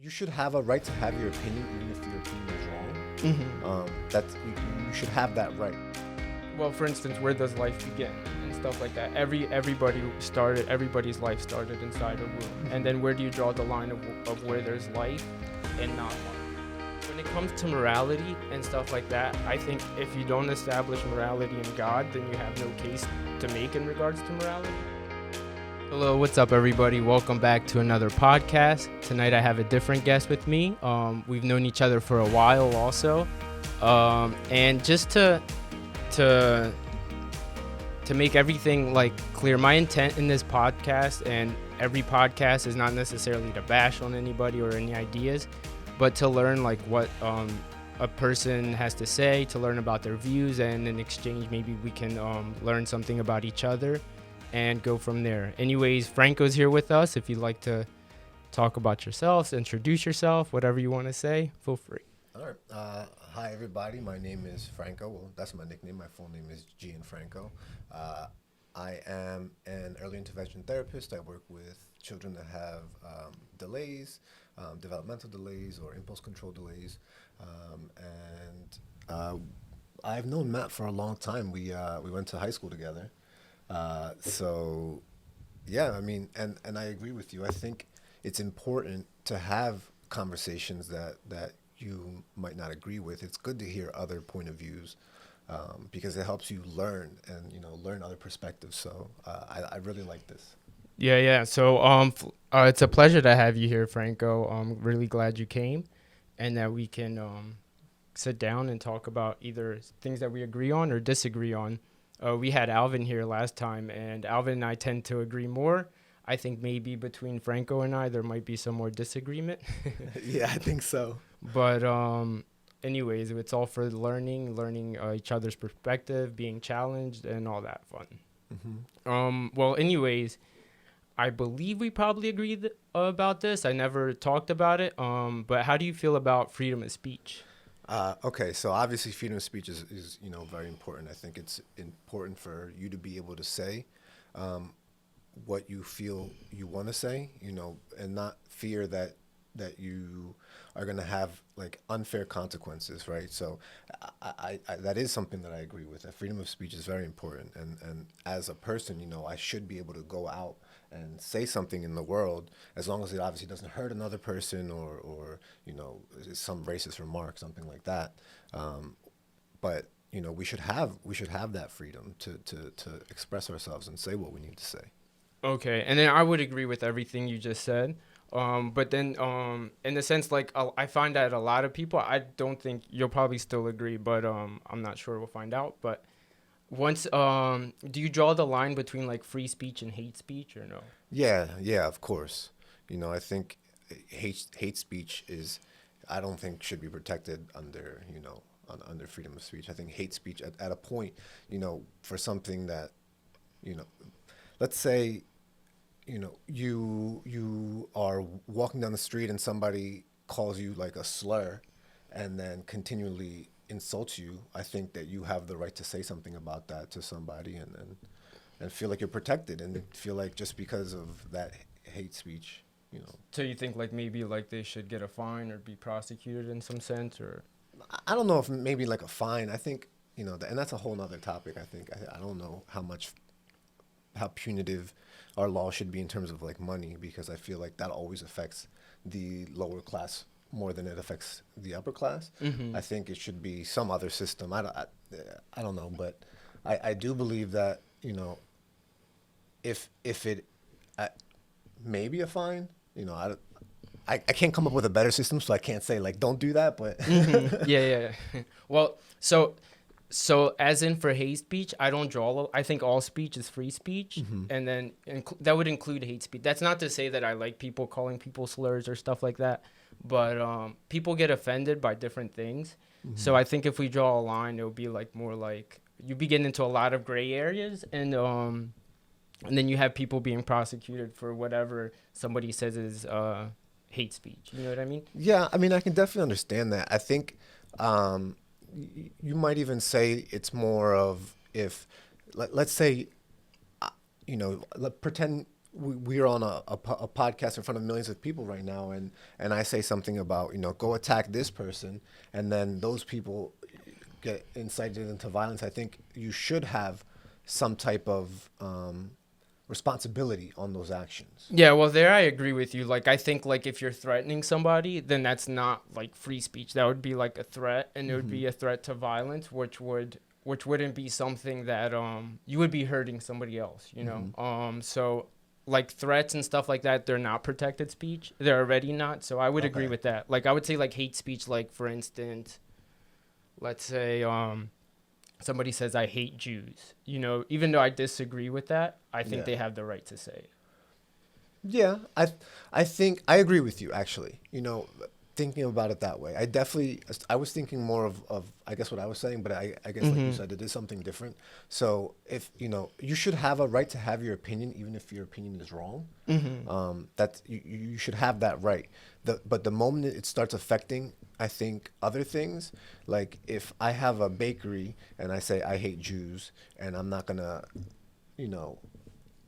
You should have a right to have your opinion, even if your opinion is wrong. That's you should have that right. Well, for instance, where does life begin and stuff like that? Everybody's life started inside a womb. And then where do you draw the line of where there's life and not life? When it comes to morality and stuff like that, I think if you don't establish morality in God, then you have no case to make in regards to morality. Hello, what's up, everybody? Welcome back to another podcast. Tonight I have a different guest with me. We've known each other for a while also. And just to make everything like clear, my intent in this podcast and every podcast is not necessarily to bash on anybody or any ideas, but to learn like what a person has to say, to learn about their views, and in exchange maybe we can learn something about each other and go from there. Anyways, Franco's here with us. If you'd like to talk about yourself, introduce yourself, whatever you want to say, feel free. All right. Hi, everybody. My name is Franco. Well, that's my nickname. My full name is Gianfranco. I am an early intervention therapist. I work with children that have delays, developmental delays or impulse control delays. I've known Matt for a long time. We went to high school together. So, yeah, I mean, and I agree with you. I think it's important to have conversations that you might not agree with. It's good to hear other point of views because it helps you learn and, learn other perspectives. So I really like this. Yeah. So it's a pleasure to have you here, Franco. I'm really glad you came and that we can sit down and talk about either things that we agree on or disagree on. We had Alvin here last time, and Alvin and I tend to agree more. I think maybe between Franco and I, there might be some more disagreement. Yeah, I think so. But anyways, it's all for learning each other's perspective, being challenged, and all that fun. Mm-hmm. Well, anyways, I believe we probably agreed about this. I never talked about it. But how do you feel about freedom of speech? Okay, so obviously freedom of speech is very important. I think it's important for you to be able to say what you feel you want to say, and not fear that you are going to have like unfair consequences, right? So I that is something that I agree with. That freedom of speech is very important, and as a person, I should be able to go out and say something in the world, as long as it obviously doesn't hurt another person or some racist remark, something like that. But we should have that freedom to express ourselves and say what we need to say. Okay, and then I would agree with everything you just said. But then in the sense, like, I find that a lot of people, I don't think you'll probably still agree, but I'm not sure. We'll find out. But once, do you draw the line between like free speech and hate speech or no? Yeah, of course. I think hate speech I don't think should be protected under under freedom of speech. I think hate speech at a point, for something that, let's say, you are walking down the street and somebody calls you like a slur and then continually insults you. I think that you have the right to say something about that to somebody and feel like you're protected and feel like just because of that hate speech, So you think like maybe like they should get a fine or be prosecuted in some sense, or? I don't know if maybe like a fine. I think, and that's a whole nother topic. I think, I don't know how punitive our law should be in terms of like money, because I feel like that always affects the lower class more than it affects the upper class. Mm-hmm. I think it should be some other system. I don't know, but I do believe that, if it maybe a fine, I can't come up with a better system, so I can't say like don't do that, but Mm-hmm. Yeah. Well, so as in for hate speech, I think all speech is free speech, Mm-hmm. and then that would include hate speech. That's not to say that I like people calling people slurs or stuff like that, but people get offended by different things. Mm-hmm. So I think if we draw a line, it would be like more like you be getting into a lot of gray areas, and then you have people being prosecuted for whatever somebody says is hate speech. You know what I mean? Yeah, I mean, I can definitely understand that. I think you might even say it's more of if, let's say, pretend we are on a podcast in front of millions of people right now, and I say something about, go attack this person, and then those people get incited into violence. I think you should have some type of responsibility on those actions. Yeah, well, there I agree with you. Like, I think, like, if you're threatening somebody, then that's not, like, free speech. That would be, like, a threat, and it would be a threat to violence, which wouldn't be something that you would be hurting somebody else, you know? So, like, threats and stuff like that, they're not protected speech. They're already not, so I would agree with that. Like, I would say, like, hate speech, like, for instance, let's say somebody says, I hate Jews. You know, even though I disagree with that, I think they have the right to say it. Yeah, I think I agree with you, actually. Thinking about it that way, I was thinking more of I guess what I was saying, but I guess like you said, it is something different. So if you should have a right to have your opinion, even if your opinion is wrong. That you should have that right. But the moment it starts affecting, I think, other things, like if I have a bakery and I say I hate Jews, and I'm not gonna,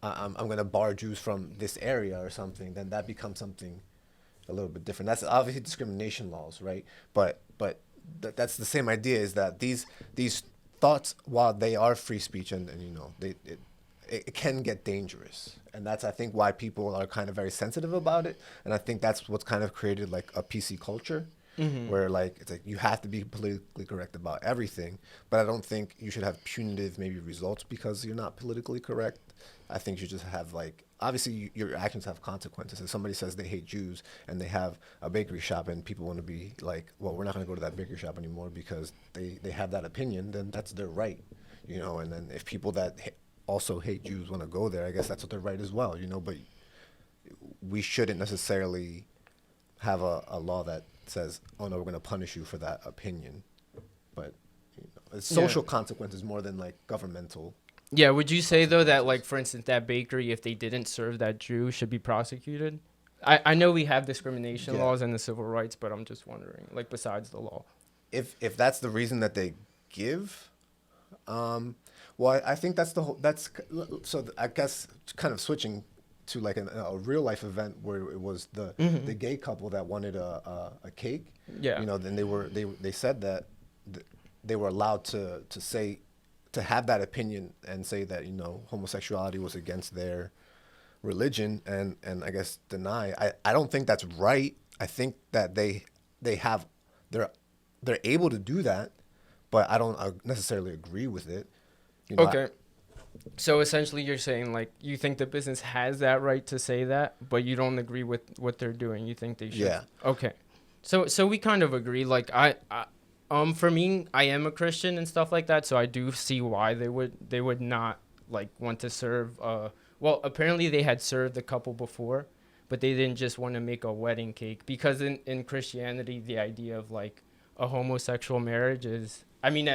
I'm gonna bar Jews from this area or something, then that becomes something a little bit different. That's obviously discrimination laws, right? But that's the same idea, is that these thoughts, while they are free speech, and it can get dangerous, and that's, I think, why people are kind of very sensitive about it, and I think that's what's kind of created like a PC culture. Where like it's like you have to be politically correct about everything, but I don't think you should have punitive maybe results because you're not politically correct. I think you just have, like, obviously your actions have consequences. If somebody says they hate Jews and they have a bakery shop and people want to be like, well, we're not going to go to that bakery shop anymore because they have that opinion, then that's their right, and then if people that also hate Jews want to go there, I guess that's what their right as well, but we shouldn't necessarily have a law that says, oh no, we're going to punish you for that opinion. But it's social consequences more than like governmental. Yeah, would you say though that, like, for instance, that bakery, if they didn't serve that Jew, should be prosecuted? I know we have discrimination laws and the civil rights, but I'm just wondering, like, besides the law. If that's the reason that they give, well, I think that's so I guess kind of switching to like a real life event where it was the gay couple that wanted a cake. Yeah. Then they said that they were allowed to have that opinion and say that homosexuality was against their religion, and I guess deny. I don't think that's right. I think that they're able to do that, but I don't necessarily agree with it. Okay. So essentially you're saying, like, you think the business has that right to say that, but you don't agree with what they're doing. You think they should. Yeah. Okay. So we kind of agree. Like, for me, I am a Christian and stuff like that, so I do see why they would not, like, want to serve. Well, apparently they had served the couple before, but they didn't just want to make a wedding cake, because in Christianity, the idea of, like, a homosexual marriage is, I mean,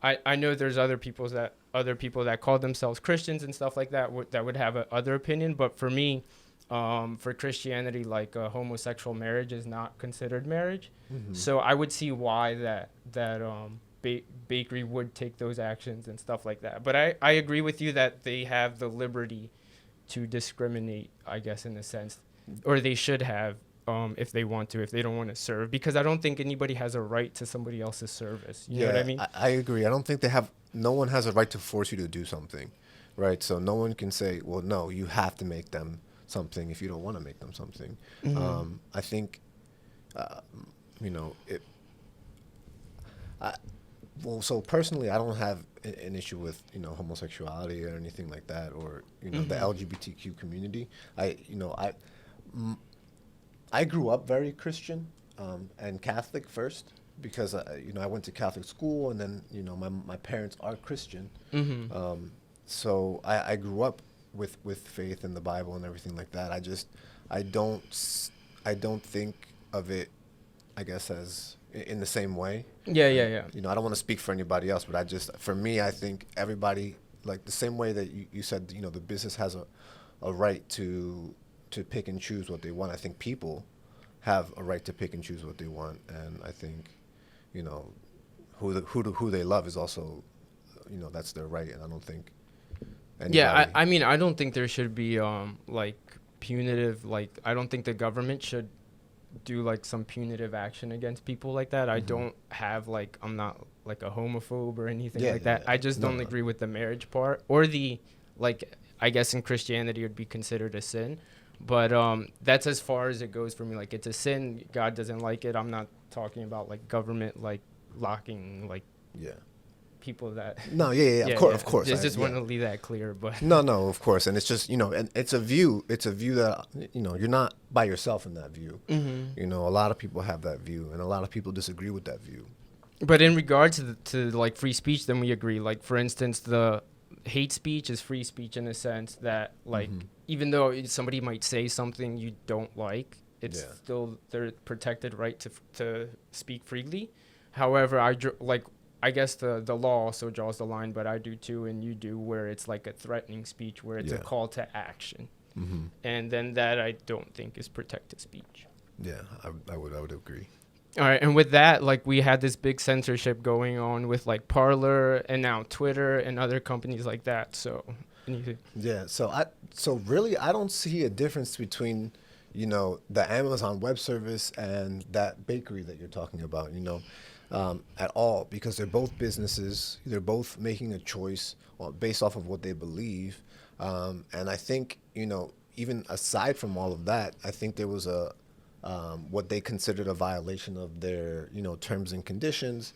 I know there's other people that call themselves Christians and stuff like that that would have a other opinion, but for me, for Christianity, like, a homosexual marriage is not considered marriage. So I would see why that bakery would take those actions and stuff like that. But I agree with you that they have the liberty to discriminate, I guess, in a sense, or they should have, if they want to, if they don't want to serve, because I don't think anybody has a right to somebody else's service. You know what I mean? I agree. I don't think no one has a right to force you to do something, right? So no one can say, well, no, you have to make them something if you don't want to make them something. I think, so personally, I don't have an issue with, homosexuality or anything like that, or, the LGBTQ community. I grew up very Christian and Catholic first because, I went to Catholic school, and then, my parents are Christian. So I grew up with faith in the Bible and everything like that. I don't think of it, I guess, as in the same way. Yeah. I don't want to speak for anybody else, but for me, I think everybody, like the same way that you said, the business has a right to pick and choose what they want. I think people have a right to pick and choose what they want, and I think, who they love is also, that's their right, and I don't think Yeah, I mean, I don't think there should be like punitive, like I don't think the government should do like some punitive action against people like that. I don't have like, I'm not like a homophobe or anything like that. I just don't agree with the marriage part or the, like, I guess in Christianity it would be considered a sin. But that's as far as it goes for me. Like, it's a sin. God doesn't like it. I'm not talking about like government like locking like people that. No, of course. I just want to leave that clear, but no, of course, and it's just and it's a view that you're not by yourself in that view. A lot of people have that view, and a lot of people disagree with that view. But in regards to like free speech, then we agree. Like, for instance, the hate speech is free speech in a sense that like even though somebody might say something you don't like, it's still their protected right to speak freely. However, I guess the law also draws the line, but I do too, and you do, where it's like a threatening speech, where it's a call to action. And then that I don't think is protected speech. Yeah, I would agree. All right, and with that, like, we had this big censorship going on with like Parler and now Twitter and other companies like that. So anything? Yeah, so really I don't see a difference between the Amazon Web Service and that bakery that you're talking about. At all, because they're both businesses. They're both making a choice based off of what they believe. And I think, even aside from all of that, I think there was what they considered a violation of their, terms and conditions.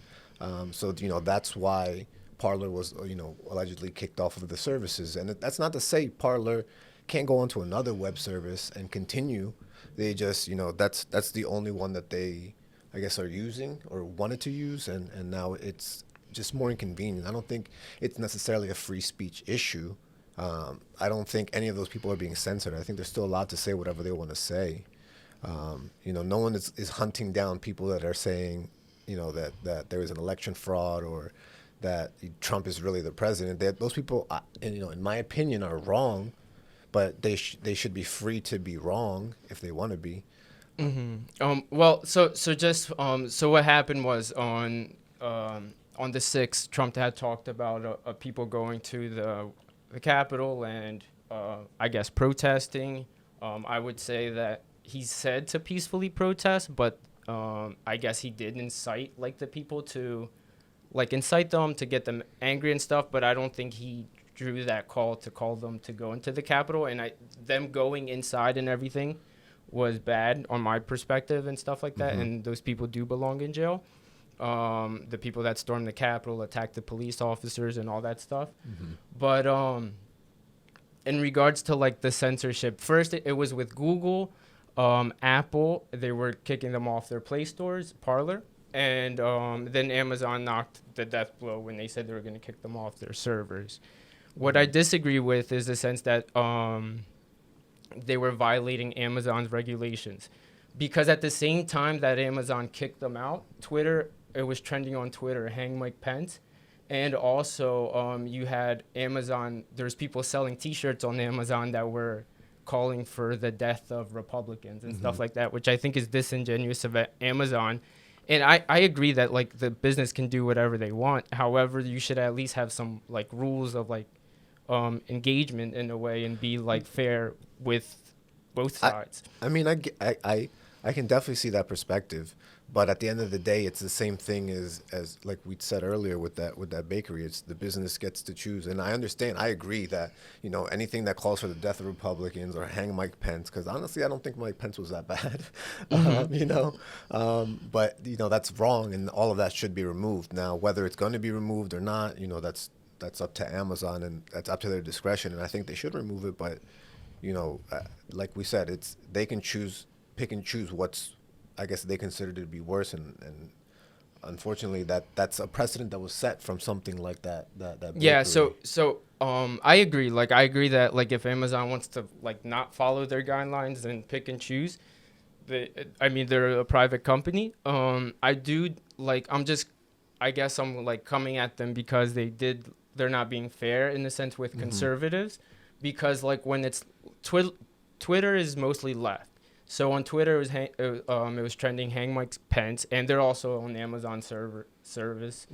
So that's why Parler was, allegedly kicked off of the services. And that's not to say Parler can't go onto another web service and continue. They just, that's the only one that they, I guess, are using or wanted to use, and now it's just more inconvenient. I don't think it's necessarily a free speech issue. I don't think any of those people are being censored. I think they're still allowed to say whatever they want to say. No one is hunting down people that are saying, that there is an election fraud or that Trump is really the president. Those people, in my opinion, are wrong, but they should be free to be wrong if they want to be. Well, so what happened was on the 6th, Trump had talked about people going to the Capitol and I guess protesting. I would say that he said to peacefully protest, but I guess he did incite like the people to incite them to get them angry and stuff. But I don't think he drew that call to call them to go into the Capitol, and them going inside and everything was bad on my perspective and stuff like that. And those people do belong in jail. The people that stormed the Capitol, attacked the police officers and all that stuff. But in regards to like the censorship, first it was with Google, Apple. They were kicking them off their Play stores, Parler. And then Amazon knocked the death blow when they said they were going to kick them off their servers. What I disagree with is the sense that they were violating Amazon's regulations, because at the same time that Amazon kicked them out, it was trending on Twitter, hang Mike Pence. And also you had Amazon, there's people selling T-shirts on Amazon that were calling for the death of Republicans and stuff like that, which I think is disingenuous of Amazon. And I agree that like the business can do whatever they want. However, you should at least have some like rules of like engagement in a way and be like fair with both sides. I mean, I can definitely see that perspective, but at the end of the day, it's the same thing as like we said earlier with that bakery. It's the business gets to choose, and I understand. I agree that anything that calls for the death of Republicans or hang Mike Pence, because honestly, I don't think Mike Pence was that bad. But that's wrong, and all of that should be removed. Now, whether it's going to be removed or not, that's up to Amazon, and that's up to their discretion, and I think they should remove it. But like we said, they can pick and choose what's, I guess, they consider to be worse, and unfortunately that's a precedent that was set from something like that. Yeah. So I agree. Like, I agree that like if Amazon wants to like not follow their guidelines and pick and choose, they're a private company. I do like I guess I'm like coming at them because they're not being fair in the sense with conservatives, because like when it's Twitter is mostly left. So on Twitter, it was trending hang Mike Pence, and they're also on the Amazon service.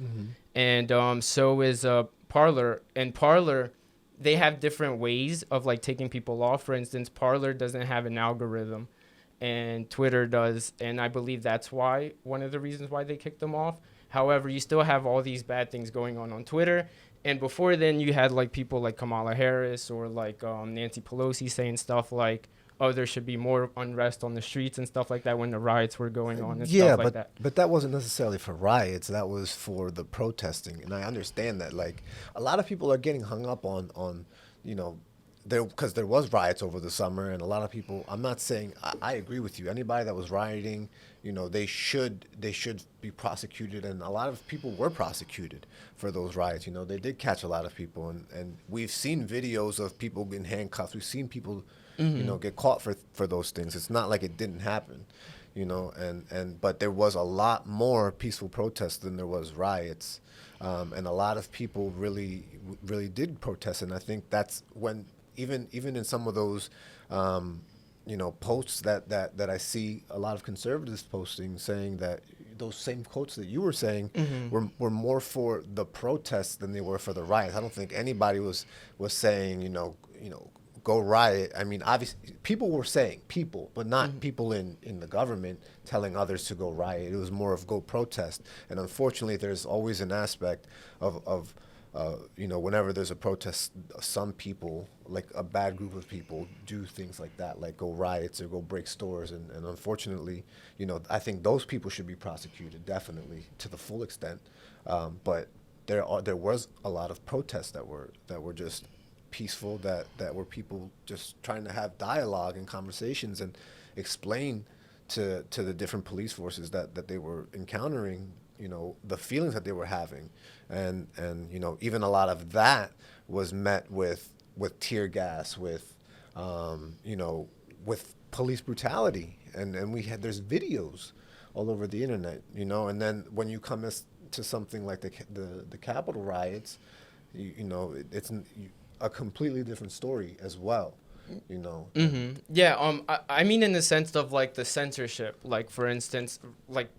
And so is Parler. And Parler, they have different ways of like taking people off. For instance, Parler doesn't have an algorithm and Twitter does, and I believe that's why one of the reasons why they kicked them off. However, you still have all these bad things going on Twitter, and before then you had like people like Kamala Harris or like Nancy Pelosi saying stuff like, oh, there should be more unrest on the streets and stuff like that when the riots were going on and stuff like that. But that wasn't necessarily for riots. That was for the protesting, and I understand that. Like, a lot of people are getting hung up on you know, because there was riots over the summer, and a lot of people. I'm not saying I agree with you. Anybody that was rioting, you know, they should be prosecuted, and a lot of people were prosecuted for those riots. You know, they did catch a lot of people, and we've seen videos of people in handcuffs. We've seen people, you know, get caught for those things. It's not like it didn't happen, you know, but there was a lot more peaceful protests than there was riots, and a lot of people really did protest, and I think that's when even in some of those you know, posts that I see a lot of conservatives posting, saying that those same quotes that you were saying were more for the protests than they were for the riots. I don't think anybody was saying, you know, go riot. I mean, obviously, people were saying people, but not people in the government telling others to go riot. It was more of go protest. And unfortunately, there's always an aspect of you know, whenever there's a protest, some people, like a bad group of people, do things like that, like go riots or go break stores. And unfortunately, you know, I think those people should be prosecuted, definitely, to the full extent. But there was a lot of protests that were just peaceful, that were people just trying to have dialogue and conversations and explain to the different police forces that they were encountering, you know, the feelings that they were having. And you know, even a lot of that was met with tear gas, with you know, with police brutality, and there's videos all over the internet, you know. And then when you come to something like the Capitol riots, you know, it's a completely different story as well, you know. Yeah, I mean, in the sense of like the censorship, like for instance, like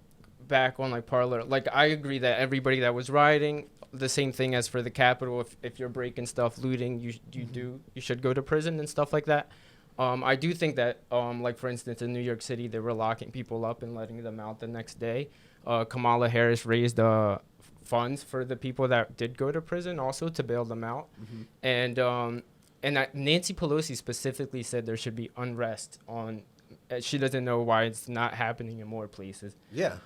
back on like Parler, like I agree that everybody that was rioting, the same thing as for the Capitol, if you're breaking stuff, looting, you should go to prison and stuff like that. I do think that like for instance in New York City, they were locking people up and letting them out the next day. Kamala Harris raised funds for the people that did go to prison also to bail them out. And Nancy Pelosi specifically said there should be unrest on. She doesn't know why it's not happening in more places. Yeah.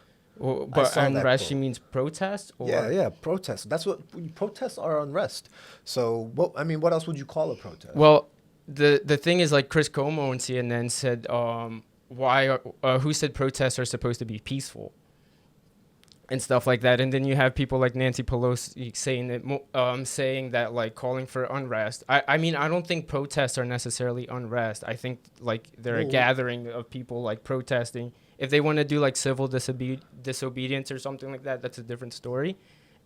Well, but unrest, she means protest? Or? Yeah, protest. That's what protests are, unrest. So, what else would you call a protest? Well, the thing is, like Chris Cuomo on CNN said, who said protests are supposed to be peaceful and stuff like that. And then you have people like Nancy Pelosi saying that like calling for unrest. I mean, I don't think protests are necessarily unrest. I think like they're a gathering of people like protesting. If they want to do like civil disobedience or something like that, that's a different story.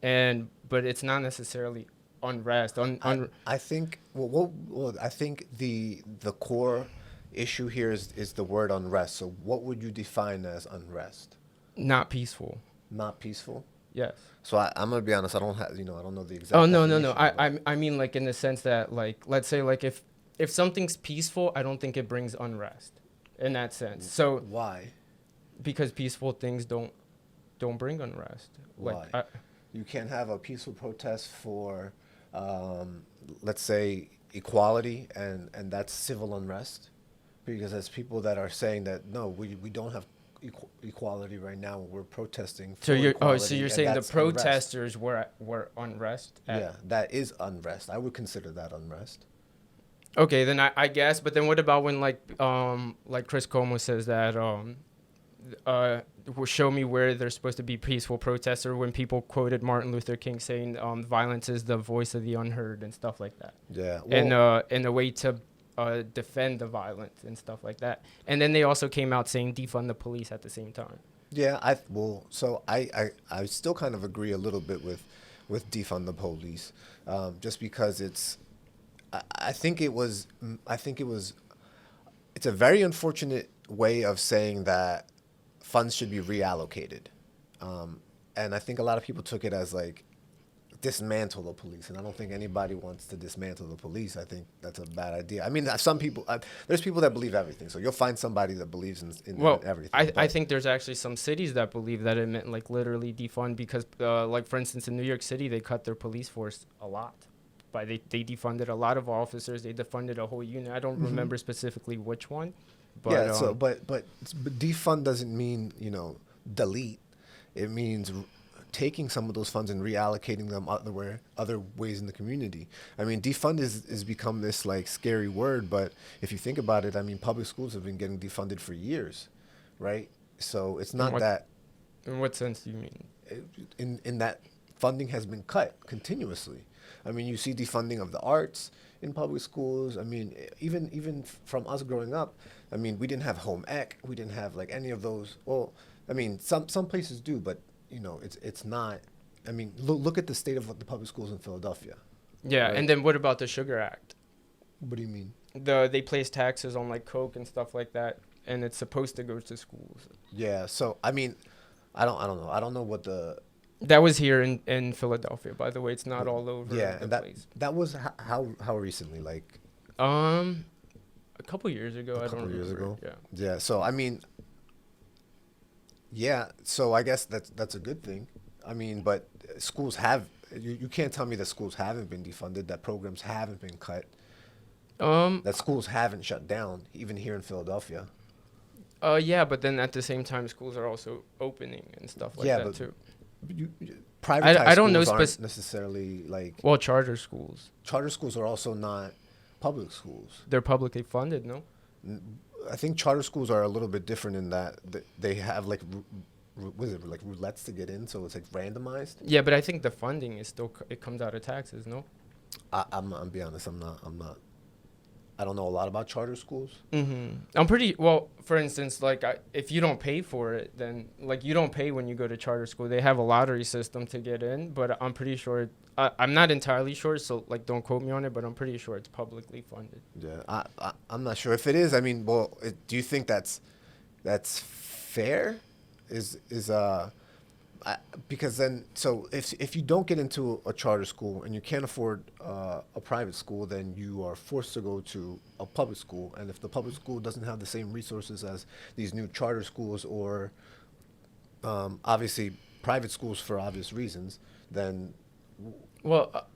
But it's not necessarily unrest. I think I think the core issue here is the word unrest. So what would you define as unrest? Not peaceful. Not peaceful? Yes. So I'm gonna be honest. I don't know the exact. Oh no. I mean like in the sense that like let's say like if something's peaceful, I don't think it brings unrest in that sense. So why? Because peaceful things don't bring unrest. Why? Like, you can't have a peaceful protest for, let's say, equality, and that's civil unrest, because there's people that are saying that no, we don't have equality right now. We're protesting for equality. So you're saying the protesters were unrest? Yeah, that is unrest. I would consider that unrest. Okay, then I guess. But then what about when like Chris Cuomo says that show me where there's supposed to be peaceful protests, or when people quoted Martin Luther King saying violence is the voice of the unheard and stuff like that. Yeah. Well, and a way to defend the violence and stuff like that. And then they also came out saying defund the police at the same time. Yeah, I still kind of agree a little bit with defund the police, just because it's a very unfortunate way of saying that funds should be reallocated, and I think a lot of people took it as like dismantle the police, and I don't think anybody wants to dismantle the police. I think that's a bad idea. I mean, some people, there's people that believe everything, so you'll find somebody that believes in Well, everything. I think there's actually some cities that believe that it meant like literally defund because, like for instance, in New York City, they cut their police force a lot. They defunded a lot of officers. They defunded a whole unit. I don't remember specifically which one. But, yeah. So, but defund doesn't mean delete. It means taking some of those funds and reallocating them other ways in the community. I mean, defund is become this like scary word, but if you think about it, I mean, public schools have been getting defunded for years, right? So it's not that. In what sense do you mean? In that funding has been cut continuously. I mean, you see defunding of the arts in public schools. I mean, even from us growing up, I mean, we didn't have home ec. We didn't have like any of those. Well, I mean, some places do, but it's not. I mean, look at the state of the public schools in Philadelphia. Yeah, right? And then what about the Sugar Act? What do you mean? They place taxes on like Coke and stuff like that, and it's supposed to go to schools. Yeah. So I mean, I don't know. I don't know what the. That was here in Philadelphia, by the way. It's not all over. Yeah, the and place. that was how recently, like. A couple years ago. A couple years ago. Yeah. Yeah. So I mean. Yeah, so I guess that's a good thing. I mean, but schools have you can't tell me that schools haven't been defunded, that programs haven't been cut, that schools haven't shut down, even here in Philadelphia. Yeah, but then at the same time, schools are also opening and stuff like that too. Privatized I don't know schools aren't necessarily like. Well, charter schools. Charter schools are also not public schools. They're publicly funded, no? I think charter schools are a little bit different in that they have like, what is it, like roulettes to get in, so it's like randomized. Yeah, but I think the funding is still it comes out of taxes, no? I'm be honest, I'm not. I don't know a lot about charter schools. I'm pretty well. For instance, like if you don't pay for it, then like you don't pay when you go to charter school. They have a lottery system to get in, but I'm pretty sure. I'm not entirely sure, so like don't quote me on it, but I'm pretty sure it's publicly funded. Yeah, I'm not sure if it is. I mean, well, do you think that's fair? Because then, so if you don't get into a charter school and you can't afford a private school, then you are forced to go to a public school. And if the public school doesn't have the same resources as these new charter schools, or obviously private schools for obvious reasons, then well,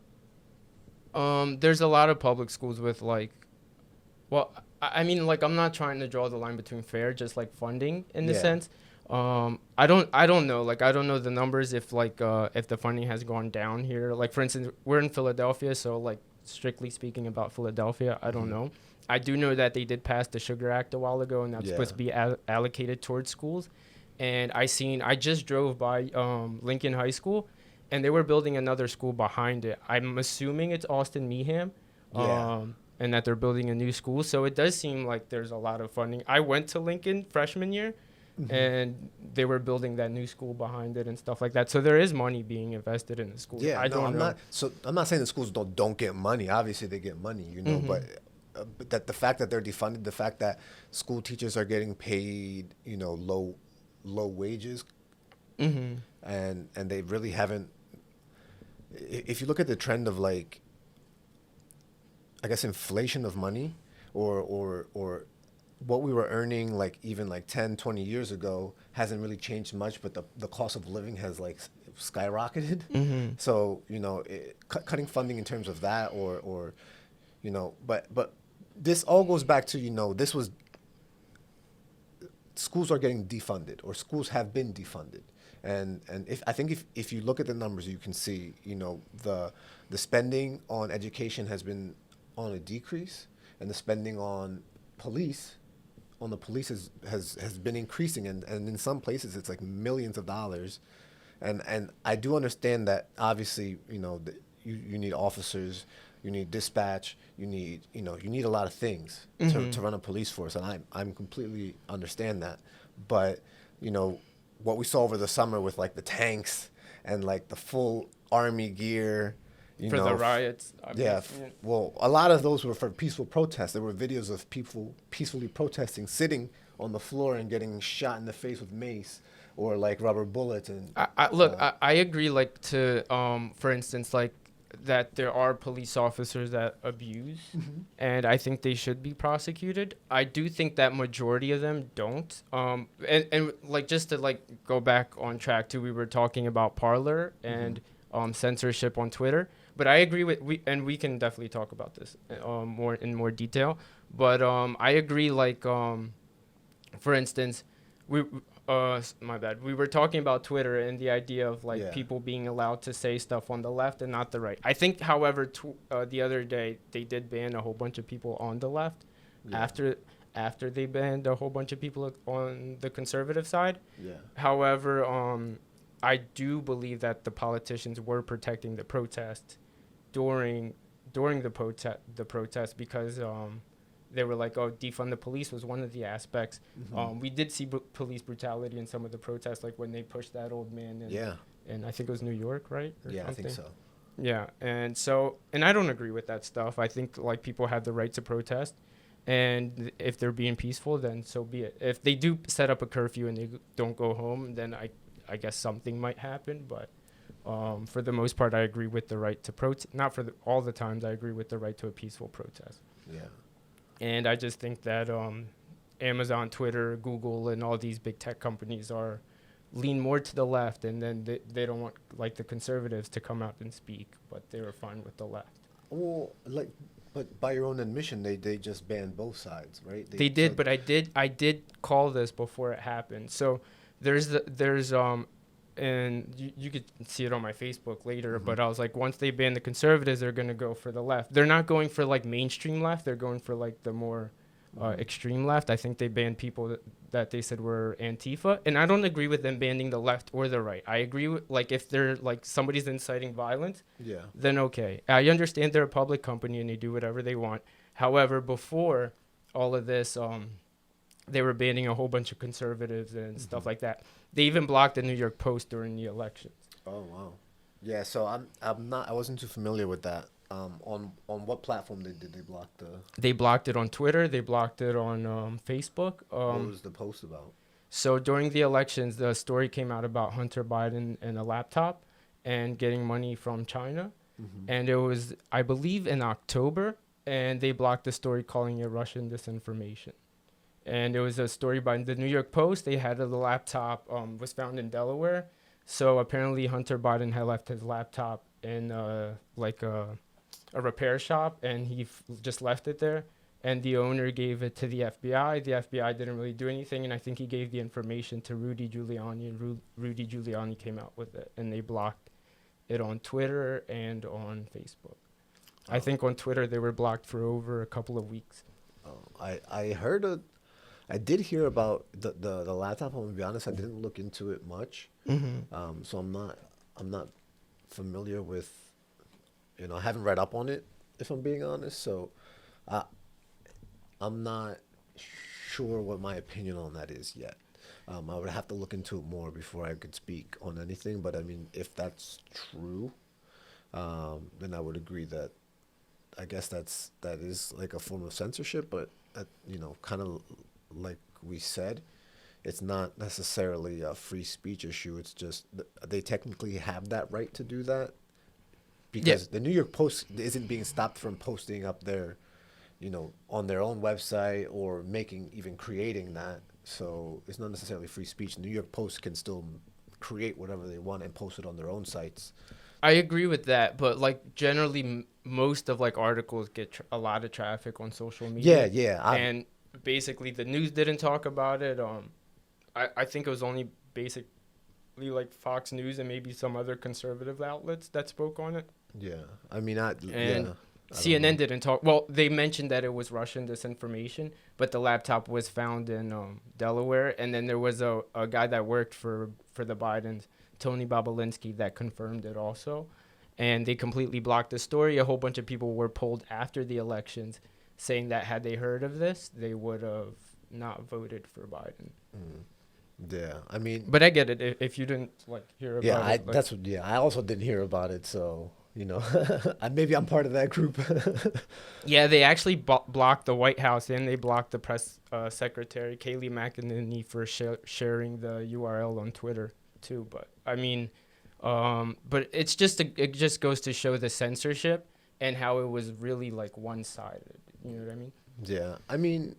there's a lot of public schools with like, well, I mean, like I'm not trying to draw the line between fair, just like funding in the sense. I don't know. Like, I don't know the numbers if the funding has gone down here. Like, for instance, we're in Philadelphia, so like strictly speaking about Philadelphia, I don't know. I do know that they did pass the Sugar Act a while ago, and that's supposed to be allocated towards schools. And I just drove by Lincoln High School, and they were building another school behind it. I'm assuming it's Austin Meeham. And that they're building a new school. So it does seem like there's a lot of funding. I went to Lincoln freshman year, and they were building that new school behind it and stuff like that. So there is money being invested in the schools. Yeah, I'm not saying the schools don't get money. Obviously, they get money, but that the fact that they're defunded, the fact that school teachers are getting paid, low wages, and they really haven't. If you look at the trend of like, I guess, inflation of money, or what we were earning like even like 10, 20 years ago hasn't really changed much, but the cost of living has like skyrocketed. So, cutting funding in terms of that or but this all goes back to, this was, schools are getting defunded, or schools have been defunded. And if you look at the numbers, you can see, the spending on education has been on a decrease, and the spending on the police has been increasing, and in some places it's like millions of dollars, and I do understand that obviously you need officers, you need dispatch, you need a lot of things to run a police force, and I'm completely understand that, but what we saw over the summer with like the tanks and like the full army gear. For the riots. Well, a lot of those were for peaceful protests. There were videos of people peacefully protesting, sitting on the floor and getting shot in the face with mace. or like rubber bullets. And I agree. Like to for instance, like that there are police officers that abuse, and I think they should be prosecuted. I do think that majority of them don't. And like just to like go back on track too, we were talking about Parler and censorship on Twitter. But I agree with we can definitely talk about this more in more detail. But I agree. Like for instance, my bad. We were talking about Twitter and the idea of like people being allowed to say stuff on the left and not the right. I think, however, the other day they did ban a whole bunch of people on the left after they banned a whole bunch of people on the conservative side. Yeah. However, I do believe that the politicians were protecting the protest during the protest because they were like, oh, defund the police was one of the aspects. We did see police brutality in some of the protests, like when they pushed that old man in I think it was New York, right? Or Yeah, something. I think so. Yeah, and I don't agree with that stuff. I think like people have the right to protest, and if they're being peaceful, then so be it. If they do set up a curfew and they don't go home, then I guess something might happen. But for the most part, I agree with the right to protest. Not for all the times, I agree with the right to a peaceful protest. Yeah. And I just think that Amazon, Twitter, Google, and all these big tech companies lean more to the left, and then they don't want like the conservatives to come out and speak, but they were fine with the left. Well, but by your own admission, they just banned both sides, right? They did, but I did call this before it happened. So there's and you could see it on my Facebook later, but I was like, once they ban the conservatives, they're going to go for the left. They're not going for like mainstream left. They're going for like the more extreme left. I think they banned people that they said were Antifa. And I don't agree with them banning the left or the right. I agree with like if they're like somebody's inciting violence, then okay. I understand they're a public company and they do whatever they want. However, before all of this, they were banning a whole bunch of conservatives and stuff like that. They even blocked the New York Post during the elections. Oh wow, yeah. So I wasn't too familiar with that. On what platform did they block the? They blocked it on Twitter. They blocked it on Facebook. What was the post about? So during the elections, the story came out about Hunter Biden and a laptop and getting money from China, and it was, I believe, in October, and they blocked the story, calling it Russian disinformation. And it was a story by the New York Post. They had the laptop was found in Delaware. So apparently Hunter Biden had left his laptop in like a repair shop, and he just left it there. And the owner gave it to the FBI. The FBI didn't really do anything, and I think he gave the information to Rudy Giuliani, and Rudy Giuliani came out with it, and they blocked it on Twitter and on Facebook. I think on Twitter they were blocked for over a couple of weeks. I did hear about the laptop. I'm gonna be honest, I didn't look into it much. So I'm not familiar with, I haven't read up on it, if I'm being honest. So I'm not sure what my opinion on that is yet. I would have to look into it more before I could speak on anything. But I mean, if that's true, then I would agree that I guess that is like a form of censorship. But kind of like we said, it's not necessarily a free speech issue. It's just they technically have that right to do that because the New York Post isn't being stopped from posting up their, on their own website or creating that. So it's not necessarily free speech. The New York Post can still create whatever they want and post it on their own sites. I agree with that, but like generally most of like articles get a lot of traffic on social media. And basically the news didn't talk about it. I think it was only basically like Fox News and maybe some other conservative outlets that spoke on it. Yeah, I mean, CNN didn't talk. Well, they mentioned that it was Russian disinformation, but the laptop was found in Delaware, and then there was a guy that worked for the Bidens, Tony Babolinsky, that confirmed it also, and they completely blocked the story. A whole bunch of people were polled after the elections, saying that had they heard of this, they would have not voted for Biden. Yeah, I mean, but I get it if you didn't like hear about it. I also didn't hear about it, so You know, maybe I'm part of that group. Yeah, they actually blocked the White House and they blocked the press secretary, Kayleigh McEnany, for sharing the URL on Twitter too. But I mean, but it just goes to show the censorship and how it was really like one-sided. You know what I mean? Yeah, I mean,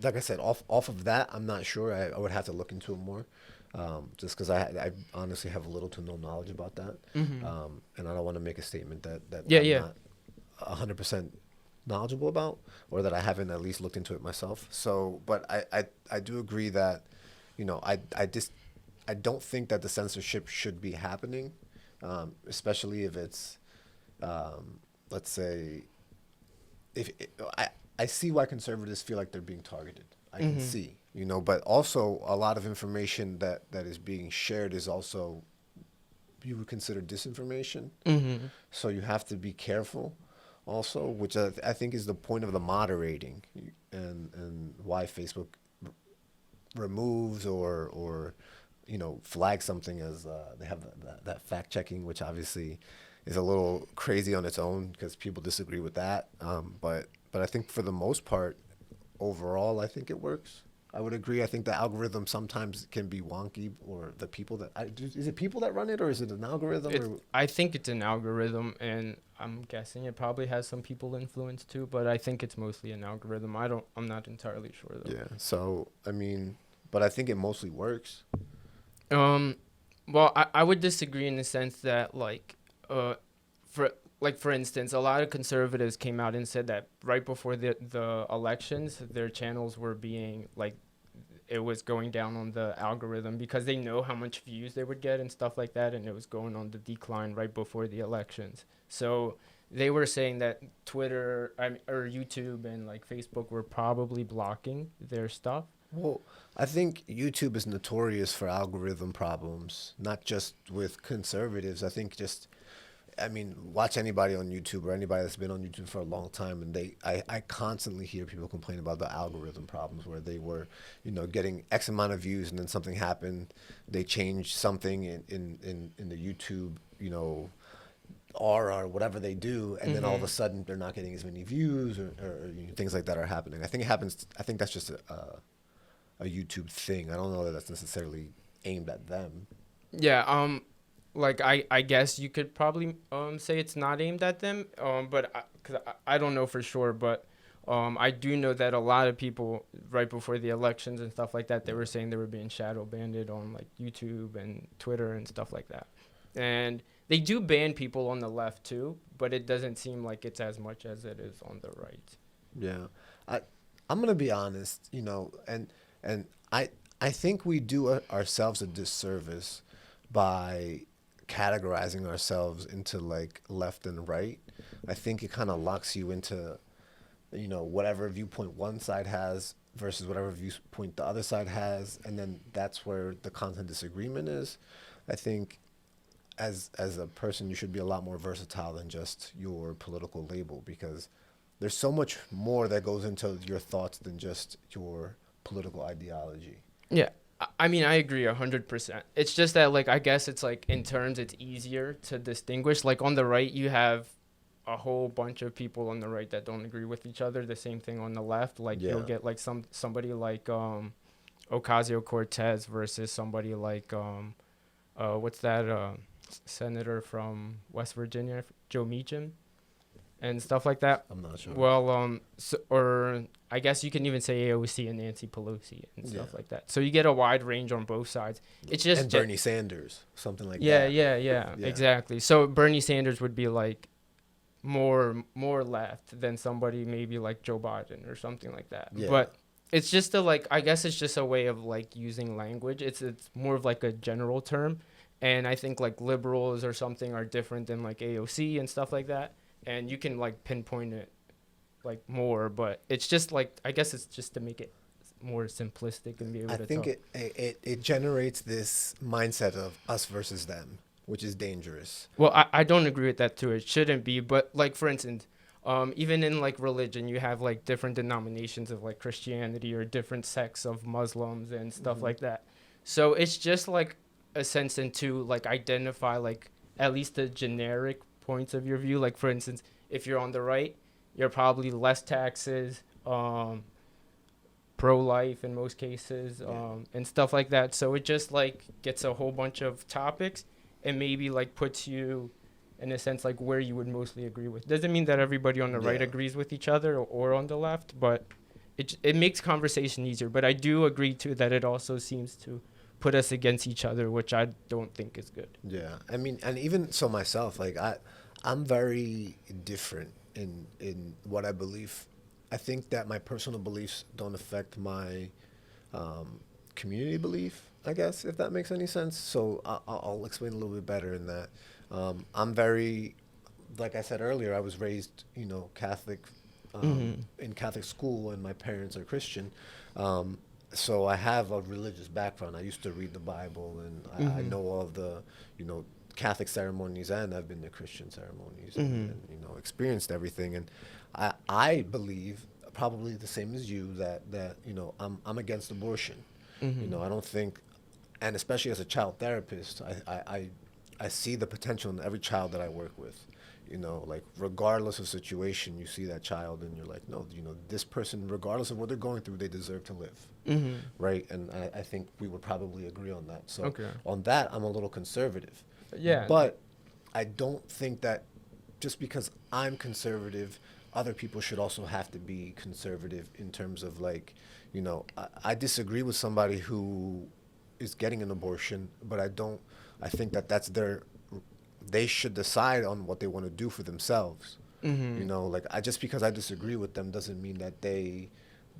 like I said, off of that, I'm not sure. I would have to look into it more, just because I honestly have little to no knowledge about that, and I don't want to make a statement that Yeah, I'm yeah. not 100% knowledgeable about, or that I haven't at least looked into it myself. So, but I do agree that, I don't think that the censorship should be happening, especially if it's, let's say, if I see why conservatives feel like they're being targeted. I can see, but also a lot of information that is being shared is also, you would consider disinformation. So you have to be careful also, which I think is the point of the moderating, and why Facebook removes or flags something as they have that fact checking, which obviously is a little crazy on its own because people disagree with that. But I think for the most part, overall, I think it works. I would agree. I think the algorithm sometimes can be wonky, or the people that is it people that run it, or is it an algorithm? I think it's an algorithm, and I'm guessing it probably has some people influence too. But I think it's mostly an algorithm. I'm not entirely sure though. Yeah. So I mean, but I think it mostly works. Well, I would disagree in the sense that for instance, a lot of conservatives came out and said that right before the elections, their channels were being it was going down on the algorithm because they know how much views they would get and stuff like that, and it was going on the decline right before the elections. So they were saying that Twitter or YouTube and Facebook were probably blocking their stuff. Well, I think YouTube is notorious for algorithm problems, not just with conservatives. I mean, watch anybody on YouTube or anybody that's been on YouTube for a long time, and I constantly hear people complain about the algorithm problems where they were, getting X amount of views, and then something happened, they changed something in the YouTube, or whatever they do, and then all of a sudden they're not getting as many views, or things like that are happening. I think it happens. I think that's just a YouTube thing. I don't know that that's necessarily aimed at them. Yeah. I guess you could probably say it's not aimed at them. But because I don't know for sure, but I do know that a lot of people right before the elections and stuff like that, they were saying they were being shadow banned on YouTube and Twitter and stuff like that. And they do ban people on the left too, but it doesn't seem like it's as much as it is on the right. Yeah, I'm gonna be honest, and I think we do ourselves a disservice by categorizing ourselves into left and right. I think it kind of locks you into, whatever viewpoint one side has versus whatever viewpoint the other side has, and then that's where the content disagreement is. I think as a person, you should be a lot more versatile than just your political label, because there's so much more that goes into your thoughts than just your political ideology. Yeah. I mean, I agree 100%. It's just that, I guess it's in terms, it's easier to distinguish. On the right, you have a whole bunch of people on the right that don't agree with each other. The same thing on the left. You'll get somebody like Ocasio-Cortez versus somebody like what's that senator from West Virginia, Joe Meacham, and stuff like that. I'm not sure. Well, or I guess you can even say AOC and Nancy Pelosi and stuff like that. So you get a wide range on both sides. It's just and Bernie Sanders, something like that. Yeah, exactly. So Bernie Sanders would be more left than somebody maybe like Joe Biden or something like that. Yeah. But it's just I guess it's just a way of using language. It's more of a general term, and I think liberals or something are different than AOC and stuff like that. And you can pinpoint it more, but it's just I guess it's just to make it more simplistic and be able to think it generates this mindset of us versus them, which is dangerous. Well, I don't agree with that too. It shouldn't be, but for instance, even in religion, you have different denominations of Christianity or different sects of Muslims and stuff like that. So it's just a sense to identify at least the generic points of your view. Like, for instance, if you're on the right, you're probably less taxes, pro-life in most cases, and stuff like that. So it just like gets a whole bunch of topics and maybe like puts you in a sense like where you would mostly agree with. Doesn't mean that everybody on the right agrees with each other or on the left, but it makes conversation easier. But I do agree too that it also seems to put us against each other, which I don't think is good. Yeah, I mean, and even so myself, like I'm very different in what I believe. I think that my personal beliefs don't affect my community belief, I guess, if that makes any sense. So I'll explain a little bit better in that. I'm very, like I said earlier, I was raised, Catholic, in Catholic school, and my parents are Christian. So I have a religious background. I used to read the Bible, and I know all of the, Catholic ceremonies, and I've been to Christian ceremonies, and experienced everything. And I believe, probably the same as you, that I'm against abortion. I don't think, and especially as a child therapist, I see the potential in every child that I work with. Like regardless of situation, you see that child and you're like, no, this person, regardless of what they're going through, they deserve to live. Right. And I think we would probably agree on that. So on that, I'm a little conservative. Yeah. But I don't think that just because I'm conservative, other people should also have to be conservative in terms of like, I disagree with somebody who is getting an abortion, but I think that they should decide on what they want to do for themselves. Like just because I disagree with them doesn't mean that they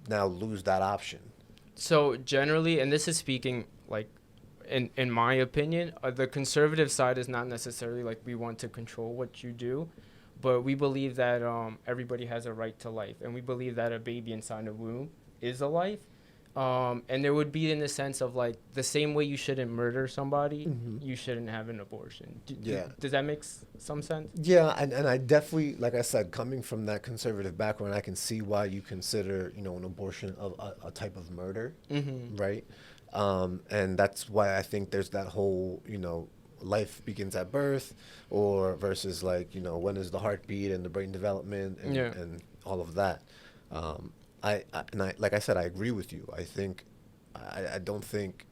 now lose that option. So generally, and this is speaking like in my opinion, the conservative side is not necessarily like we want to control what you do, but we believe that everybody has a right to life, and we believe that a baby inside a womb is a life. And there would be in the sense of like the same way you shouldn't murder somebody, you shouldn't have an abortion. Does that make some sense? Yeah, and I definitely, like I said, coming from that conservative background, I can see why you consider, an abortion a type of murder, right? And that's why I think there's that whole, life begins at birth, or versus like, when is the heartbeat and the brain development and all of that. I like I said, I agree with you. I think, I don't think,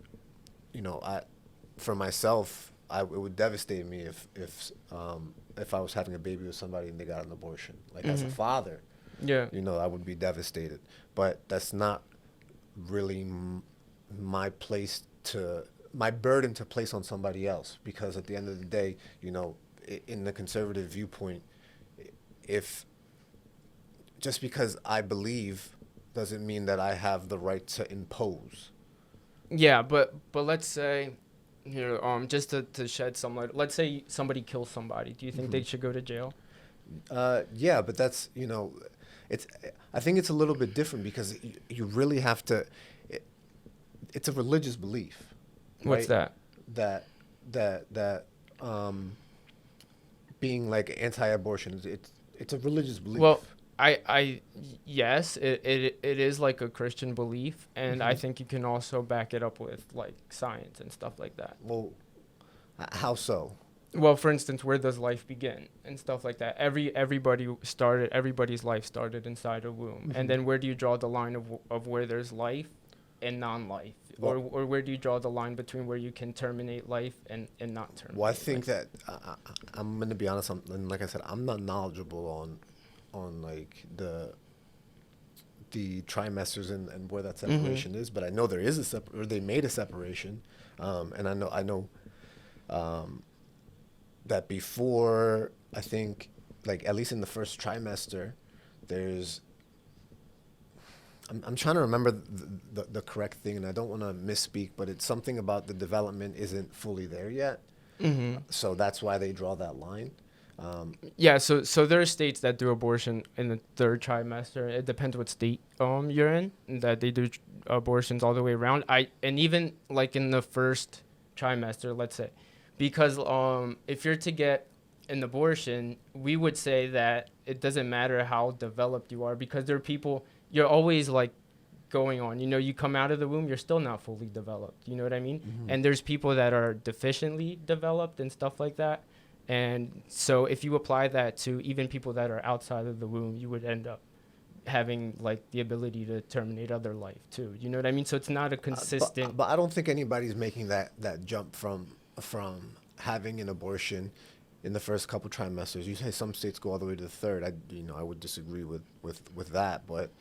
for myself, it would devastate me if I was having a baby with somebody and they got an abortion. Like as a father, I would be devastated. But that's not really my burden to place on somebody else, because at the end of the day, in the conservative viewpoint, if just because I believe doesn't mean that I have the right to impose. Yeah, but let's say, just to shed some light, let's say somebody kills somebody. Do you think they should go to jail? Yeah, but that's, I think it's a little bit different, because you really have to, it's a religious belief. What's right? That being like anti-abortion, it's a religious belief. Well, yes, it is like a Christian belief, and I think you can also back it up with like science and stuff like that. Well, how so? Well, for instance, where does life begin and stuff like that? Everybody's life started inside a womb, and then where do you draw the line of where there's life and non-life, or where do you draw the line between where you can terminate life and not terminate? Well, I think that I'm going to be honest, and like I said, I'm not knowledgeable on like the trimesters and where that separation is, but I know there is or they made a separation, and I know that before, I think, like at least in the first trimester, there's I'm trying to remember the correct thing, and I don't want to misspeak, but it's something about the development isn't fully there yet, so that's why they draw that line. So there are states that do abortion in the third trimester. It depends what state you're in, that they do abortions all the way around. And even like in the first trimester, let's say, because if you're to get an abortion, we would say that it doesn't matter how developed you are, because there are people, you're always like going on, you come out of the womb, you're still not fully developed, you know what I mean? And there's people that are deficiently developed and stuff like that. And so if you apply that to even people that are outside of the womb, you would end up having like the ability to terminate other life too. You know what I mean? So it's not a consistent. But I don't think anybody's making that jump from having an abortion in the first couple trimesters. You say some states go all the way to the third. I would disagree with that, but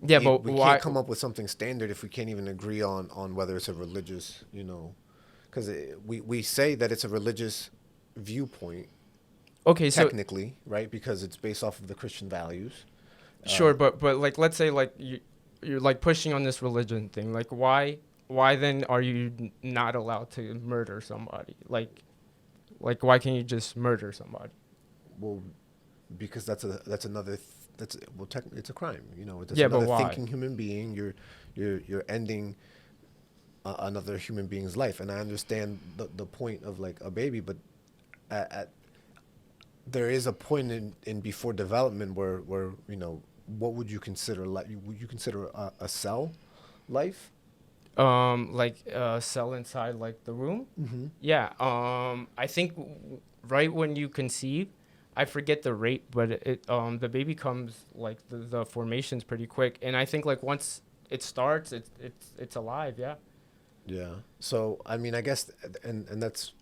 Yeah, but we why? can't come up with something standard if we can't even agree on whether it's a religious, because we say that it's a religious viewpoint Okay, so technically, right? Because it's based off of the Christian values. sure, but like let's say like you're like pushing on this religion thing. Like why then are you not allowed to murder somebody? Like why can't you just murder somebody? Well, because that's another technically it's a crime. It's Yeah, but another why? thinking human being. You're ending another human being's life, and I understand the point of like a baby, but at there is a point in before development where what would you consider life? Would you consider a cell life? Like cell inside like the room. Mm-hmm. Yeah. I think right when you conceive, I forget the rate, but the baby comes like the formation's pretty quick, and I think like once it starts, it's alive. Yeah. Yeah. So I mean, I guess, and that's,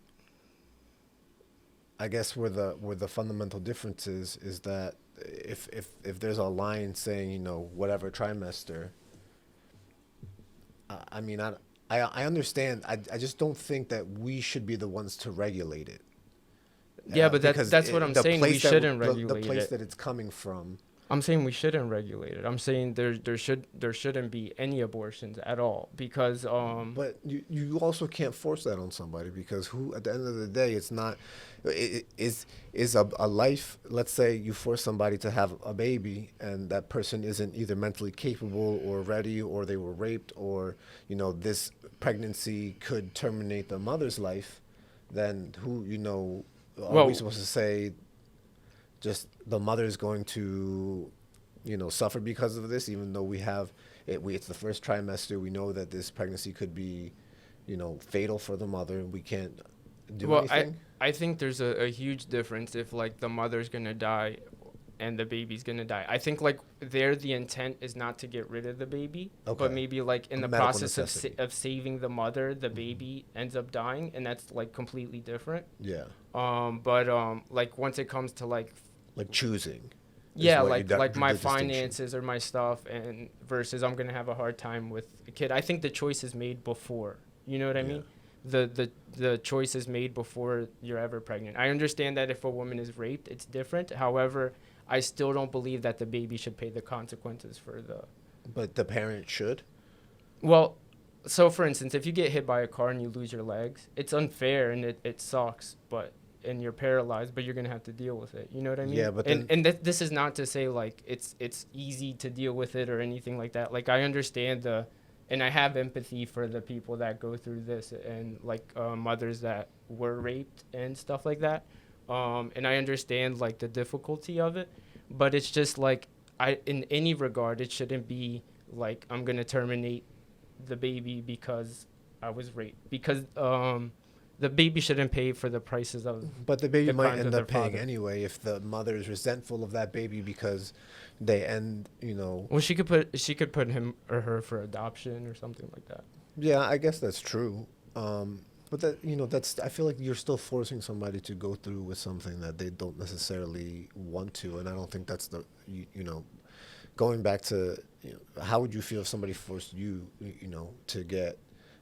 I guess where the fundamental difference is that if there's a line saying whatever trimester, I mean I understand. I just don't think that we should be the ones to regulate it. Yeah, but Because that's what I'm the saying. We place that shouldn't the regulate place it. that it's coming from. I'm saying we shouldn't regulate it. I'm saying there shouldn't be any abortions at all because But you also can't force that on somebody, because who at the end of the day, it's not is a life. Let's say you force somebody to have a baby and that person isn't either mentally capable or ready, or they were raped, or this pregnancy could terminate the mother's life. Then who are we supposed to say just the mother is going to suffer because of this, even though we have it's the first trimester, we know that this pregnancy could be fatal for the mother, and we can't do anything? I think there's a huge difference if like the mother's gonna die and the baby's gonna die. I think like the intent is not to get rid of the baby, Okay. but maybe like in A the medical process necessity. of saving the mother, the baby ends up dying, and that's like completely different. Yeah, But like once it comes to like like choosing. is yeah, what you like my the distinction. finances or my stuff, and versus I'm gonna have a hard time with a kid. I think the choice is made before. You know what I Yeah. mean? The choice is made before you're ever pregnant. I understand that if a woman is raped, it's different. However, I still don't believe that the baby should pay the consequences for the. But the parent should. Well, so for instance, if you get hit by a car and you lose your legs, it's unfair and it sucks, and you're paralyzed, but you're gonna have to deal with it. You know what I mean? Yeah, but this is not to say like it's easy to deal with it or anything like that. Like I understand and I have empathy for the people that go through this, and like mothers that were raped and stuff like that. And I understand like the difficulty of it, but it's just like in any regard, it shouldn't be like I'm gonna terminate the baby because I was raped, because the baby shouldn't pay for the prices of. But the baby the might crimes end of up their paying father. anyway if the mother is resentful of that baby, because they end. Well, she could put him or her for adoption or something like that. Yeah, I guess that's true. But that's, I feel like you're still forcing somebody to go through with something that they don't necessarily want to, and I don't think that's going back to how would you feel if somebody forced you to get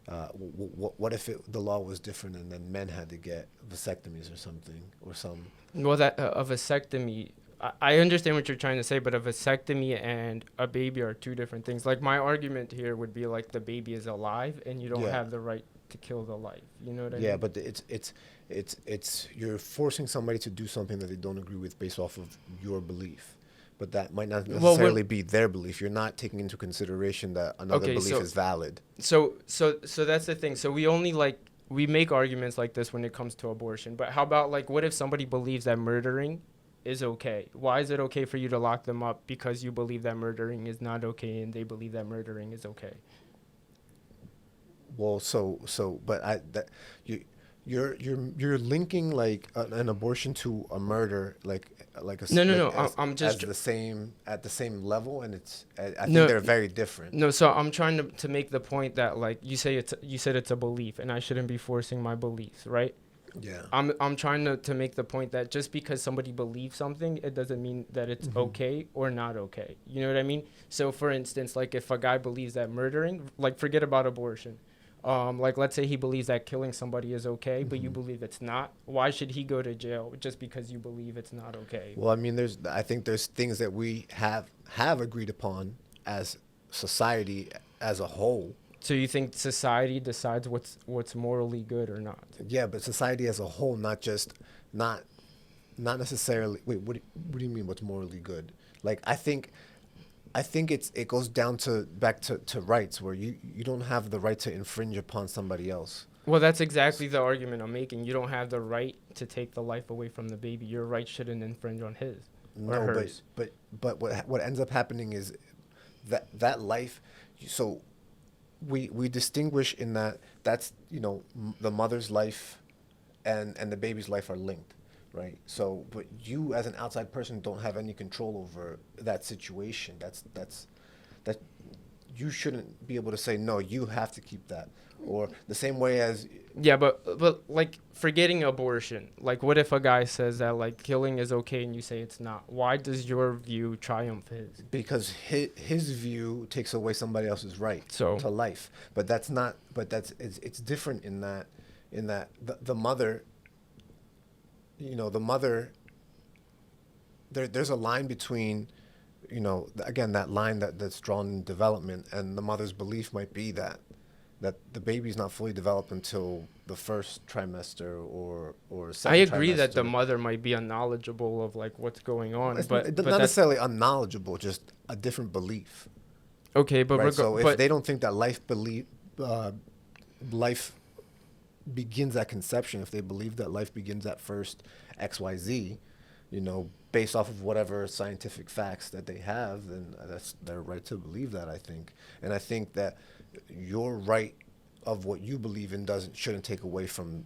what if the law was different and then men had to get vasectomies or something, or some. Well, that a vasectomy. I understand what you're trying to say, but a vasectomy and a baby are two different things. Like my argument here would be like the baby is alive and you don't Yeah. have the right to kill the life. You know what I mean? Yeah, but it's you're forcing somebody to do something that they don't agree with based off of your belief, but that might not necessarily be their belief. You're not taking into consideration that another belief is valid. So that's the thing. So we make arguments like this when it comes to abortion. But how about like what if somebody believes that murdering is okay? Why is it okay for you to lock them up because you believe that murdering is not okay and they believe that murdering is okay? Well, but you're linking like an abortion to a murder, like a s- No, no, like no. as, I'm as just the same at the same level, and I think no, they're very different. no. So I'm trying to make the point that like you said it's a belief, and I shouldn't be forcing my beliefs, right? Yeah. I'm trying to make the point that just because somebody believes something, it doesn't mean that it's okay or not okay. You know what I mean? So for instance, like if a guy believes that murdering, like forget about abortion. Like let's say he believes that killing somebody is okay, but you believe it's not. Why should he go to jail just because you believe it's not okay? Well, I mean, I think there's things that we have agreed upon as society as a whole. So you think society decides what's morally good or not? Yeah, but society as a whole, not not necessarily. Wait, what do you mean? What's morally good? Like, I think it goes down to back to rights, where you don't have the right to infringe upon somebody else. Well, that's exactly the argument I'm making. You don't have the right to take the life away from the baby. Your right shouldn't infringe on his or No, hers. but what ends up happening is that life. So we distinguish in that's the mother's life and the baby's life are linked, right? So but you as an outside person don't have any control over that situation. That you shouldn't be able to say no, you have to keep that, or the same way as Yeah, but like forgetting abortion. Like what if a guy says that like killing is okay and you say it's not? Why does your view triumph his? because his view takes away somebody else's right So to life. But that's not. But it's different in that the mother. The mother. There's a line between, again that line that's drawn in development, and the mother's belief might be that the baby's not fully developed until the first trimester or second I agree that the trimester. mother might be unknowledgeable of like what's going on, but Not that's necessarily unknowledgeable, just a different belief. okay. But Right. So if but they don't think that life begins at conception, if they believe that life begins at first XYZ, based off of whatever scientific facts that they have, then that's their right to believe that, I think. And I think that your right of what you believe in shouldn't take away from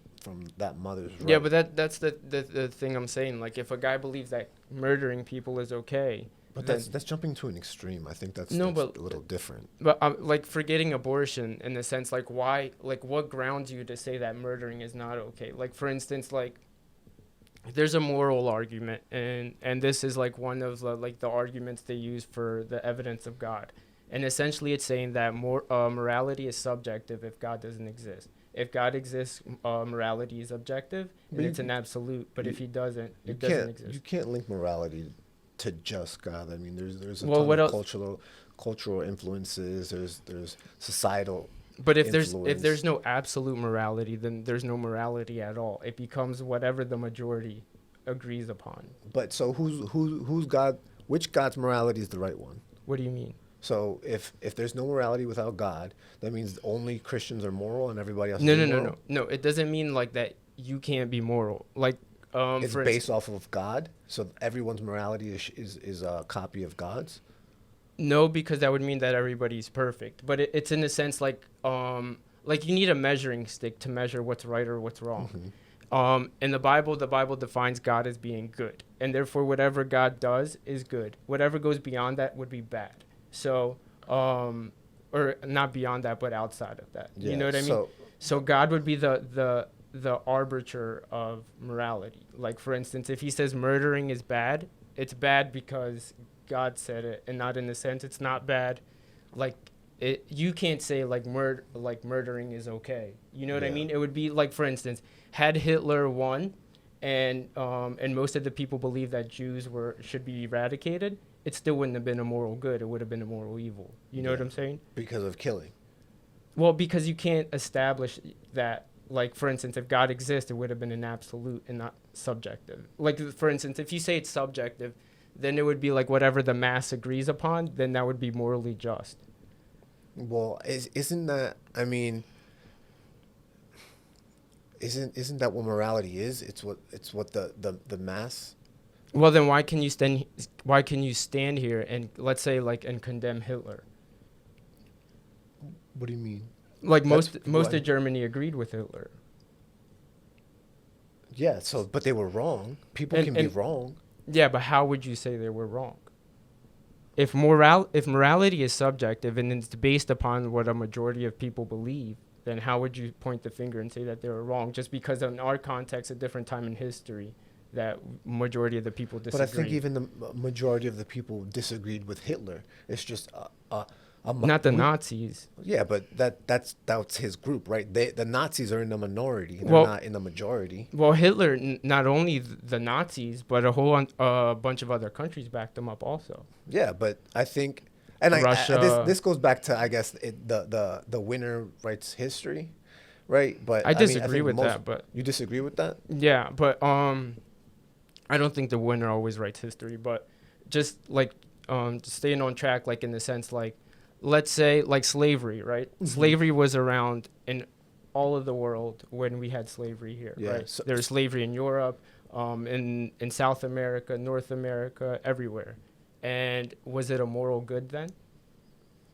that mother's right. yeah, but that's the thing I'm saying. Like if a guy believes that murdering people is okay, But then that's jumping to an extreme. I think that's No, that's but a little different. But like forgetting abortion in the sense like why like what grounds you to say that murdering is not okay? Like for instance like there's a moral argument and this is like one of the arguments they use for the evidence of God. And essentially it's saying that morality is subjective if God doesn't exist. If God exists, morality is objective and it's an absolute, but if he doesn't, it doesn't exist. You can't link morality to just God. I mean, there's a Well, ton what of else? cultural influences. There's societal. But if influence. there's no absolute morality, then there's no morality at all. It becomes whatever the majority agrees upon. But so who's God? Which God's morality is the right one? What do you mean? So if there's no morality without God, that means only Christians are moral and everybody else No, is no, immoral? no. It doesn't mean like that you can't be moral. Like It's for based off of God, so everyone's morality is a copy of God's. no, because that would mean that everybody's perfect. But it's in a sense like you need a measuring stick to measure what's right or what's wrong. In the Bible defines God as being good, and therefore whatever God does is good. Whatever goes beyond that would be bad. So, or not beyond that, but outside of that. Yeah, You know what I mean? So God would be the arbiter of morality. Like for instance, if he says murdering is bad, it's bad because God said it, and not in the sense it's not bad. Like you can't say like murdering is okay. You know what I Yeah. mean? It would be like for instance, had Hitler won, and most of the people believe that Jews should be eradicated, it still wouldn't have been a moral good. It would have been a moral evil. You know what I'm saying? Because of killing. Well, because you can't establish that. Like, for instance, if God exists, it would have been an absolute and not subjective. Like, for instance, if you say it's subjective, then it would be like whatever the mass agrees upon, then that would be morally just. Well, isn't that? I mean, isn't that what morality is? It's what the mass. Well, then why can you stand here and let's say like and condemn Hitler? What do you mean? Like most what- of Germany agreed with Hitler. Yeah. So, but they were wrong. People can be wrong. Yeah, but how would you say they were wrong? If morality is subjective and it's based upon what a majority of people believe, then how would you point the finger and say that they were wrong just because in our context, a different time in history, that majority of the people disagree? But I think even the majority of the people disagreed with Hitler. It's just not the Nazis. Yeah, but that's his group, right? The Nazis are in the minority. They're not in the majority. Well, Hitler, not only the Nazis, but a whole bunch of other countries backed them up also. Yeah, but I think, and Russia. This goes back to, I guess, the winner writes history, right? But I disagree with that. But you disagree with that? Yeah, but I don't think the winner always writes history. But just like just staying on track, like in the sense like, let's say like slavery, right? Mm-hmm. Slavery was around in all of the world when we had slavery here, right? So there was slavery in Europe, in South America, North America, everywhere. And was it a moral good then?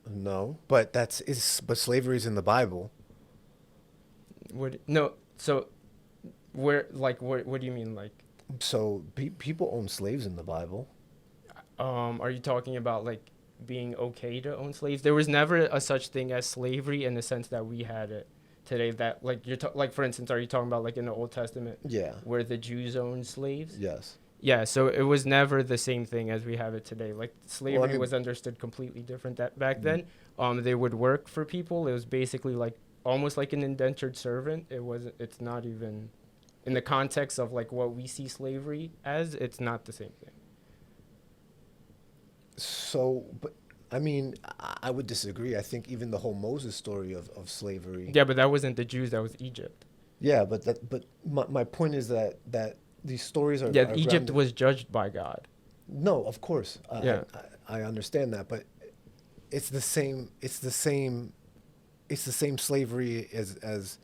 No, but but slavery's in the Bible. So where, like, what do you mean, like? So people own slaves in the Bible. Are you talking about like being okay to own slaves? There was never a such thing as slavery in the sense that we had it today. That like like for instance, are you talking about like in the Old Testament? Yeah. Where the Jews owned slaves? Yes. Yeah, so it was never the same thing as we have it today. Like slavery was understood completely different back then. They would work for people. It was basically like almost like an indentured servant. It's not even in the context of like what we see slavery as. It's not the same thing. So, but I mean, I would disagree. I think even the whole Moses story of slavery. Yeah, but that wasn't the Jews. That was Egypt. Yeah, but my point is that these stories are. Yeah, Egypt was judged by God. No, of course. I understand that, but it's the same. It's the same slavery as.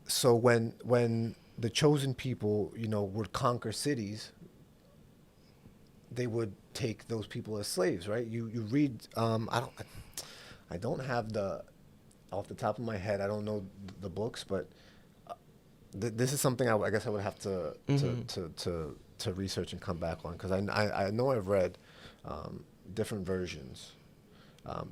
So when the chosen people, would conquer cities, they would take those people as slaves, right? You read. I don't have off the top of my head. I don't know the books, but. This is something I guess I would have to research and come back on, because I know I've read different versions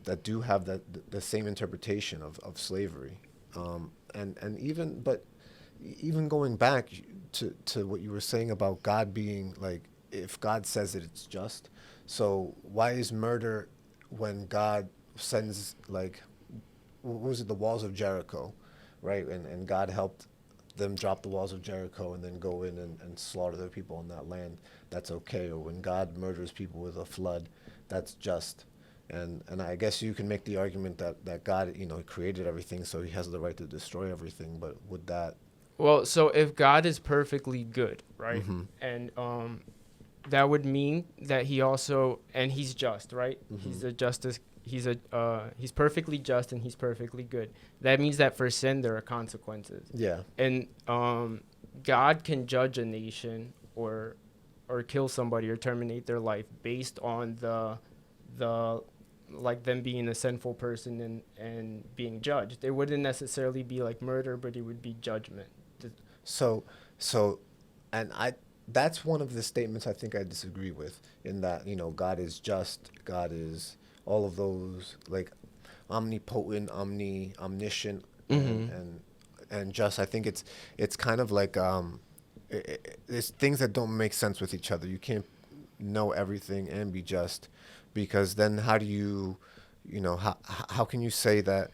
that do have the same interpretation of slavery, and even going back to what you were saying about God being like, if God says it's just, so why is murder when God sends, like, what was it, the walls of Jericho, right? And God helped them drop the walls of Jericho and then go in and slaughter the people on that land, that's okay. Or when God murders people with a flood, that's just. And I guess you can make the argument that God, created everything, so he has the right to destroy everything, but would that... Well, so if God is perfectly good, right? Mm-hmm. And that would mean that he also, and he's just, right? Mm-hmm. He's perfectly just and he's perfectly good. That means that for sin there are consequences. Yeah. And God can judge a nation or kill somebody or terminate their life based on the like them being a sinful person and being judged. It wouldn't necessarily be like murder, but it would be judgment. So that's one of the statements I think I disagree with, in that, God is just, God is all of those, like, omnipotent, omniscient, mm-hmm. and just. I think it's kind of like it's things that don't make sense with each other. You can't know everything and be just, because then how do you, how can you say that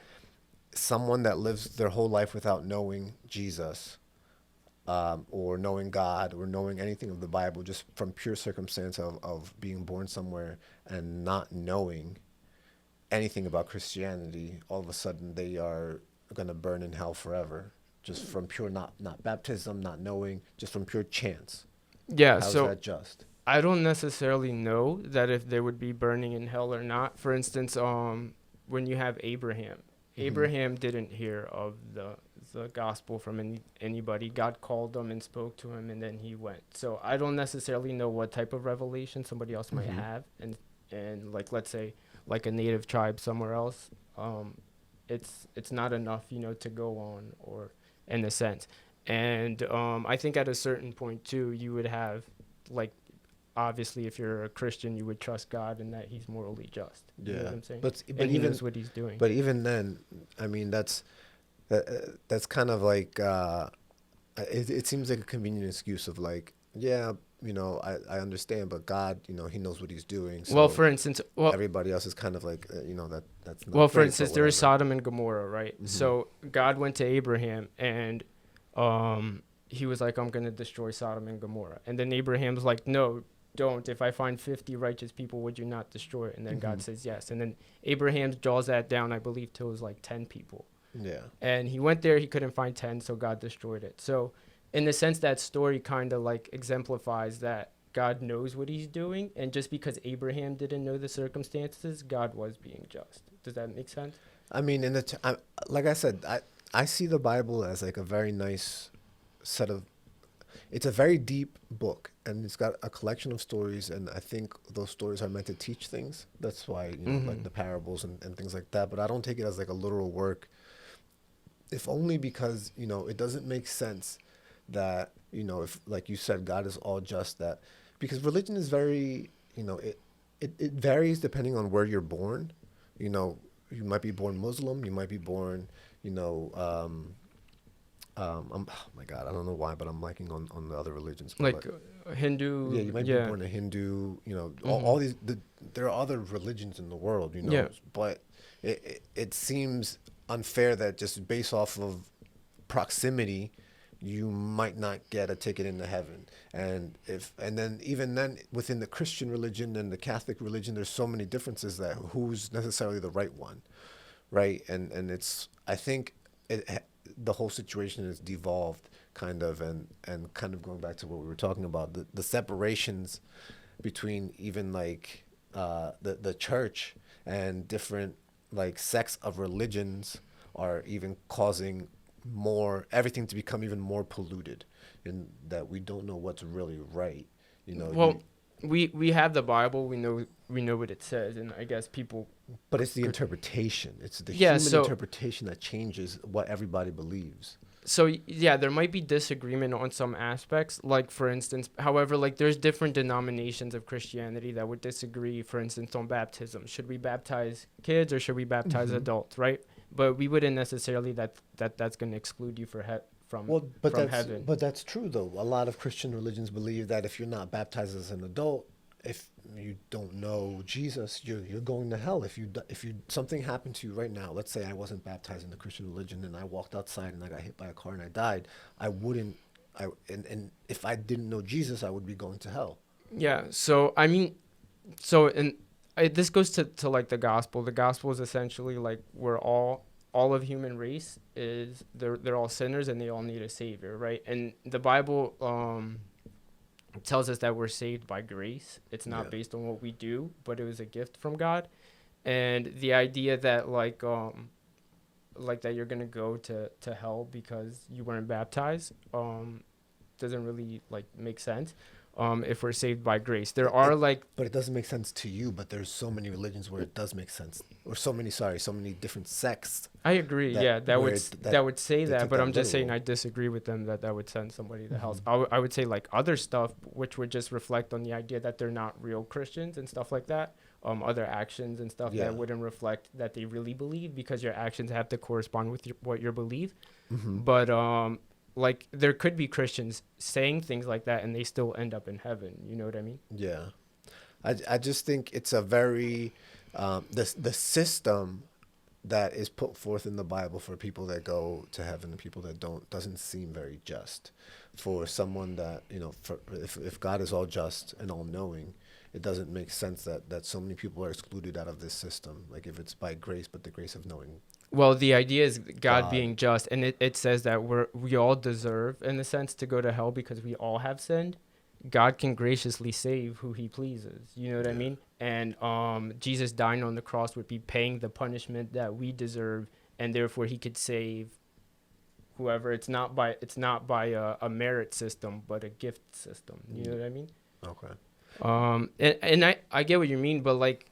someone that lives their whole life without knowing Jesus, or knowing God, or knowing anything of the Bible, just from pure circumstance of being born somewhere and not knowing anything about Christianity, all of a sudden they are going to burn in hell forever, just from pure not baptism, not knowing, just from pure chance? Yeah, how's that just? I don't necessarily know that if they would be burning in hell or not. For instance, when you have Abraham, mm-hmm. Abraham didn't hear of the gospel from anybody. God called him and spoke to him, and then he went. So I don't necessarily know what type of revelation somebody else might mm-hmm. have, and like, let's say like a native tribe somewhere else, it's not enough, to go on, or in a sense. And I think at a certain point too, you would have, like, obviously if you're a Christian, you would trust God and that he's morally just. You know what I'm saying? But And he even knows what he's doing. but even then, I mean, that's kind of like it seems like a convenient excuse of like, yeah, you know, I understand, but God, you know, he knows what he's doing. So Well, for instance, everybody else is kind of like, you know, that's not well, for great, instance, but there is whatever. Sodom and Gomorrah, right? So God went to Abraham and he was like, I'm going to destroy Sodom and Gomorrah. And then Abraham's like, no, don't. If I find 50 righteous people, would you not destroy it? And then God says yes. And then Abraham draws that down, I believe, till it was like 10 people. Yeah. And he went there, he couldn't find 10, so God destroyed it. So in the sense, that story kind of like exemplifies that God knows what he's doing. And just because Abraham didn't know the circumstances, God was being just. Does that make sense? I mean, like I said, I see the Bible as like a very nice set of, it's a very deep book, and it's got a collection of stories, and I think those stories are meant to teach things. That's why, you know, like the parables and things like that. But I don't take it as like a literal work, if only because, you know, it doesn't make sense that, you know, if, like you said, God is all just, that, because religion is very, you know, it varies depending on where you're born. You know, you might be born Muslim, you might be born, you know, oh my God, I don't know why, but I'm liking on the other religions. But Like Hindu. yeah, you might be born a Hindu, you know, all these, there are other religions in the world, you know, Yeah. but it seems unfair that just based off of proximity, you might not get a ticket into heaven. And then even then within the Christian religion and the Catholic religion, there's so many differences that who's necessarily the right one, right? And it's, I think the whole situation is devolved kind of, and kind of going back to what we were talking about, the separations between even like the church and different like sects of religions are even causing everything to become even more polluted, in that we don't know what's really right, you know. Well, we have the Bible, we know what it says, and I guess people. But it's the interpretation. It's the Yeah, human so- interpretation that changes what everybody believes. So yeah, there might be disagreement on some aspects. Like for instance, however, like there's different denominations of Christianity that would disagree. For instance, on baptism, should we baptize kids or should we baptize adults? Right? But we wouldn't necessarily that's going to exclude you from heaven. But that's true though. A lot of Christian religions believe that if you're not baptized as an adult, if you don't know Jesus, you're going to hell. If you something happened to you right now, let's say I wasn't baptized in the Christian religion and I walked outside and I got hit by a car and I died, and if I didn't know Jesus, I would be going to hell. Yeah. So I mean, this goes to like the gospel. The gospel is essentially like we're all of human race is they're all sinners and they all need a savior, right? And the Bible tells us that we're saved by grace. It's not based on what we do, but it was a gift from God. And the idea that like that you're gonna go to hell because you weren't baptized doesn't really like make sense. If we're saved by grace, but it doesn't make sense to you. But there's so many religions where it does make sense, or so many different sects. I agree. That would say that, but I'm just saying literal. I disagree with them that would send somebody to hell. I would say like other stuff, which would just reflect on the idea that they're not real Christians and stuff like that. Other actions and stuff that wouldn't reflect that they really believe, because your actions have to correspond with what you believe. But like there could be Christians saying things like that and they still end up in heaven. You know what I mean? Yeah. I just think it's a very, the system that is put forth in the Bible for people that go to heaven and people that don't doesn't seem very just. For someone that, you know, if God is all just and all knowing, it doesn't make sense that so many people are excluded out of this system. Like if it's by grace, but the grace of knowing. Well, the idea is God being just, and it says that we all deserve, in a sense, to go to hell because we all have sinned. God can graciously save who he pleases. You know what I mean? And Jesus dying on the cross would be paying the punishment that we deserve, and therefore he could save whoever. It's not by a merit system, but a gift system. You know what I mean? Okay. And I get what you mean, but like,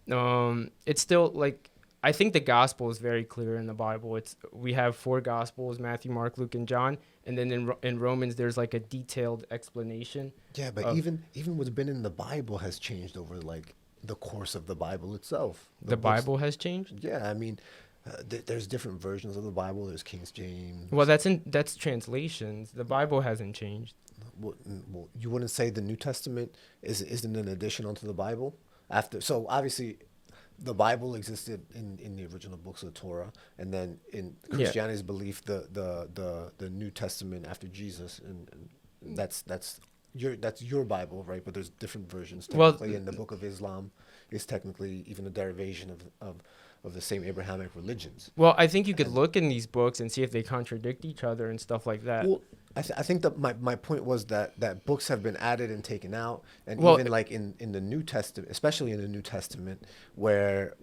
it's still like, I think the gospel is very clear in the Bible. We have 4 gospels: Matthew, Mark, Luke, and John, and then in Romans there's like a detailed explanation. Yeah, but even what's been in the Bible has changed over like the course of the Bible itself. The Bible has changed. Yeah, I mean, there's different versions of the Bible. There's King James. Well, that's translations. The Bible hasn't changed. Well, you wouldn't say the New Testament isn't an addition onto the Bible after? So obviously, the Bible existed in the original books of the Torah, and then in Christianity's belief, the New Testament after Jesus, and that's your Bible, right? But there's different versions. Technically, in the Book of Islam is technically even a derivation of the same Abrahamic religions. Well, I think you could look in these books and see if they contradict each other and stuff like that. Well, I think that my point was that books have been added and taken out, and even like in the New Testament, especially in the New Testament, where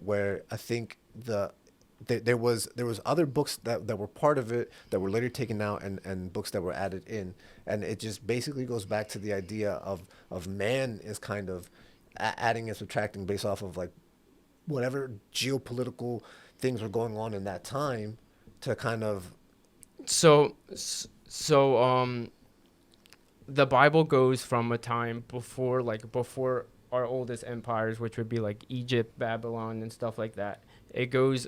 I think there was other books that were part of it that were later taken out, and books that were added in, and it just basically goes back to the idea of man is kind of adding and subtracting based off of like whatever geopolitical things were going on in that time to kind of So the Bible goes from a time before our oldest empires, which would be like Egypt, Babylon, and stuff like that. It goes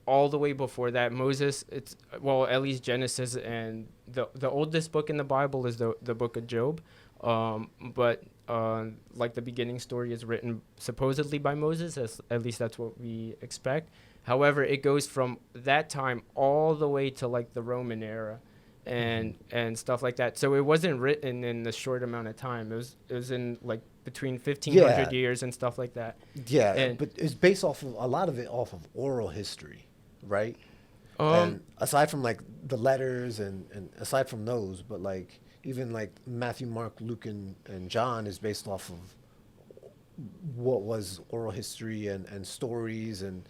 all the way before that. Moses, at least Genesis, and the oldest book in the Bible is the book of Job. But like the beginning story is written supposedly by Moses, at least that's what we expect. However, it goes from that time all the way to like the Roman era and stuff like that. So it wasn't written in a short amount of time. It was in like between 1500 years and stuff like that. Yeah, but it's based off of a lot of it off of oral history, right? And aside from like the letters and aside from those, but like even like Matthew, Mark, Luke, and John is based off of what was oral history and stories and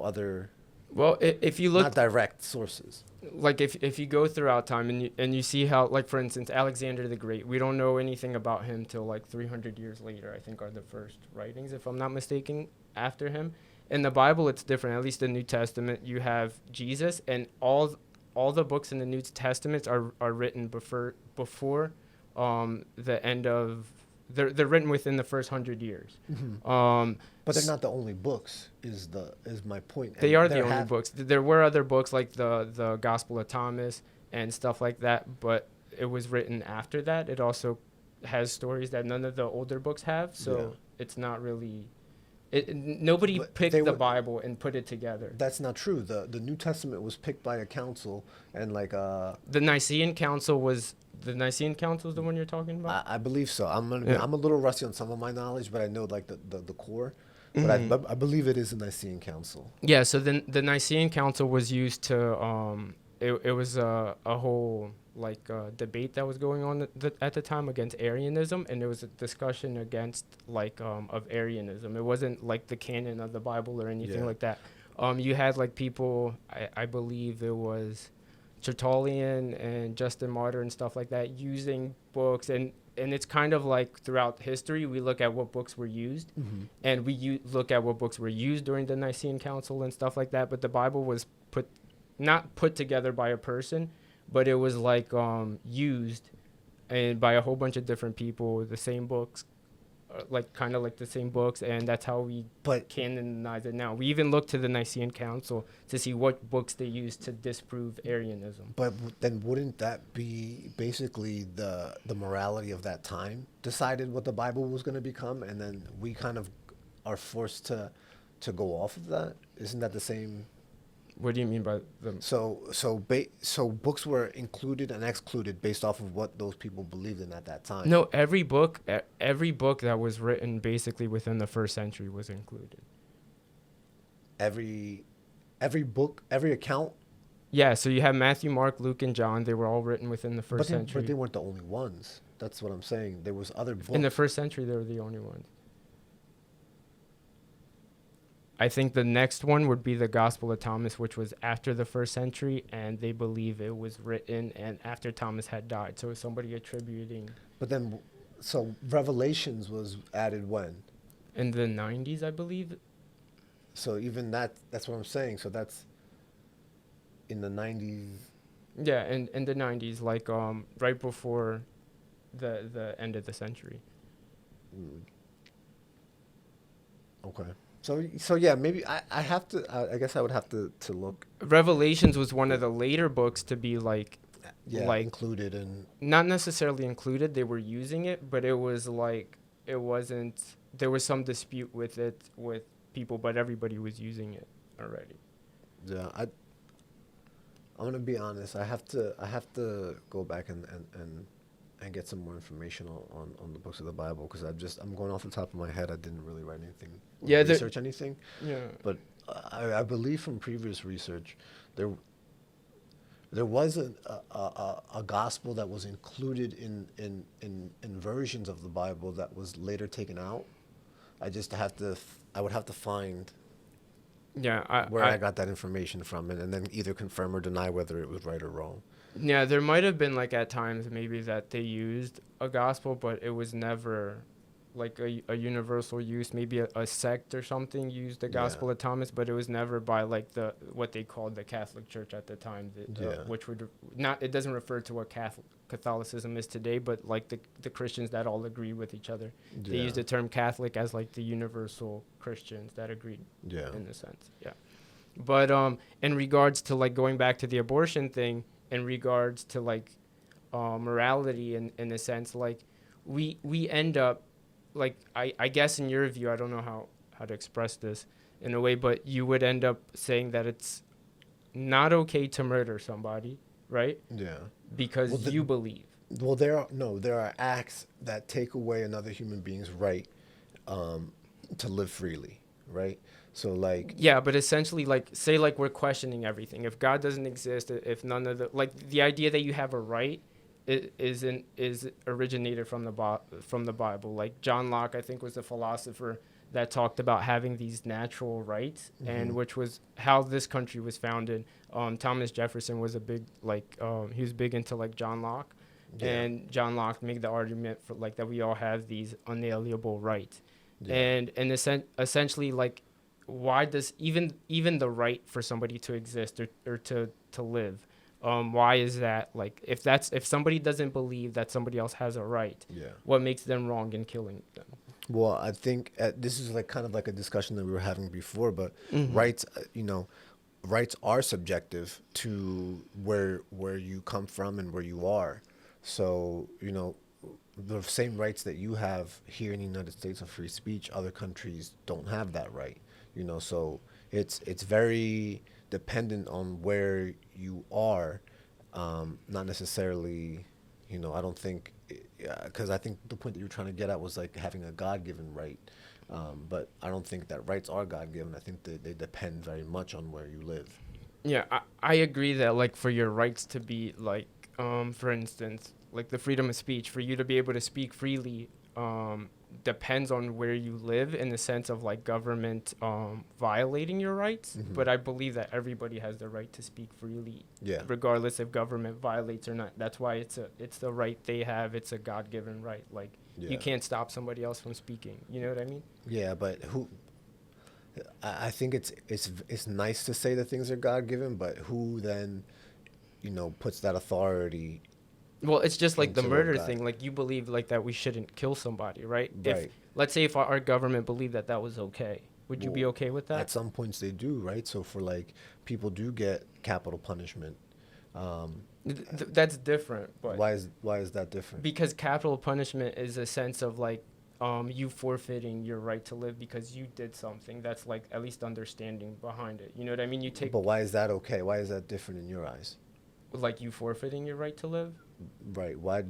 other. Well, if you look, not direct sources. Like if you go throughout time and you see how, like for instance, Alexander the Great, we don't know anything about him till like 300 years later, I think, are the first writings, if I'm not mistaken, after him. In the Bible, it's different. At least the New Testament, you have Jesus, and all the books in the New Testament are written before the end of. They're written within the first 100 years. Mm-hmm. But they're not the only books. Is my point? They are the only books. There were other books like the Gospel of Thomas and stuff like that, but it was written after that. It also has stories that none of the older books have, so it's not really. Nobody picked the Bible and put it together. That's not true. The New Testament was picked by a council, and like the Nicene Council was. The Nicene Council is the one you're talking about? I believe so. I'm a little rusty on some of my knowledge, but I know like the core. Mm-hmm. But I believe it is the Nicene Council. Yeah. So then the Nicene Council was used to. It was a whole debate that was going on at the time against Arianism, and there was a discussion against of Arianism. It wasn't like the canon of the Bible or anything like that. You had like people. I believe it was Tertullian and Justin Martyr and stuff like that using books, and it's kind of like throughout history we look at what books were used, and we look at what books were used during the Nicene Council and stuff like that. But the Bible was not put together by a person, but it was used and by a whole bunch of different people, the same books, kind of like the same books, and that's how we canonize it now. We even look to the Nicene Council to see what books they used to disprove Arianism. But then wouldn't that be basically the morality of that time decided what the Bible was going to become, and then we kind of are forced to go off of that? Isn't that the same? What do you mean by them? So books were included and excluded based off of what those people believed in at that time. No, every book that was written basically within the first century was included. Every book, every account. Yeah, so you have Matthew, Mark, Luke, and John. They were all written within the first century. But they weren't the only ones. That's what I'm saying. There was other books. In the first century, they were the only ones. I think the next one would be the Gospel of Thomas, which was after the first century, and they believe it was written and after Thomas had died. So somebody attributing. But then, so Revelations was added when? In the 90s, I believe. So even that's what I'm saying. So that's in the 90s. Yeah, in the 90s, like right before the end of the century. Mm, okay. So yeah, maybe I have to. I guess I would have to look. Revelations was one Yeah. of the later books to be like Yeah, like included in. not necessarily included. They were using it, but it was like it wasn't. There was some dispute with it with people, but everybody was using it already. Yeah, I'm gonna be honest. I have to go back and get some more information on the books of the Bible because I'm going off the top of my head. I didn't really write anything or Yeah, research anything, yeah. but I believe from previous research there there was a gospel that was included in versions of the Bible that was later taken out. I would have to find Yeah, where I got that information from and then either confirm or deny whether it was right or wrong. yeah, there might have been like at times maybe that they used a gospel, but it was never like a universal use. Maybe a sect or something used the Yeah. Gospel of Thomas, but it was never by like the what they called the Catholic Church at the time. Yeah. Which would not it doesn't refer to what Catholicism is today, but like the Christians that all agree with each other. They Yeah. use the term Catholic as like the universal Christians that agreed Yeah. in a sense. Yeah. But in regards to like going back to the abortion thing, in regards to like morality in a sense, like we end up like I guess in your view, I don't know how to express this in a way, but you would end up saying that it's not okay to murder somebody, right? Yeah. Because Well, you believe. Well, there are acts that take away another human being's right to live freely, right? So like Yeah, but essentially, like, say, like, we're questioning everything. If God doesn't exist, if none of the, like, the idea that you have a right is originated from the Bible. Like, John Locke, I think, was the philosopher that talked about having these natural rights, and which was how this country was founded. Thomas Jefferson was a big, like, he was big into, like, John Locke. Yeah. And John Locke made the argument for, like, that we all have these unalienable rights. Yeah. And essentially, like, why does even the right for somebody to exist or to live, why is that? Like, if somebody doesn't believe that somebody else has a right, Yeah. what makes them wrong in killing them? Well, I think this is like kind of like a discussion that we were having before, but rights, rights are subjective to where you come from and where you are. So, the same rights that you have here in the United States of free speech, other countries don't have that right. So it's very dependent on where you are, not necessarily, I don't think, because I think the point that you're trying to get at was like having a God-given right, but I don't think that rights are God-given. I think they depend very much on where you live. Yeah, I agree that, like, for your rights to be, like, for instance, like the freedom of speech, for you to be able to speak freely, depends on where you live, in the sense of, like, government violating your rights. But I believe that everybody has the right to speak freely, Yeah. regardless if government violates or not. That's why it's the right they have. It's a God-given right. Like, Yeah. you can't stop somebody else from speaking. You know what I mean? Yeah, but I think it's nice to say that things are God-given, but who then, puts that authority? Well, it's just like the Into murder God. thing. Like, you believe, like, that we shouldn't kill somebody, right? Right. Let's say if our government believed that was okay, would you be Well, okay with that? At some points they do, right? So for like people do get capital punishment. That's different, but Why is that different? because capital punishment is a sense of, like, you forfeiting your right to live because you did something. That's, like, at least understanding behind it. You know what I mean? You take, But why is that okay? Why is that different in your eyes? like, you forfeiting your right to live. Right. Why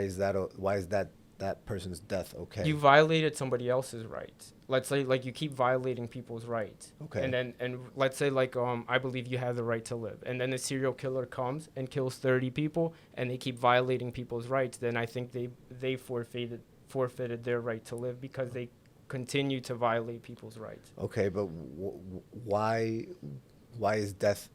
is that person's death okay? You violated somebody else's rights. Let's say, like, you keep violating people's rights. Okay. And let's say, like, I believe you have the right to live. And then a serial killer comes and kills 30 people, and they keep violating people's rights. Then I think they forfeited their right to live because they continue to violate people's rights. Okay, but why is death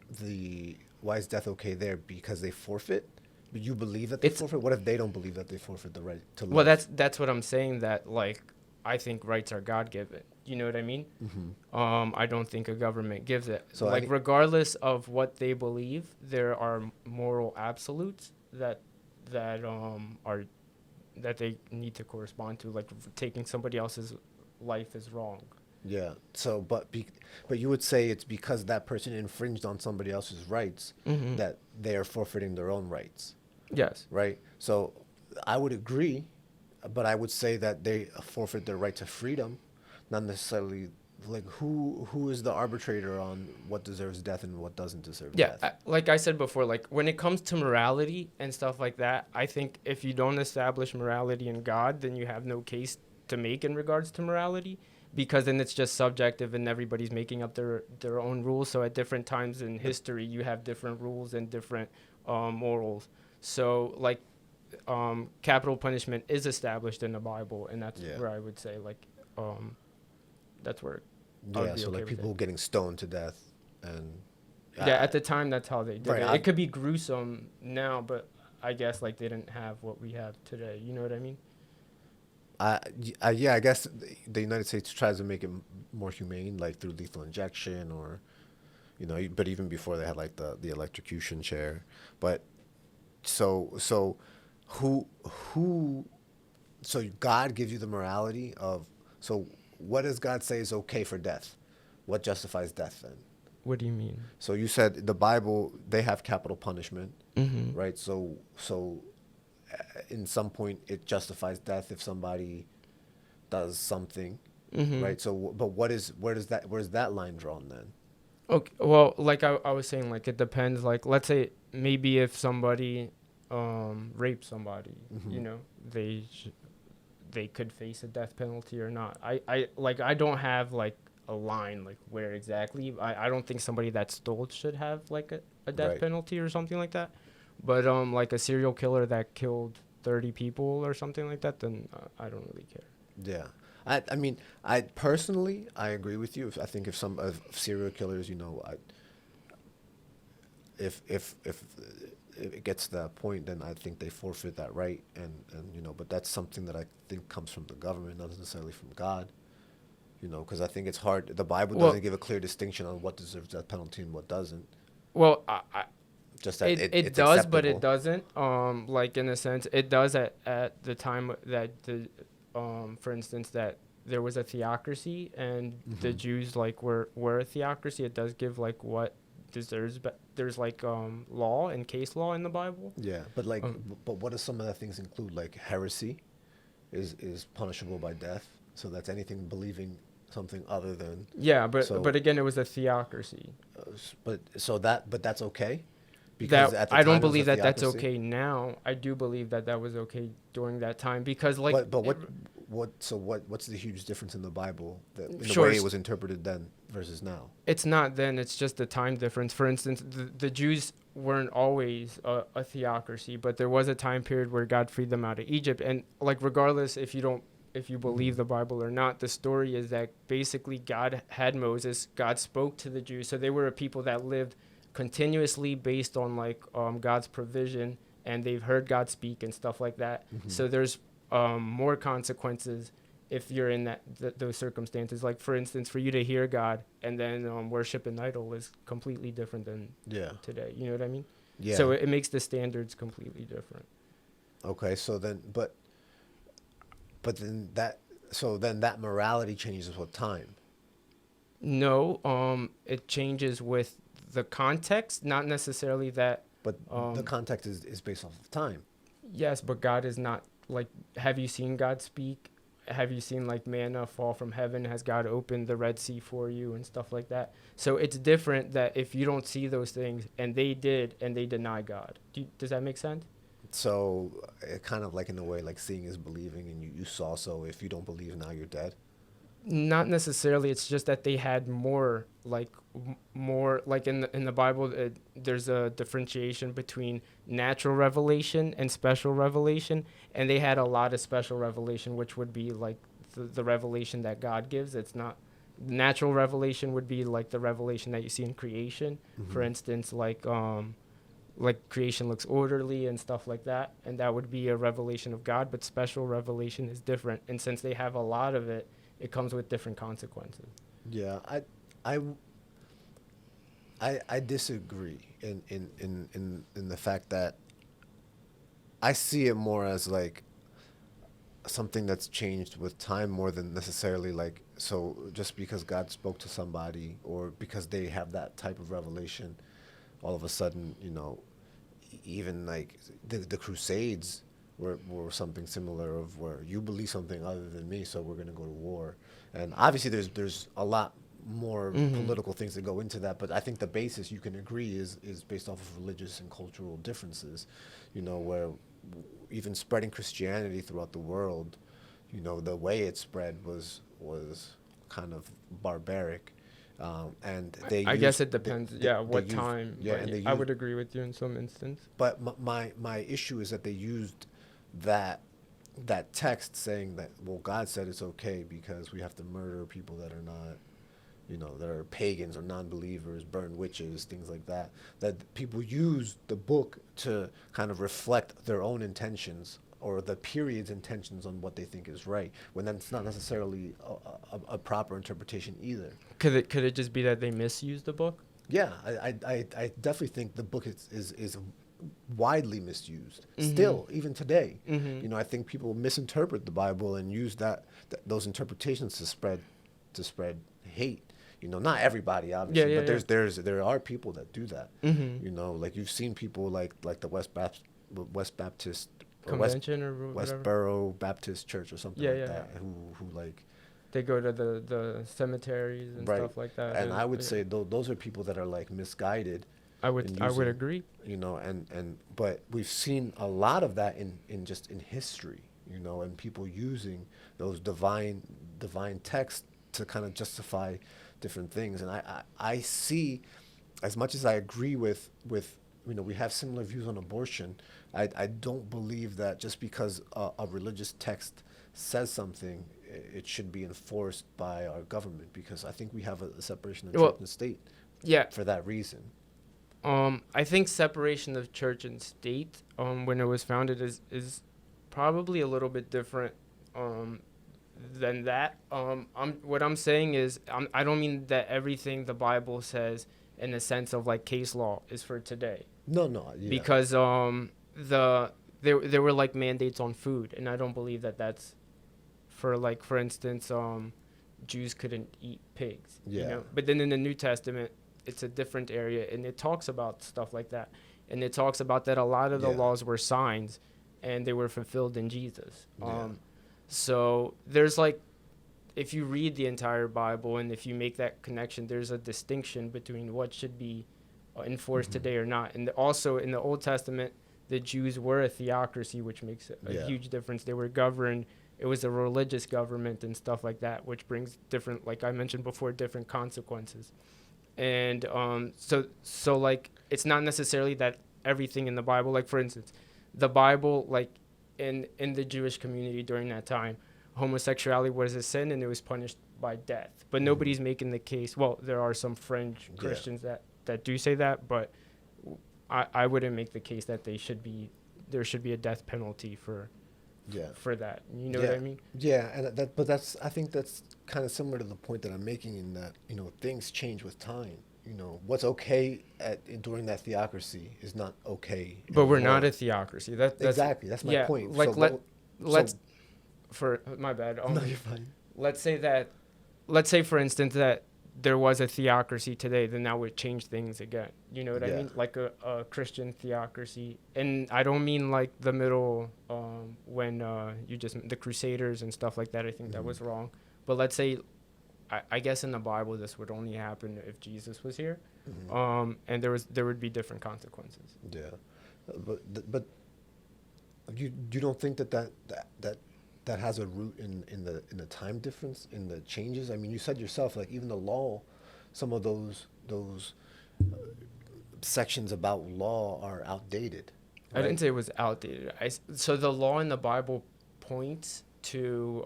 okay there? Because they forfeit? But you believe that they forfeit? What if they don't believe that they forfeit the right to live? Well, that's what I'm saying, that, like, I think rights are God-given. You know what I mean? Mm-hmm. I don't think a government gives it. So Like, regardless of what they believe, there are moral absolutes that are that they need to correspond to. Like, taking somebody else's life is wrong. Yeah. So, but you would say it's because that person infringed on somebody else's rights Mm-hmm. that they are forfeiting their own rights, Yes. right? So, I would agree, but I would say that they forfeit their right to freedom, not necessarily like who is the arbitrator on what deserves death and what doesn't deserve Yeah, death. like I said before, like when it comes to morality and stuff like that, I think if you don't establish morality in God, then you have no case to make in regards to morality, because then it's just subjective and everybody's making up their own rules. So at different times in history, you have different rules and different morals. So like capital punishment is established in the Bible, and that's Yeah. where I would say like that's where I Yeah. would be So okay like with it. people getting stoned to death, and Yeah, at the time, that's how they did Right, it. It could be gruesome now, but I guess like they didn't have what we have today. You know what I mean? yeah, I guess the United States tries to make it more humane, like through lethal injection, or but even before they had like the electrocution chair. But so who so God gives you the morality of, so what does God say is okay for death? What justifies death then? What do you mean? So you said the Bible, they have capital punishment, Mm-hmm. right? So in some point it justifies death if somebody does something, Mm-hmm. right? So but where's that line drawn then? Okay. Well, like I was saying, like it depends. Like let's say maybe if somebody rapes somebody, Mm-hmm. you know, they could face a death penalty or not. I don't have like a line like where exactly. I don't think somebody that stole should have like a death Right. penalty or something like that. But like a serial killer that killed 30 people or something like that, then I don't really care. Yeah. I mean, I personally, I agree with you. I think if some of serial killers, if it gets to that point, then I think they forfeit that right, and but that's something that I think comes from the government, not necessarily from God, because I think it's hard. The Bible Well, doesn't give a clear distinction on what deserves that penalty and what doesn't. well, Just that it it's does, but it acceptable. doesn't. Like in a sense, it does at the time that for instance, that there was a theocracy and the Mhm. Jews like were a theocracy. It does give like what deserves, but there's like law and case law in the Bible. Yeah, but like, Um, but what does some of the things include? Like heresy, is punishable by death. So that's anything believing something other than. yeah, So, but again, it was a theocracy. but that's okay, because That at the I don't time it was a believe that that's theocracy. okay now. I do believe that that was okay during that time because like But what's the huge difference in the Bible that in the Sure, way it was interpreted then versus now? it's not then, it's just the time difference. For instance, the Jews weren't always a theocracy, but there was a time period where God freed them out of Egypt. And like regardless if you believe the Bible or not, the story is that basically God had Moses, God spoke to the Jews. So they were a people that lived continuously based on like God's provision, and they've heard God speak and stuff like that. So there's more consequences if you're in those circumstances. Like for instance, for you to hear God and then worship an idol is completely different than Yeah. today. You know what I mean? Yeah. So it makes the standards completely different. Okay. So then, but then that morality changes with time. No, it changes with the context, not necessarily that. But the context is based off of time. Yes, but God is not like. Have you seen God speak? Have you seen like manna fall from heaven? Has God opened the Red Sea for you and stuff like that? So it's different that if you don't see those things and they did and they deny God. Does that make sense? So it kind of like in a way, like seeing is believing, and you saw. So if you don't believe now, you're dead. Not necessarily. It's just that they had more like in the Bible. There's a differentiation between natural revelation and special revelation, and they had a lot of special revelation, which would be like the revelation that God gives. It's not natural revelation would be like the revelation that you see in creation. For instance, like creation looks orderly and stuff like that, and that would be a revelation of God. But special revelation is different, and since they have a lot of it, it comes with different consequences. Yeah, I, I disagree in the fact that I see it more as like something that's changed with time more than necessarily like, so just because God spoke to somebody or because they have that type of revelation, all of a sudden, even like the Crusades were something similar of where you believe something other than me, so we're going to go to war. And obviously there's a lot more political things that go into that, but I think the basis you can agree is based off of religious and cultural differences, where even spreading Christianity throughout the world, the way it spread was kind of barbaric. And I guess it depends. What used, time. yeah, and I would agree with you in some instance. But my issue is that they used that text saying that, well, God said it's okay because we have to murder people that are not, that are pagans or non-believers, burn witches, things like that. That people use the book to kind of reflect their own intentions or the period's intentions on what they think is right, when that's not necessarily a proper interpretation either. Could it just be that they misused the book? Yeah, I definitely think the book is widely misused still, even today. I think people misinterpret the Bible and use those interpretations to spread hate. Not everybody, obviously, but there are people that do that. Like you've seen people like the West Baptist Convention or whatever. Westboro Baptist Church or something like that, who like they go to the cemeteries and stuff like that. And I would say those are people that are like misguided. I would agree. But we've seen a lot of that in history, and people using those divine texts to kind of justify different things. And I see, as much as I agree with we have similar views on abortion, I don't believe that just because a religious text says something, it should be enforced by our government, because I think we have a separation of church and state for that reason. I think separation of church and state, when it was founded, is probably a little bit different than that. What I'm saying is, I don't mean that everything the Bible says in the sense of like case law is for today. No. Yeah. Because there were like mandates on food, and I don't believe that that's for instance, Jews couldn't eat pigs. But then in the New Testament, it's a different area, and it talks about stuff like that, and it talks about that a lot of the laws were signs, and they were fulfilled in Jesus. So there's like, if you read the entire Bible and if you make that connection, there's a distinction between what should be enforced today or not. And also in the Old Testament, the Jews were a theocracy, which makes a huge difference. They were governed. It was a religious government and stuff like that, which brings different, like I mentioned before, different consequences. And so like, it's not necessarily that everything in the Bible, like for instance, the Bible, like in the Jewish community during that time, homosexuality was a sin and it was punished by death. But nobody's making the case. Well, there are some French Christians that do say that, but I wouldn't make the case that there should be a death penalty for that. You know what I mean? Yeah, and I think that's kind of similar to the point that I'm making, in that things change with time. What's okay during that theocracy is not okay. But we're not a theocracy. That's exactly, that's my point. Like my bad. No, you're fine. Let's say for instance that there was a theocracy today, then that would change things again. You know what I mean? Like a Christian theocracy. And I don't mean like the middle, when the Crusaders and stuff like that. I think that was wrong. But let's say, I guess in the Bible this would only happen if Jesus was here, and there would be different consequences. Yeah, but you don't think that has a root in the time difference, in the changes? I mean, you said yourself, like even the law, some of those sections about law are outdated. Right? I didn't say it was outdated. So the law in the Bible points to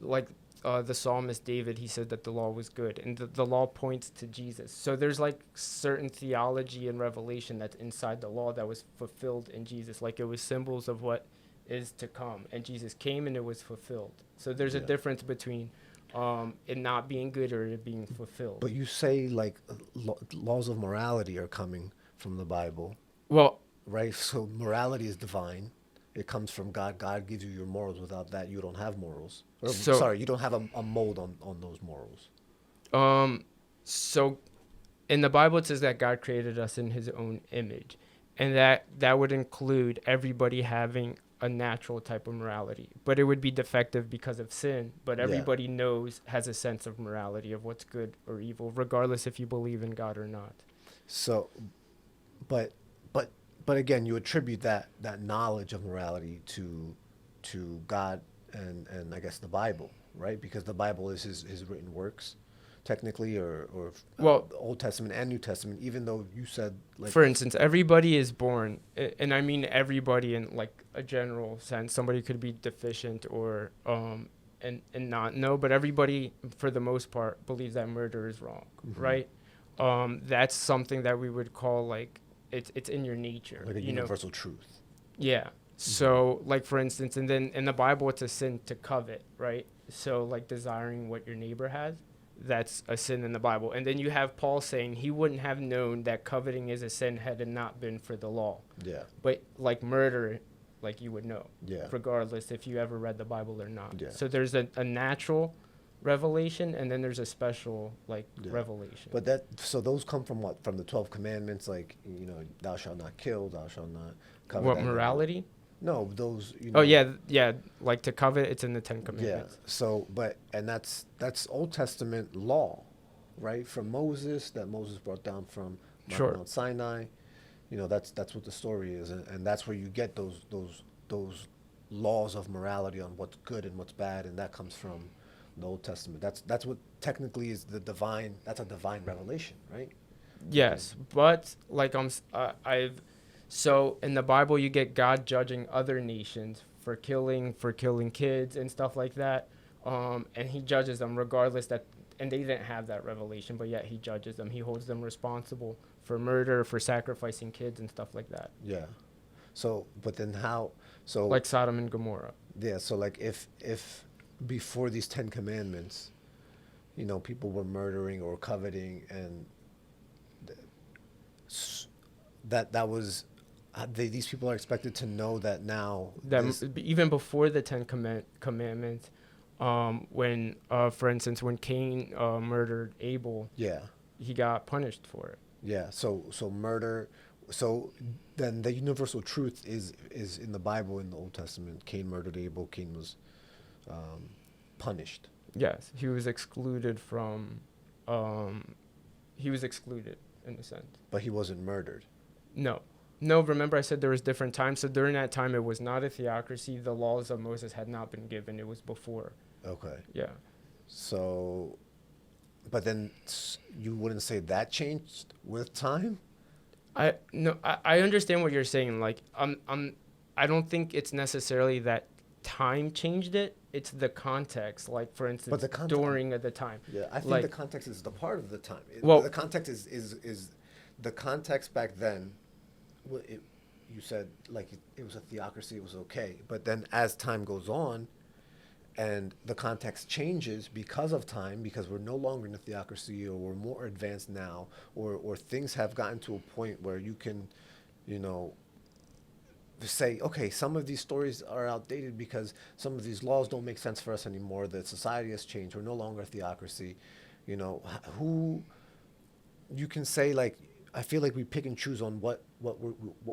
like the psalmist David, he said that the law was good, and the law points to Jesus. So there's like certain theology and revelation that's inside the law that was fulfilled in Jesus. Like it was symbols of what is to come, and Jesus came and it was fulfilled. So there's a difference between it not being good or it being fulfilled. But you say like laws of morality are coming from the Bible, Well, right? So morality is divine. It comes from God. God gives you your morals. Without that, you don't have morals. Or, So- sorry, you don't have a mold on those morals. so in the Bible it says that God created us in his own image, and that would include everybody having a natural type of morality, but it would be defective because of sin. But everybody knows, has a sense of morality of what's good or evil, regardless if you believe in God or not. So, but again, you attribute that knowledge of morality to God and I guess the Bible, right? Because the Bible is his written works, technically, or Well, Old Testament and New Testament. Even though you said, like, for instance, everybody is born, and I mean everybody in like a general sense. Somebody could be deficient or and not know, but everybody for the most part believes that murder is wrong, right? That's something that we would call like it's in your nature, like a universal truth. Yeah. So like for instance, and then in the Bible it's a sin to covet, right? So like desiring what your neighbor has, that's a sin in the Bible. And then you have Paul saying he wouldn't have known that coveting is a sin had it not been for the law. Yeah. But like murder, like you would know, Yeah. regardless if you ever read the Bible or not. Yeah. So there's a natural revelation, and then there's a special revelation. But so those come from what? From the 12 commandments, like, thou shalt not kill, thou shalt not covet. What, morality? No, those. Oh yeah, like to covet, it's in the 10 Commandments. Yeah. So, and that's Old Testament law, right? From Moses, that Moses brought down from Mount Sinai. That's what the story is, and that's where you get those laws of morality on what's good and what's bad, and that comes from the Old Testament. That's what technically is the divine. That's a divine revelation, right? Yes, but like so in the Bible you get God judging other nations for killing kids and stuff like that, and he judges them regardless and they didn't have that revelation, but yet he judges them. He holds them responsible for murder, for sacrificing kids and stuff like that. Yeah. So, but then how? So like Sodom and Gomorrah. Yeah. So like if before these 10 commandments, people were murdering or coveting, and that was these people are expected to know that now. That even before the 10 commandments, when for instance when Cain murdered Abel, he got punished for it. Yeah. So murder. So then the universal truth is in the Bible, in the Old Testament. Cain murdered Abel. Cain was punished. Yes, he was excluded from. He was excluded in a sense. But he wasn't murdered. No. Remember I said there was different times. So during that time, it was not a theocracy. The laws of Moses had not been given. It was before. Okay. Yeah. So, but then you wouldn't say that changed with time? I understand what you're saying. Like, I don't think it's necessarily that time changed it. It's the context. Like, for instance, during the time. Yeah, I think the context is the part of the time. The context is the context back then. Well, you said like it was a theocracy. It was okay, but then as time goes on, and the context changes because of time, because we're no longer in a theocracy, or we're more advanced now, or things have gotten to a point where you can, say, okay, some of these stories are outdated because some of these laws don't make sense for us anymore. The society has changed. We're no longer a theocracy. Who you can say, like, I feel like we pick and choose on what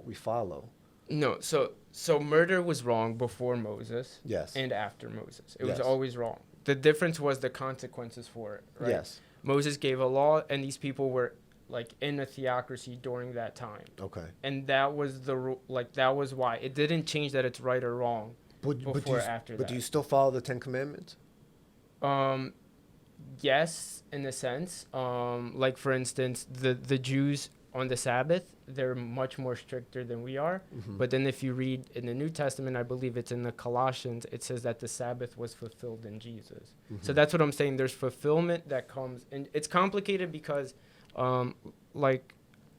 we follow. No, so murder was wrong before Moses. Yes. And after Moses. It was always wrong. The difference was the consequences for it, right? Yes. Moses gave a law, and these people were like in a theocracy during that time. Okay. And that was that was why. It didn't change that it's right or wrong before or after that. But do you still follow the 10 Commandments? Yes, in a sense. Like for instance, the Jews on the Sabbath, they're much more stricter than we are. Mm-hmm. But then if you read in the New Testament, I believe it's in the Colossians, it says that the Sabbath was fulfilled in Jesus. Mm-hmm. So that's what I'm saying. There's fulfillment that comes, and it's complicated because, like,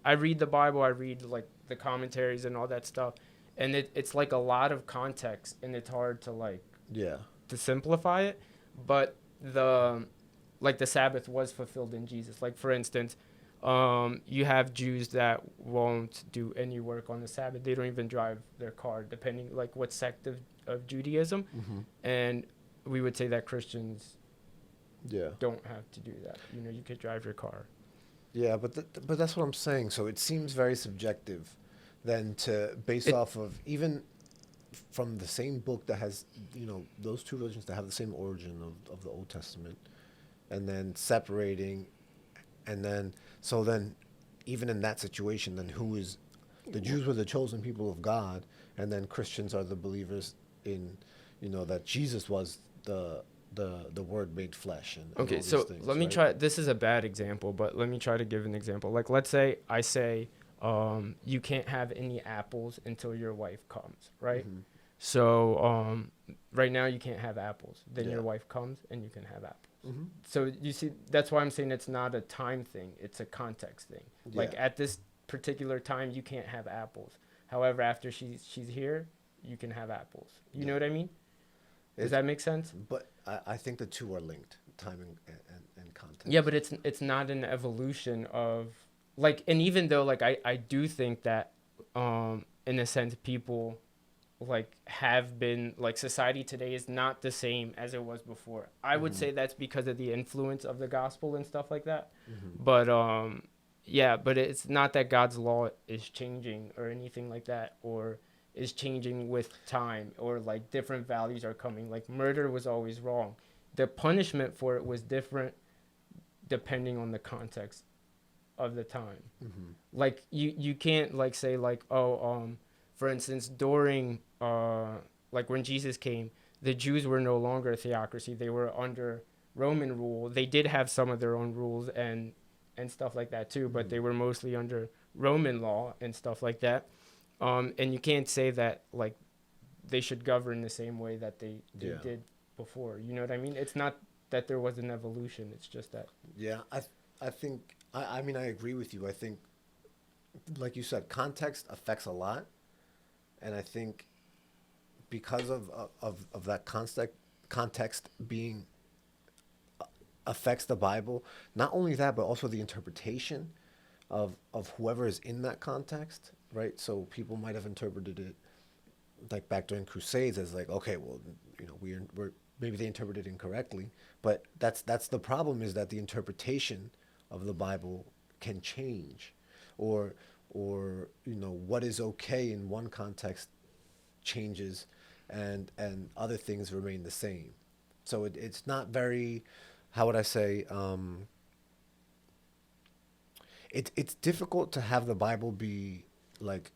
I read the Bible, I read like the commentaries and all that stuff, and it's like a lot of context, and it's hard to like to simplify it. But the Sabbath was fulfilled in Jesus. Like, for instance, you have Jews that won't do any work on the Sabbath. They don't even drive their car, depending like what sect of Judaism. Mm-hmm. And we would say that Christians Yeah. don't have to do that. You know, you could drive your car. Yeah, but that's what I'm saying. So it seems very subjective then to base off of even from the same book that has, you know, those two religions that have the same origin of the Old Testament, and then separating, and then so then even in that situation, then who is the Jews were the chosen people of God, and then Christians are the believers in, you know, that Jesus was the Word made flesh. And Okay, all so these things, let me right? try. This is a bad example, but let me try to give an example. Like, let's say I say, you can't have any apples until your wife comes, right? Mhm. So right now you can't have apples. Then Yeah. your wife comes and you can have apples. Mhm. So you see, that's why I'm saying it's not a time thing. It's a context thing. Like, Yeah. at this particular time, you can't have apples. However, after she's here, you can have apples. You know what I mean? Does that make sense? But I think the two are linked, timing and context. Yeah, but it's not an evolution of, like, and even though, like, I do think that in a sense people like have been, like, society today is not the same as it was before. I would say that's because of the influence of the gospel and stuff like that. Mhm. But yeah, but it's not that God's law is changing or anything like that, or is changing with time, or like different values are coming. Like, murder was always wrong. The punishment for it was different depending on the context of the time. Mhm. Like, you can't like say like, for instance, during like when Jesus came, the Jews were no longer a theocracy. They were under Roman rule. They did have some of their own rules and stuff like that too, but they were mostly under Roman law and stuff like that. And you can't say that like they should govern the same way that they did before. You know what I mean? It's not that there was an evolution. It's just that. Yeah, I think I mean I agree with you. I think, like you said, context affects a lot, and I think because of that context being affects the Bible. Not only that, but also the interpretation of whoever is in that context, right? So people might have interpreted it like back during Crusades as like, okay, well, you know, we're maybe they interpreted it incorrectly, but that's the problem, is that the interpretation of the Bible can change, or you know, what is okay in one context changes, and other things remain the same. So it's not very, how would I say, it's difficult to have the Bible be like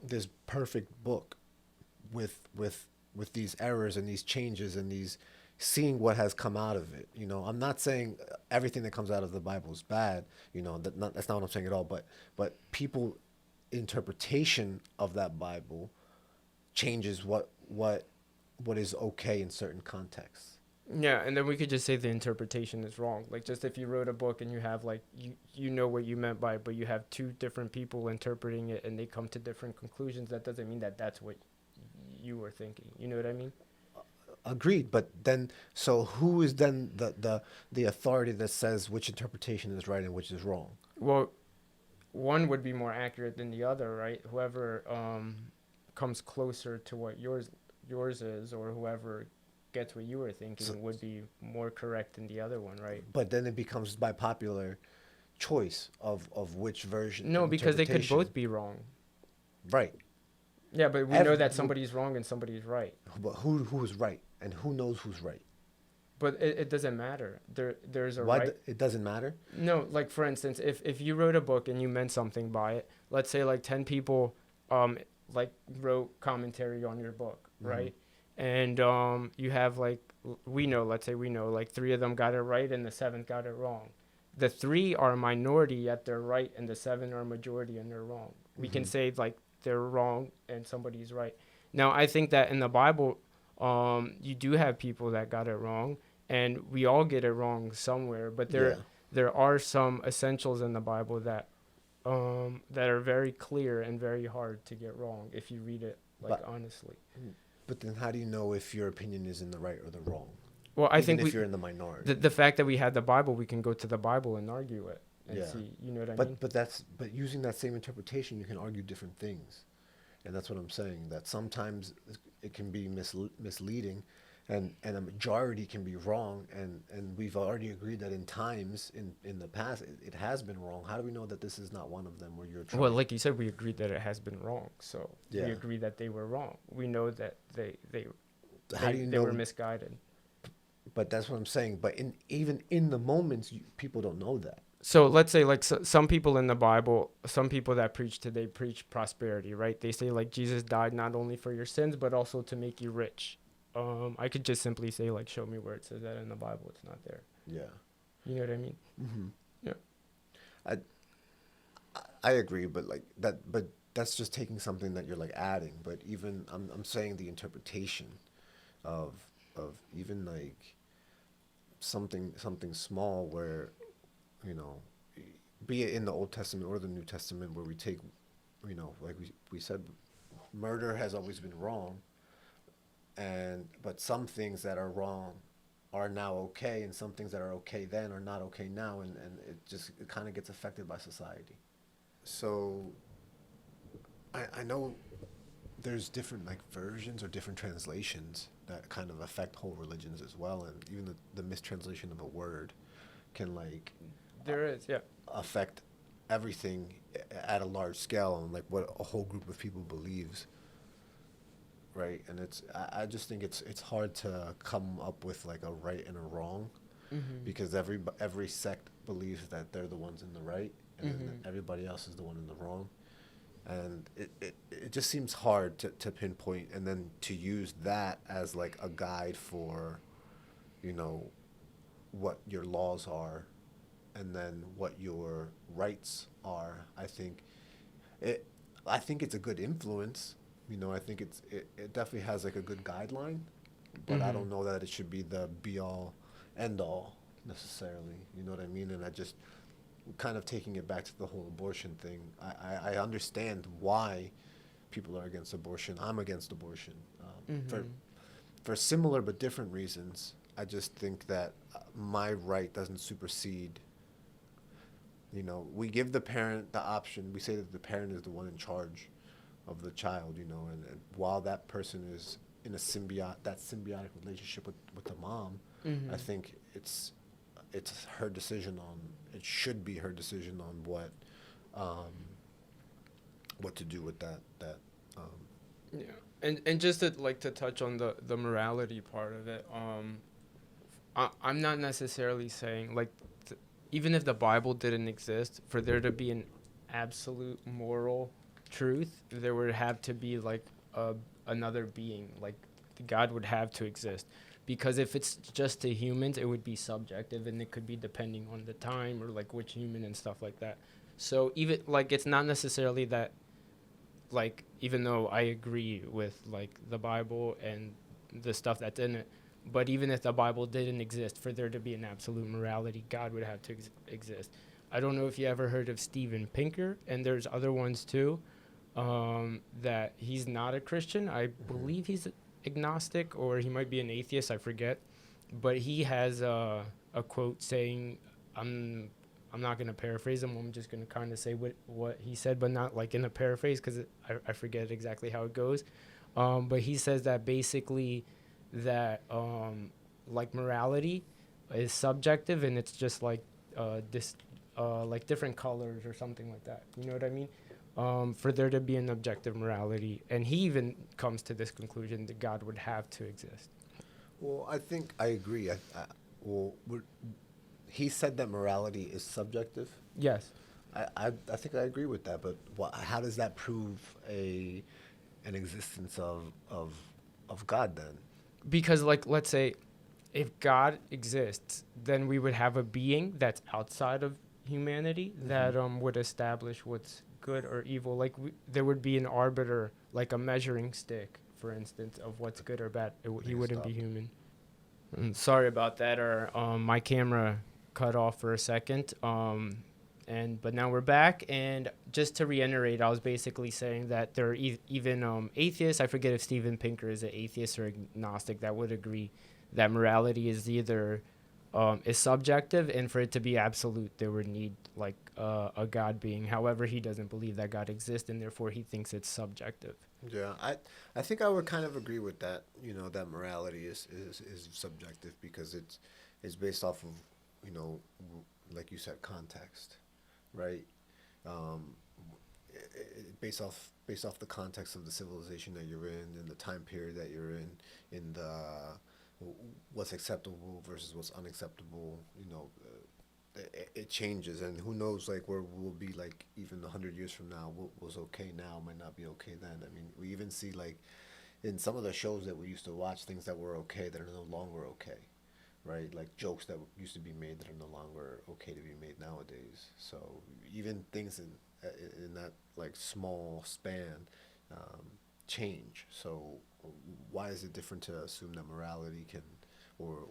this perfect book with these errors and these changes and these seeing what has come out of it. You know, I'm not saying everything that comes out of the Bible is bad. You know, that's not what I'm saying at all. But people interpretation of that Bible changes what is okay in certain contexts. Yeah, and then we could just say the interpretation is wrong. Like, just if you wrote a book and you have like you know what you meant by it, but you have two different people interpreting it and they come to different conclusions, that doesn't mean that that's what you were thinking. You know what I mean? Agreed, but then so who is then the authority that says which interpretation is right and which is wrong? Well, one would be more accurate than the other, right? Whoever comes closer to what yours is, or whoever gets what you were thinking, would be more correct than the other one, right? But then it becomes by popular choice of which version. No, because they could interpretation. both be wrong. Right. Yeah, but we know that somebody's wrong and somebody's right. But who is right and who knows who's right? But it doesn't matter. There's a Why right. it doesn't matter? No, like, for instance, if you wrote a book and you meant something by it, let's say like 10 people like wrote commentary on your book, right? And you have like let's say we know like 3 of them got it right and the 7th got it wrong. the 3 are a minority yet they're right, and the 7 are a majority and they're wrong. We can say like they're wrong and somebody's right. Now I think that in the Bible, you do have people that got it wrong, and we all get it wrong somewhere. But there are some essentials in the Bible that are very clear and very hard to get wrong if you read it honestly. But then how do you know if your opinion is in the right or the wrong? Well, I Even think if you're in the minority. the fact that we had the Bible, we can go to the Bible and argue it and see, you know what I mean? But using that same interpretation, you can argue different things. And that's what I'm saying, that sometimes it can be misleading, and a majority can be wrong, and we've already agreed that in times in the past it has been wrong. How do we know that this is not one of them where you're trying? Well, like you said, we agreed that it has been wrong, so Yeah. we agree that they were wrong. We know that they How do you they know? were misguided. But that's what I'm saying. But even in the moments, people don't know that. So let's say like some people in the Bible, some people that preach today preach prosperity, right? They say like Jesus died not only for your sins but also to make you rich. I could just simply say like, show me where it says that in the Bible. It's not there. Yeah. You know what I mean? Mm-hmm. Yeah. I agree, but like that. But that's just taking something that you're like adding. But even I'm saying the interpretation of even like something small where, you know, be it in the Old Testament or the New Testament, where we take, you know, like we said, murder has always been wrong, but some things that are wrong are now okay, and some things that are okay then are not okay now, and it kind of gets affected by society. So I know there's different like versions or different translations that kind of affect whole religions as well, and even the mistranslation of a word can like There is, yeah. affect everything at a large scale, and like what a whole group of people believes, right? And I just think it's hard to come up with like a right and a wrong, because every sect believes that they're the ones in the right, and then everybody else is the one in the wrong, and it just seems hard to pinpoint, and then to use that as like a guide for, you know, what your laws are and then what your rights are. I think it's a good influence. You know, I think it definitely has like a good guideline, but I don't know that it should be the be all end all necessarily. You know what I mean? And I just kind of taking it back to the whole abortion thing. I understand why people are against abortion. I'm against abortion for similar but different reasons. I just think that my right doesn't supersede. You know, we give the parent the option. We say that the parent is the one in charge of the child, you know, and while that person is in a symbiotic relationship with the mom, I think it's her decision it should be her decision on what to do with that. Yeah, and just to touch on the morality part of it, I'm not necessarily saying like even if the Bible didn't exist, for there to be an absolute moral truth, there would have to be like another being, like God would have to exist, because if it's just to humans, it would be subjective, and it could be depending on the time or like which human and stuff like that. So even like it's not necessarily that, like, even though I agree with like the Bible and the stuff that's in it, but even if the Bible didn't exist, for there to be an absolute morality, God would have to exist. I don't know if you ever heard of Steven Pinker, and there's other ones too, that he's not a Christian. I believe he's agnostic, or he might be an atheist, I forget. But he has a quote saying, I'm not going to paraphrase him, I'm just going to kind of say what he said, but not like in a paraphrase, because I forget exactly how it goes. But he says that basically that like morality is subjective, and it's just like like different colors or something like that. You know what I mean? For there to be an objective morality, and he even comes to this conclusion that God would have to exist. Well, I think I agree. He said that morality is subjective. Yes. I think I agree with that, but how does that prove an existence of God then? Because like let's say if God exists, then we would have a being that's outside of humanity that would establish what's good or evil. Like there would be an arbiter, like a measuring stick, for instance, of what's good or bad. He wouldn't be human. Sorry about that. Or my camera cut off for a second. But now we're back. And just to reiterate, I was basically saying that there are even atheists. I forget if Steven Pinker is an atheist or agnostic that would agree that morality is either is subjective, and for it to be absolute, there would need like a God being. However, he doesn't believe that God exists, and therefore he thinks it's subjective. Yeah, I think I would kind of agree with that. You know, that morality is subjective because it's based off of, you know, like you said, context, right? Based off the context of the civilization that you're in the time period that you're in the what's acceptable versus what's unacceptable. You know, it changes, and who knows, like where we'll be like even 100 years from now. What was okay now might not be okay then. I mean, we even see like in some of the shows that we used to watch, things that were okay that are no longer okay, right? Like jokes that used to be made that are no longer okay to be made nowadays. So even things in that like small span change. So why is it different to assume that morality can or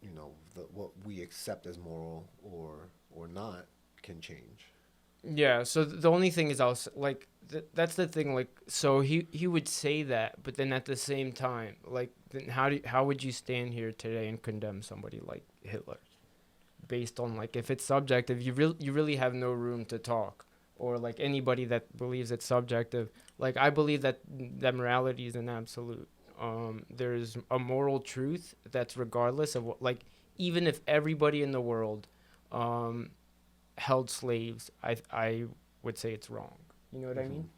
you know what we accept as moral or not can change? Yeah, so the only thing is like that's the thing, like so he would say that, but then at the same time, like then how would you stand here today and condemn somebody like Hitler based on like if it's subjective, you really have no room to talk, or like anybody that believes it's subjective. Like I believe that morality is an absolute. There's a moral truth that's regardless of what, like even if everybody in the world held slaves, I would say it's wrong. You know what I mean?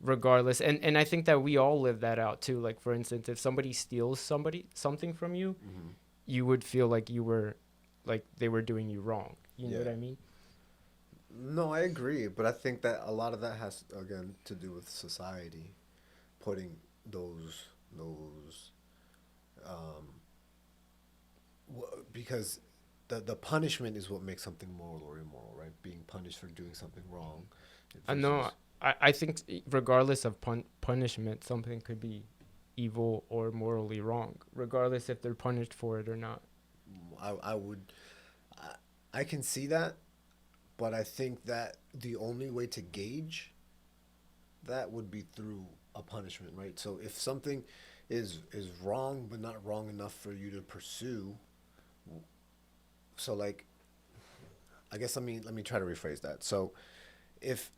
Regardless, and I think that we all live that out too. Like for instance, if somebody steals something from you, you would feel like you were, like they were doing you wrong. You know what I mean? No, I agree, but I think that a lot of that has again to do with society putting those um, because the punishment is what makes something moral or immoral, right? Being punished for doing something wrong. No, I think regardless of punishment, something could be evil or morally wrong, regardless if they're punished for it or not. I would, I can see that, but I think that the only way to gauge that would be through a punishment, right? So if something is wrong but not wrong enough for you to pursue, so like, I guess let me try to rephrase that. So if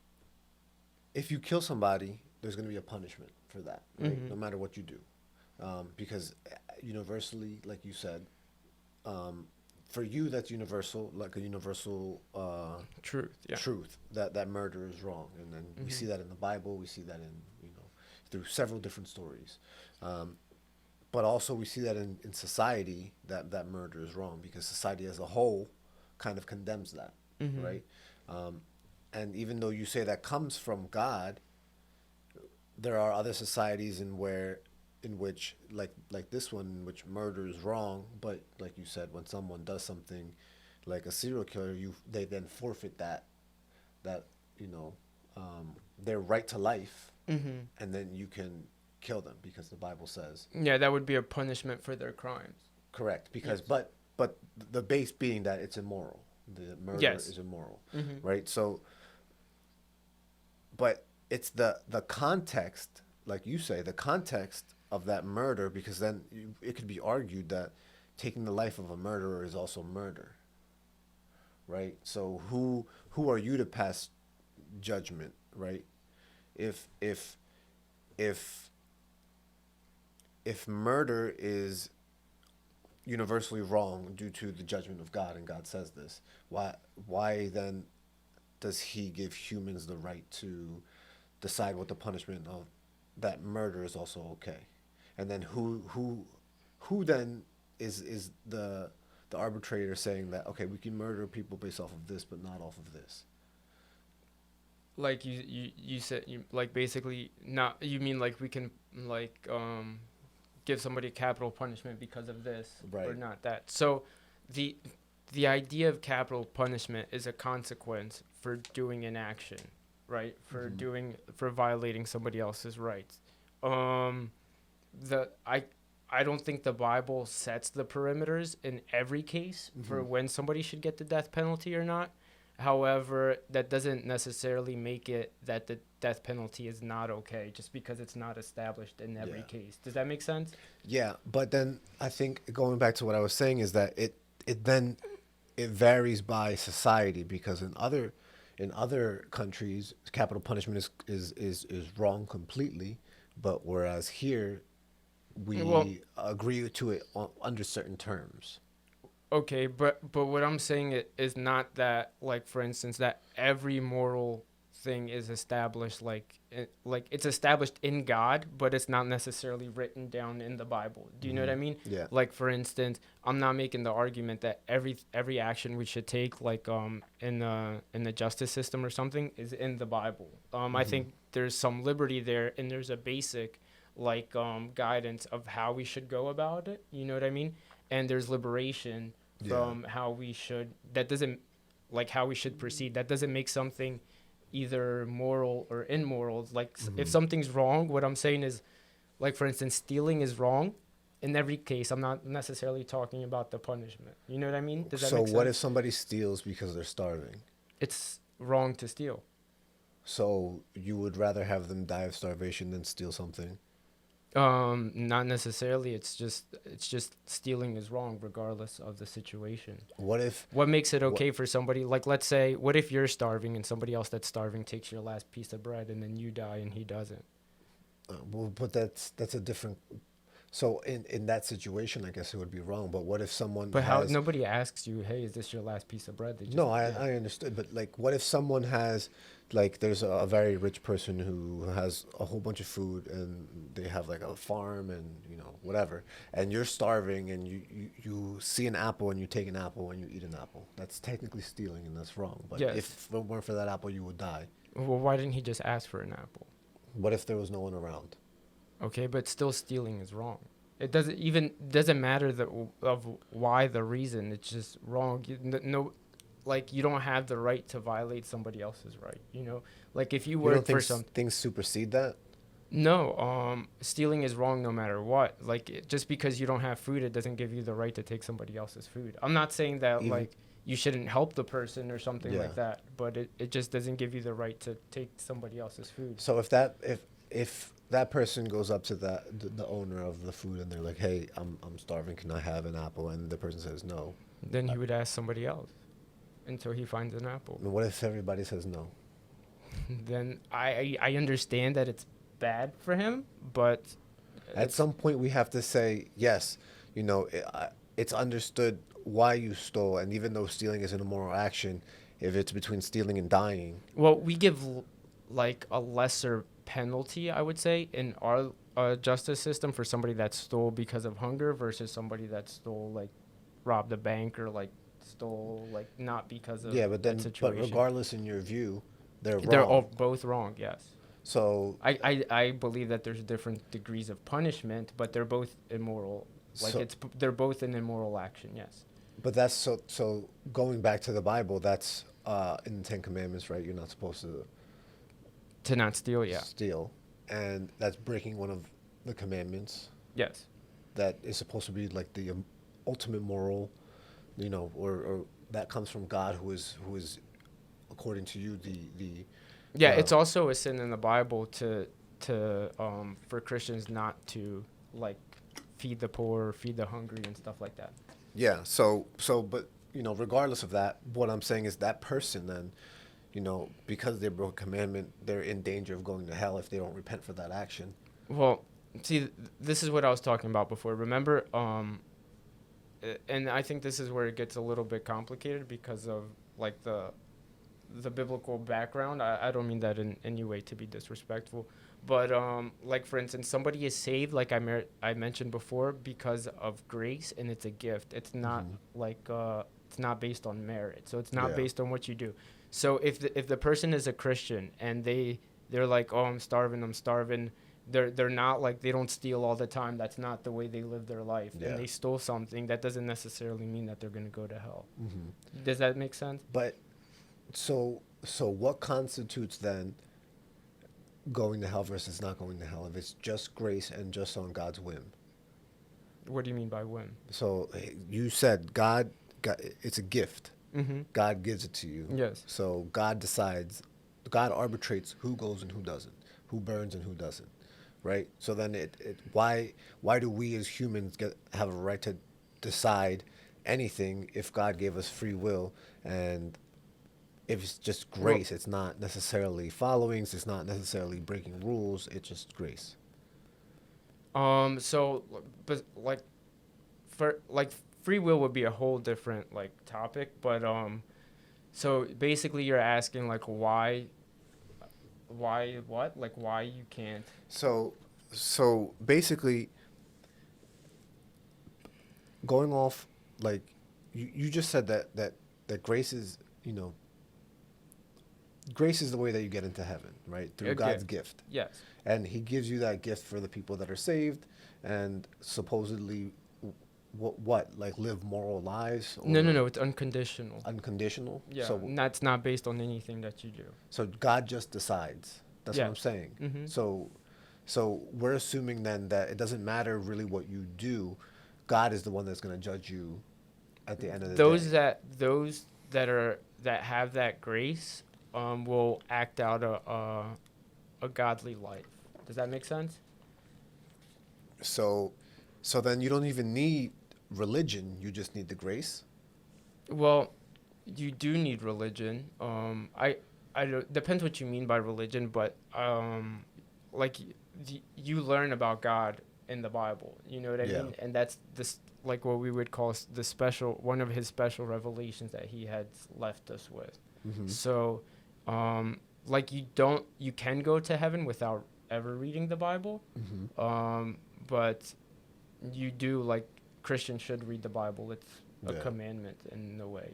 you kill somebody, there's going to be a punishment for that, right? No matter what you do, because universally, like you said, for you that's universal, like a universal truth that murder is wrong, and then we see that in the Bible, we see that in through several different stories, but also we see that in society that murder is wrong because society as a whole kind of condemns that, right? And even though you say that comes from God, there are other societies in which like this one, in which murder is wrong, but like you said, when someone does something like a serial killer, they then forfeit that their right to life, and then you can kill them because the Bible says. Yeah, that would be a punishment for their crimes. Correct, because but the base being that it's immoral. The murder is immoral, right? So, but it's the context, like you say, the context of that murder, because then it could be argued that taking the life of a murderer is also murder, right? So who are you to pass judgment, right? If murder is universally wrong due to the judgment of God, and God says this, why then does he give humans the right to decide what the punishment of that murder is also okay? And then who then is the arbitrator saying that, okay, we can murder people based off of this but not off of this? Like you said, like basically not, you mean like we can like give somebody capital punishment because of this or Right. not that. So the the idea of capital punishment is a consequence for doing an action, right? For violating somebody else's rights. Um, the I don't think the Bible sets the perimeters in every case for when somebody should get the death penalty or not. However, that doesn't necessarily make it that the death penalty is not okay just because it's not established in every Yeah. case. Does that make sense? Yeah, but then I think going back to what I was saying is that it varies by society, because in other countries capital punishment is wrong completely, but whereas here Well, we agree to it under certain terms. okay, but what I'm saying is not that, like, for instance, that every moral thing is established like it's established in God, but it's not necessarily written down in the Bible. Do you know what I mean? Yeah. Like, for instance, I'm not making the argument that every action we should take, like, in the justice system or something, is in the Bible. I think there's some liberty there, and there's a basic, like, guidance of how we should go about it. You know what I mean? And there's liberation from how we should. That doesn't, like, how we should proceed. That doesn't make something either moral or immoral. Like, if something's wrong, what I'm saying is, like, for instance, stealing is wrong. In every case, I'm not necessarily talking about the punishment. You know what I mean? Does that So make sense? what if somebody steals because they're starving? It's wrong to steal. So you would rather have them die of starvation than steal something? Not necessarily. It's just stealing is wrong regardless of the situation. What if What makes it okay for somebody, like, let's say, what if you're starving and somebody else that's starving takes your last piece of bread and then you die and he doesn't? well, but that's a different. So in that situation, I guess it would be wrong. But what if someone But how has nobody asks you, hey, is this your last piece of bread? They just, No, I understood, but like, what if someone has, like, there's a very rich person who has a whole bunch of food and they have like a farm and whatever, and you're starving and you see an apple and you take an apple and you eat an apple. That's technically stealing and that's wrong. But Yes. if it weren't for that apple, you would die. Well, why didn't he just ask for an apple? What if there was no one around? Okay, but still stealing is wrong. It doesn't matter of why the reason. It's just wrong. No, like, you don't have the right to violate somebody else's right. Like, if you You work don't think for some. things supersede that? No, stealing is wrong no matter what. Like, just because you don't have food, it doesn't give you the right to take somebody else's food. I'm not saying that, Even- like, you shouldn't help the person or something Yeah. like that, but it just doesn't give you the right to take somebody else's food. So if that person goes up to the owner of the food and they're like, "Hey, I'm starving. Can I have an apple?" And the person says no. Then he would ask somebody else until he finds an apple. And what if everybody says no? Then I understand that it's bad for him, but At some point, we have to say yes. It's understood why you stole, and even though stealing is an immoral action, if it's between stealing and dying, well, we give like a lesser penalty, I would say, in our justice system for somebody that stole because of hunger versus somebody that stole, like, robbed a bank or, like, stole, like, not because of yeah. But then, that but situation. regardless, in your view, they're wrong. They're all both wrong, yes. So I believe that there's different degrees of punishment, but they're both immoral. Like, So- they're both an immoral action, yes. But that's so going back to the Bible, that's in the Ten Commandments, right? You're not supposed to To not steal, yeah. steal, and that's breaking one of the commandments Yes. that is supposed to be like the ultimate moral, or that comes from God, who is according to you the Yeah, it's also a sin in the Bible to for Christians not to, like, feed the poor, feed the hungry, and stuff like that. Yeah. So, but regardless of that, what I'm saying is that person then, because they broke a commandment, they're in danger of going to hell if they don't repent for that action. Well, see, this is what I was talking about before. Remember, and I think this is where it gets a little bit complicated because of, like, the biblical background. I don't mean that in any way to be disrespectful, but like, for instance, somebody is saved, like I mentioned before, because of grace, and it's a gift. It's not like it's not based on merit, so it's not Yeah. based on what you do. So if the person is a Christian and they're like, oh, I'm starving, They're not like, they don't steal all the time. That's not the way they live their life. Yeah. And they stole something, that doesn't necessarily mean that they're going to go to hell. Mm-hmm. Does that make sense? But so what constitutes then going to hell versus not going to hell if it's just grace and just on God's whim? What do you mean by whim? So you said God, it's a gift. Mm-hmm. God gives it to you. Yes. So God decides, God arbitrates who goes and who doesn't, who burns and who doesn't, right? So then why do we as humans have a right to decide anything if God gave us free will? And if it's just grace, it's not necessarily followings, it's not necessarily breaking rules, it's just grace. So, but like, for like, free will would be a whole different like topic, but so basically you're asking like why what, like why you can't. So basically, going off, like you just said that grace is, grace is the way that you get into heaven, right? Through Okay. God's gift. Yes. And he gives you that gift for the people that are saved and supposedly like live moral lives? Or No, it's unconditional. Unconditional? Yeah, So, and that's not based on anything that you do. so God just decides. That's Yeah. what I'm saying. Mm-hmm. So we're assuming then that it doesn't matter really what you do. God is the one that's going to judge you at the end of the day. Those that have that grace will act out a godly life. Does that make sense? So then you don't even need religion. You just need the grace. Well, you do need religion. I don't, depends what you mean by religion, but like you learn about God in the Bible. You know what I mean? And that's this, like what we would call one of his special revelations that he had left us with. Mm-hmm. So, like you can go to heaven without ever reading the Bible. Mm-hmm. But you do, like, Christians should read the Bible. It's a Yeah. commandment in a way,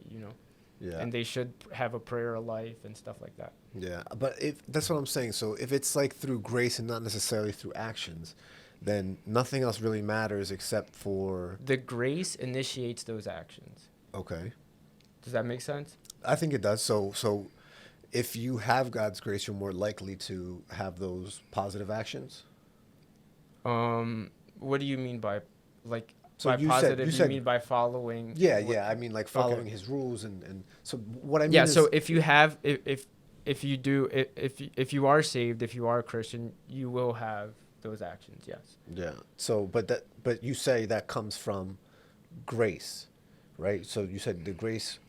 Yeah. And they should have a prayer life and stuff like that. Yeah, but that's what I'm saying. So if it's like through grace and not necessarily through actions, then nothing else really matters except for... The grace initiates those actions. Okay. Does that make sense? I think it does. So if you have God's grace, you're more likely to have those positive actions? What do you mean by, like, So by you positive, said you mean by following? Yeah, I mean, like, following his rules and so what I mean is... so if you have, if you are saved, if you are a Christian, you will have those actions, yes. Yeah. So, but you say that comes from grace, right? So you said the grace...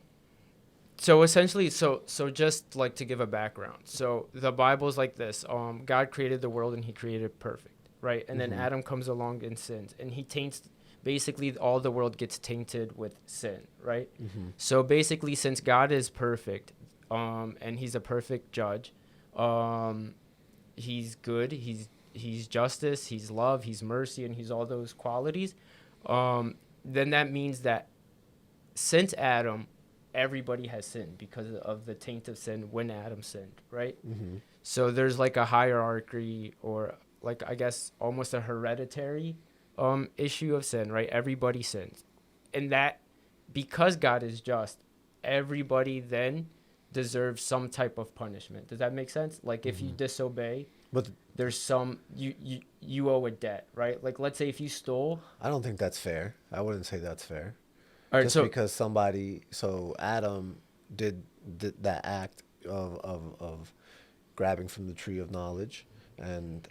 So essentially, so just like to give a background. So the Bible's like this. God created the world and he created it perfect, right? And then Mhm. Adam comes along and sins, and he taints, basically all the world gets tainted with sin, right? Mm-hmm. So basically, since God is perfect, and he's a perfect judge, he's good, he's justice, he's love, he's mercy, and he's all those qualities, then that means that since Adam, everybody has sinned because of the taint of sin when Adam sinned, right? Mm-hmm. So there's like a hierarchy, or like, I guess almost a hereditary issue of sin, right? Everybody sins. And that, because God is just, everybody then deserves some type of punishment. Does that make sense? Like, if you disobey, But there's some, you owe a debt, right? Like, let's say if you stole. I don't think that's fair. I wouldn't say that's fair. All right, Just so because Adam did that act of grabbing from the tree of knowledge, and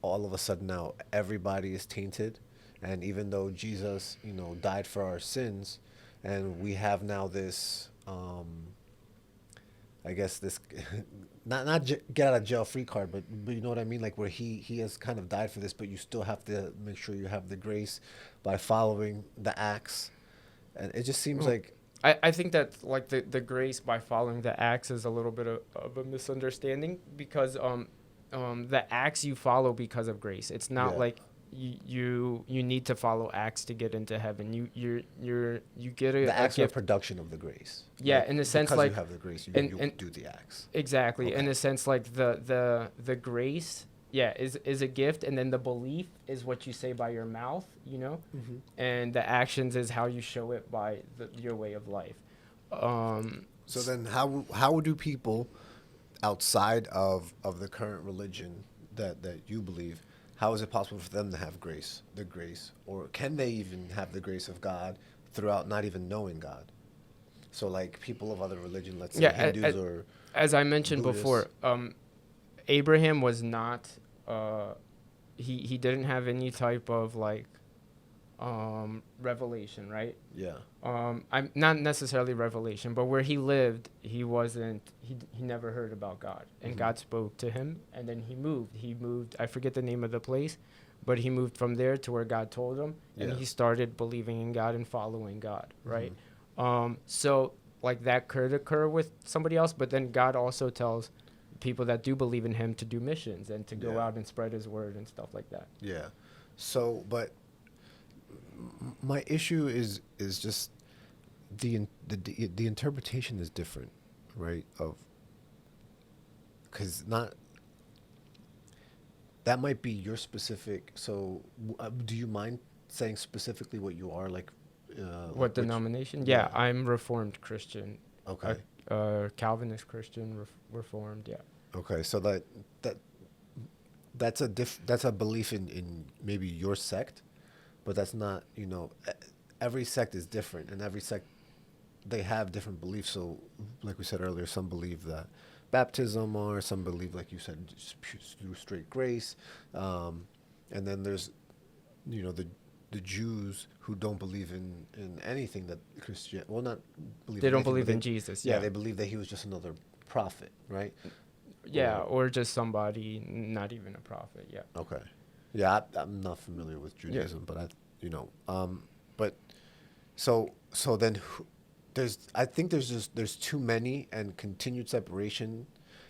all of a sudden now everybody is tainted, and even though Jesus, died for our sins, and we have now this, I guess this, not get out of jail free card, but you know what I mean, like where he has kind of died for this, but you still have to make sure you have the grace by following the acts, and it just seems like... I think that, like, the grace by following the acts is a little bit of a misunderstanding, because the acts you follow because of grace. It's not like you need to follow acts to get into heaven. You get the acts are a gift. production of the grace. Yeah, Like, in a sense, because like, you have the grace, you and do the acts. Exactly. Okay. In a sense, like the grace, is a gift, and then the belief is what you say by your mouth, Mm-hmm. and the actions is how you show it by your way of life. So then, how do people outside of the current religion that you believe, how is it possible for them to have the grace, or can they even have the grace of God throughout not even knowing God? So like people of other religion, let's say Yeah, Hindus or as I mentioned Buddhists. before, Abraham was not. He didn't have any type of like revelation, right? Yeah. I'm not necessarily revelation, but where he lived, he wasn't. He never heard about God, and Mm-hmm. God spoke to him, and then he moved. He moved. I forget the name of the place, but he moved from there to where God told him, and Yeah. he started believing in God and following God, right? Mm-hmm. So like that could occur with somebody else, but then God also tells people that do believe in him to do missions and to go Yeah. out and spread his word and stuff like that. Yeah. So, but my issue is just the interpretation is different, right? Of because not that might be your specific. So, do you mind saying specifically what you are like? What Like which? denomination? Yeah, Yeah. I'm Reformed Christian. Okay. Calvinist Christian, Reformed. Yeah. Okay. So that that's a belief in maybe your sect, but that's not every sect is different, and every sect they have different beliefs. So, like we said earlier, some believe that baptism, or some believe, like you said, just through straight grace. And then there's, the Jews who don't believe in anything that Christian, well, not believe They in don't anything, but believe in Jesus. yeah, Yeah. they believe that he was just another prophet, right? Yeah, Or or just somebody not even a prophet. Yeah. okay, yeah, I'm not familiar with Yeah. Judaism, but but so then I think there's too many, and continued separation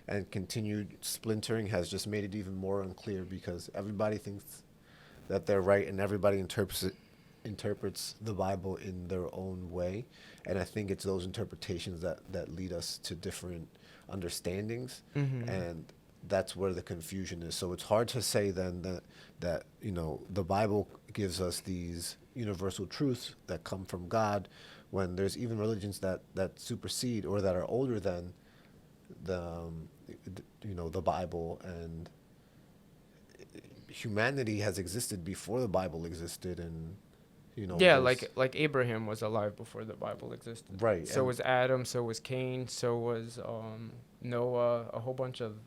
and continued splintering has just made it even more unclear, because everybody thinks that they're right, and everybody interprets the Bible in their own way, and I think it's those interpretations that lead us to different understandings, Mm-hmm. and that's where the confusion is. So it's hard to say then that the Bible gives us these universal truths that come from God, when there's even religions that supersede or that are older than the Bible, and humanity has existed before the Bible existed, and Yeah, there's like Abraham was alive before the Bible existed. right. So And was Adam. So was Cain. So was Noah. A whole bunch of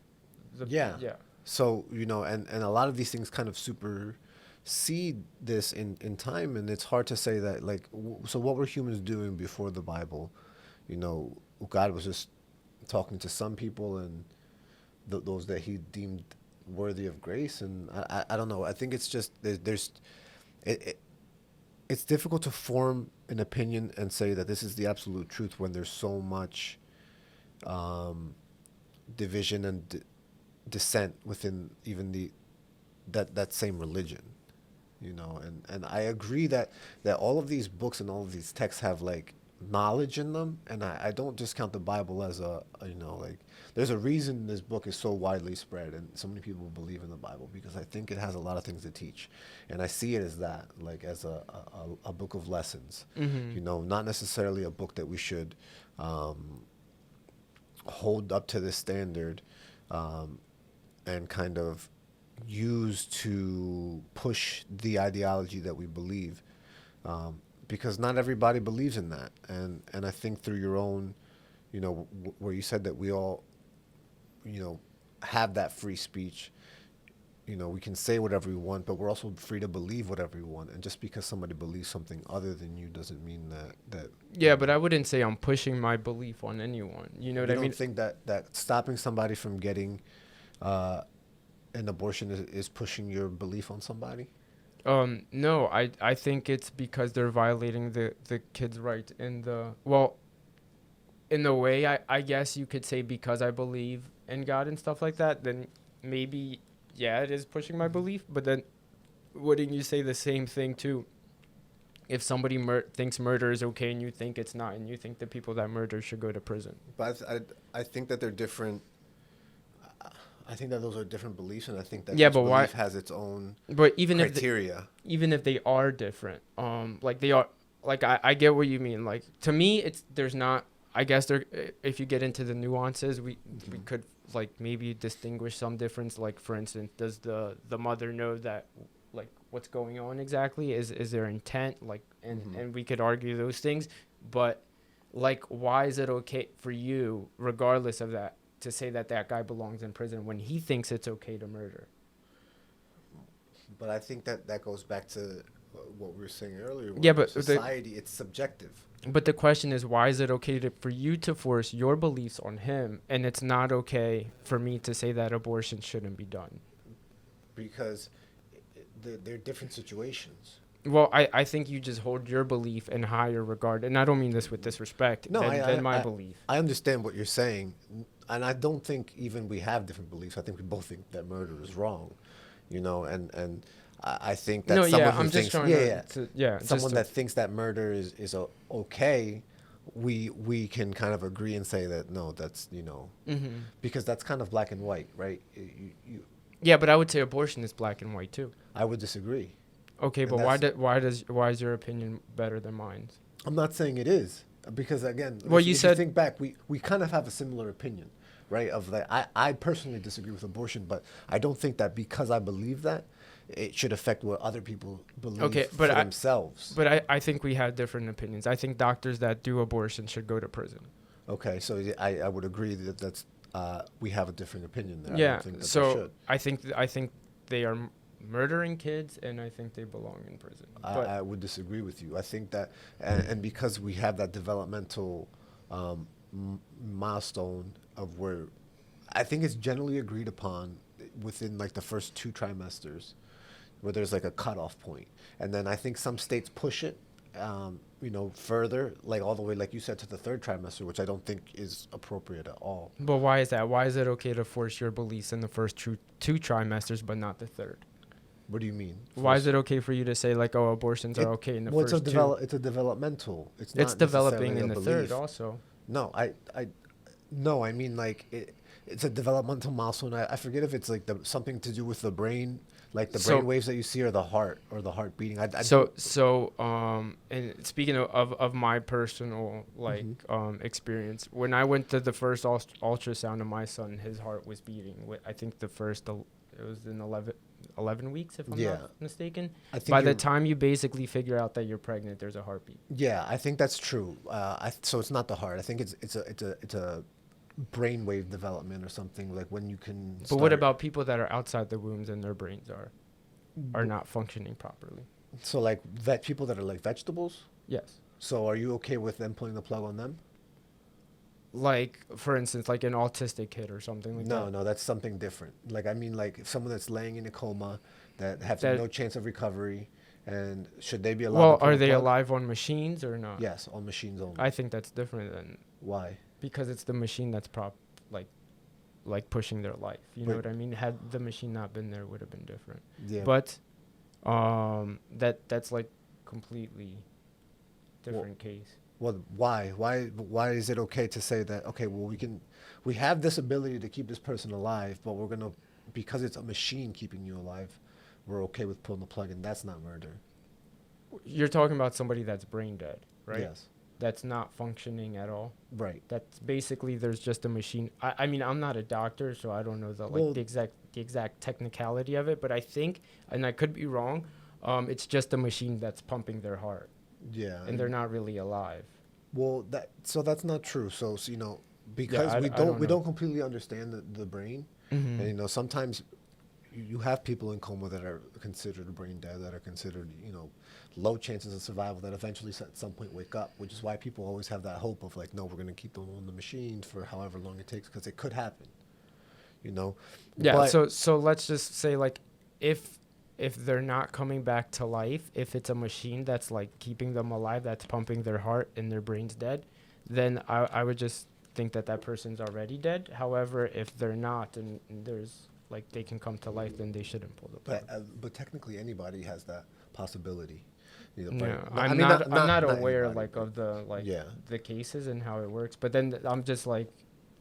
the yeah, yeah. so and a lot of these things kind of supersede this in time, and it's hard to say that, like, so what were humans doing before the Bible? God was just talking to some people, and those that he deemed worthy of grace, and I don't know. I think it's just there's it, it's difficult to form an opinion and say that this is the absolute truth when there's so much division and dissent within even that same religion, and I agree that all of these books and all of these texts have like knowledge in them, and I don't discount the Bible as like, there's a reason this book is so widely spread and so many people believe in the Bible, because I think it has a lot of things to teach, and I see it as that, like as a book of lessons, Mm-hmm. not necessarily a book that we should hold up to this standard, and kind of use to push the ideology that we believe, because not everybody believes in that, and I think through your own, where you said that we all, have that free speech. We can say whatever we want, but we're also free to believe whatever we want. And just because somebody believes something other than you doesn't mean that. Yeah, but I wouldn't say I'm pushing my belief on anyone. You know what You I don't mean? think that stopping somebody from getting an abortion is pushing your belief on somebody? No, I think it's because they're violating the kid's right in the way, I guess you could say, because I believe in God and stuff like that, then maybe, yeah, it is pushing my belief. But then wouldn't you say the same thing too if somebody thinks murder is okay and you think it's not, and you think the people that murder should go to prison? But I think that they're different. I think that those are different beliefs, and I think that Yeah, each but why? belief has its own But even if criteria. even if they are different, like they are, like I get what you mean. Like to me, there's not. I guess there, if you get into the nuances, we could like maybe distinguish some difference. Like for instance, does the mother know that like what's going on exactly? Is there intent? Like and we could argue those things, but like why is it okay for you, regardless of that, to say that that guy belongs in prison when he thinks it's okay to murder? But I think that goes back to what we were saying earlier. Yeah, but society, it's subjective. But the question is, why is it okay for you to force your beliefs on him, and it's not okay for me to say that abortion shouldn't be done? Because they're different situations. Well, I think you just hold your belief in higher regard, and I don't mean this with disrespect, than my belief. I understand what you're saying, and I don't think even we have different beliefs. I think we both think that murder is wrong, and I think that someone who thinks, someone that thinks that murder is okay, we can kind of agree and say that no, that's because that's kind of black and white, right? Yeah, but I would say abortion is black and white too. I would disagree. Okay, but why is your opinion better than mine? I'm not saying it is, because again, well, if you you think back, we kind of have a similar opinion, right? Of that, I personally disagree with abortion, but I don't think that because I believe that it should affect what other people believe for themselves. But I think we have different opinions. I think doctors that do abortion should go to prison. Okay, so I would agree that that's we have a different opinion there. Yeah, I don't think that so they should. I think they are murdering kids, and I think they belong in prison. I would disagree with you. I think that, and because we have that developmental milestone of where I think it's generally agreed upon within like the first 2 trimesters, where there's like a cutoff point, and then I think some states push it, further, like all the way, like you said, to the 3rd trimester, which I don't think is appropriate at all. But why is that? Why is it okay to force your beliefs in the first 2 trimesters, but not the 3rd? What do you mean? Why is it okay for you to say like, oh, abortions are okay in the first 2? It's a developmental. It's developing in the 3rd also. No, I mean like it's a developmental milestone. I forget if it's like something to do with the brain, like the brain waves that you see, or the heart beating. And speaking of my personal experience, when I went to the first ultrasound of my son, his heart was beating. I think it was in 11 weeks, if I'm not mistaken. By the time you basically figure out that you're pregnant, there's a heartbeat. Yeah, I think that's true. So it's not the heart. I think it's a brainwave development or something, like when you can. But what about people that are outside the wombs and their brains are not functioning properly? So like people that are like vegetables? Yes. So are you okay with them pulling the plug on them? Like, for instance, like an autistic kid or something like that? No, that's something different. Like, I mean, like someone that's laying in a coma that have no chance of recovery, and should they be allowed to pull are the they plug? alive on machines or not? Yes, on machines only. I think that's different than... Why? Because it's the machine that's like pushing their life. You know what I mean? Had the machine not been there, it would have been different. Yeah. But that's like completely different case. Well, why is it okay to say that, okay, well, we have this ability to keep this person alive, but because it's a machine keeping you alive, we're okay with pulling the plug, and that's not murder. You're talking about somebody that's brain dead, right? Yes. That's not functioning at all. Right. That's basically, there's just a machine. I mean, I'm not a doctor, so I don't know the exact technicality of it, but I think, and I could be wrong, it's just a machine that's pumping their heart. Yeah. And they're not really alive. Well, that's not true. So because we don't completely understand the brain, and sometimes you have people in coma that are considered brain dead, that are considered low chances of survival, that eventually at some point wake up, which is why people always have that hope of like, no, we're going to keep them on the machine for however long it takes, because it could happen. Yeah. But so let's just say like if they're not coming back to life, if it's a machine that's like keeping them alive, that's pumping their heart and their brain's dead, then I would just think that person's already dead. However, if they're not and there's like they can come to life, then they shouldn't pull the plug. But technically anybody has that possibility. I'm not aware anybody, of the cases and how it works. But then I'm just like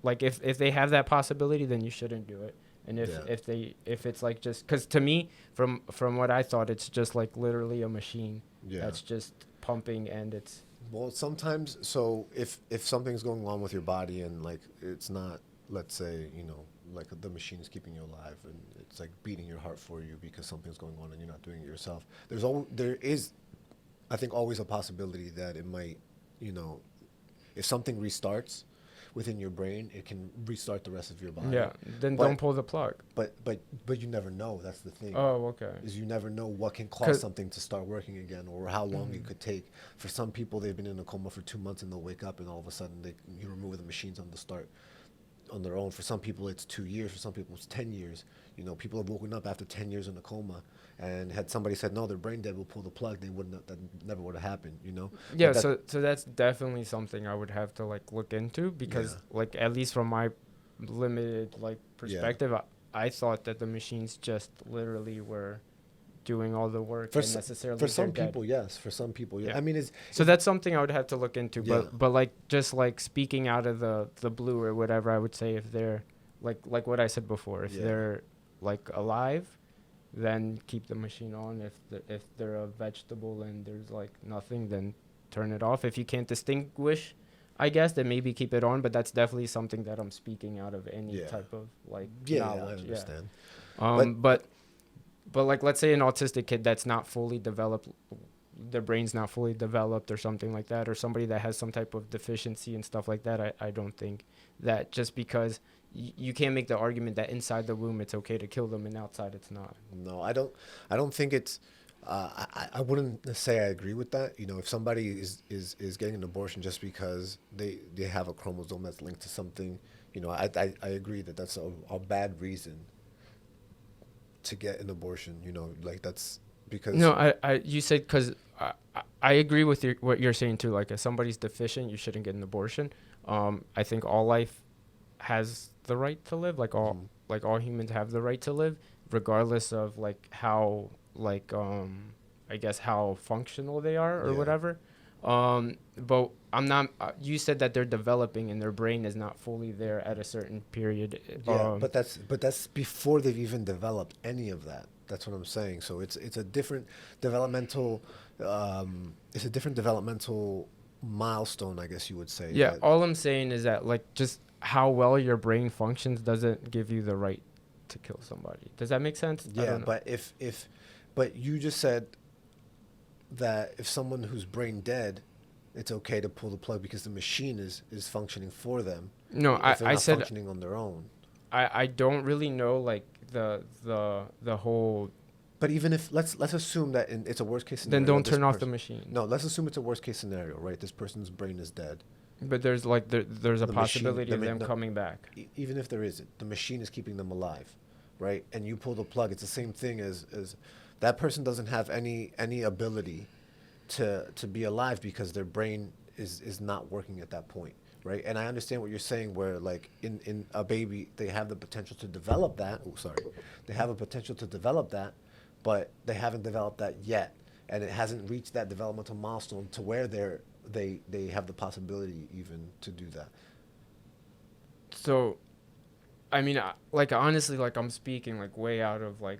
if they have that possibility, then you shouldn't do it. And Yeah. if it's like just because to me from what I thought, it's just like literally a machine Yeah. that's just pumping, and it's Well, sometimes, so if something's going on with your body and like it's not, let's say, like the machine is keeping you alive and it's like beating your heart for you because something's going on and you're not doing it yourself. There is, I think, always a possibility that it might, if something restarts within your brain, it can restart the rest of your body. yeah. Then But- don't pull the plug. But you never know. That's the thing. Oh, okay. Is you never know what can 'Cause- cause something to start working again, or how long it could take. For some people, they've been in a coma for 2 months and they'll wake up and all of a sudden you remove the machines on the start on their own. For some people, it's 2 years. For some people, it's 10 years. People have woken up after 10 years in a coma, and had somebody said no, they're brain dead, we'll pull the plug. That never would have happened. Yeah, But so that's definitely something I would have to like look into, because Yeah. like at least from my limited like perspective, I thought that the machines just literally were doing all the work, and necessarily for some they're dead. people, yes. For some people, yeah. Yeah. I mean, it's So that's something I would have to look into. Yeah. But like just like speaking out of the blue or whatever, I would say if they're like what I said before, if Yeah. they're like alive, then keep the machine on. If they're a vegetable and there's like nothing, then turn it off. If you can't distinguish, I guess, then maybe keep it on. But that's definitely something that I'm speaking out of any Yeah. type of like yeah, I knowledge. understand. But like, let's say an autistic kid that's not fully developed, their brain's not fully developed or something like that, or somebody that has some type of deficiency and stuff like that, I don't think that just because you can't make the argument that inside the womb it's okay to kill them and outside it's not. No, I don't think it's. I wouldn't say I agree with that. If somebody is getting an abortion just because they have a chromosome that's linked to something, I agree that that's a bad reason to get an abortion. Like that's because No, you said because I agree with what you're saying too. Like if somebody's deficient, you shouldn't get an abortion. I think all life has the right to live. Like all humans have the right to live, regardless of like how I guess how functional they are or Yeah. whatever. But I'm not. You said that they're developing and their brain is not fully there at a certain period. Yeah, but that's before they've even developed any of that. That's what I'm saying. So it's a different developmental milestone, I guess you would say. Yeah, that- all I'm saying is that like just how well your brain functions doesn't give you the right to kill somebody. Does that make sense? I Yeah, don't know. but you just said that if someone who's brain dead, it's okay to pull the plug because the machine is functioning for them. No, if they're I not said functioning on their own. I don't really know like the whole. But even if let's assume that it's a worst case scenario. Then don't this turn off the person- machine. No, let's assume it's a worst case scenario, right? This person's brain is dead. But there's like there's a The machine- possibility the of ma- them no. coming back. Even if there isn't, the machine is keeping them alive, right? And you pull the plug, it's the same thing as that person doesn't have any ability to be alive because their brain is not working at that point, right? And I understand what you're saying, where like in a baby they have the potential to develop that. Oh, sorry, they have a potential to develop that, but they haven't developed that yet, and it hasn't reached that developmental milestone to where they have the possibility even to do that. So, I mean, like honestly, like I'm speaking like way out of like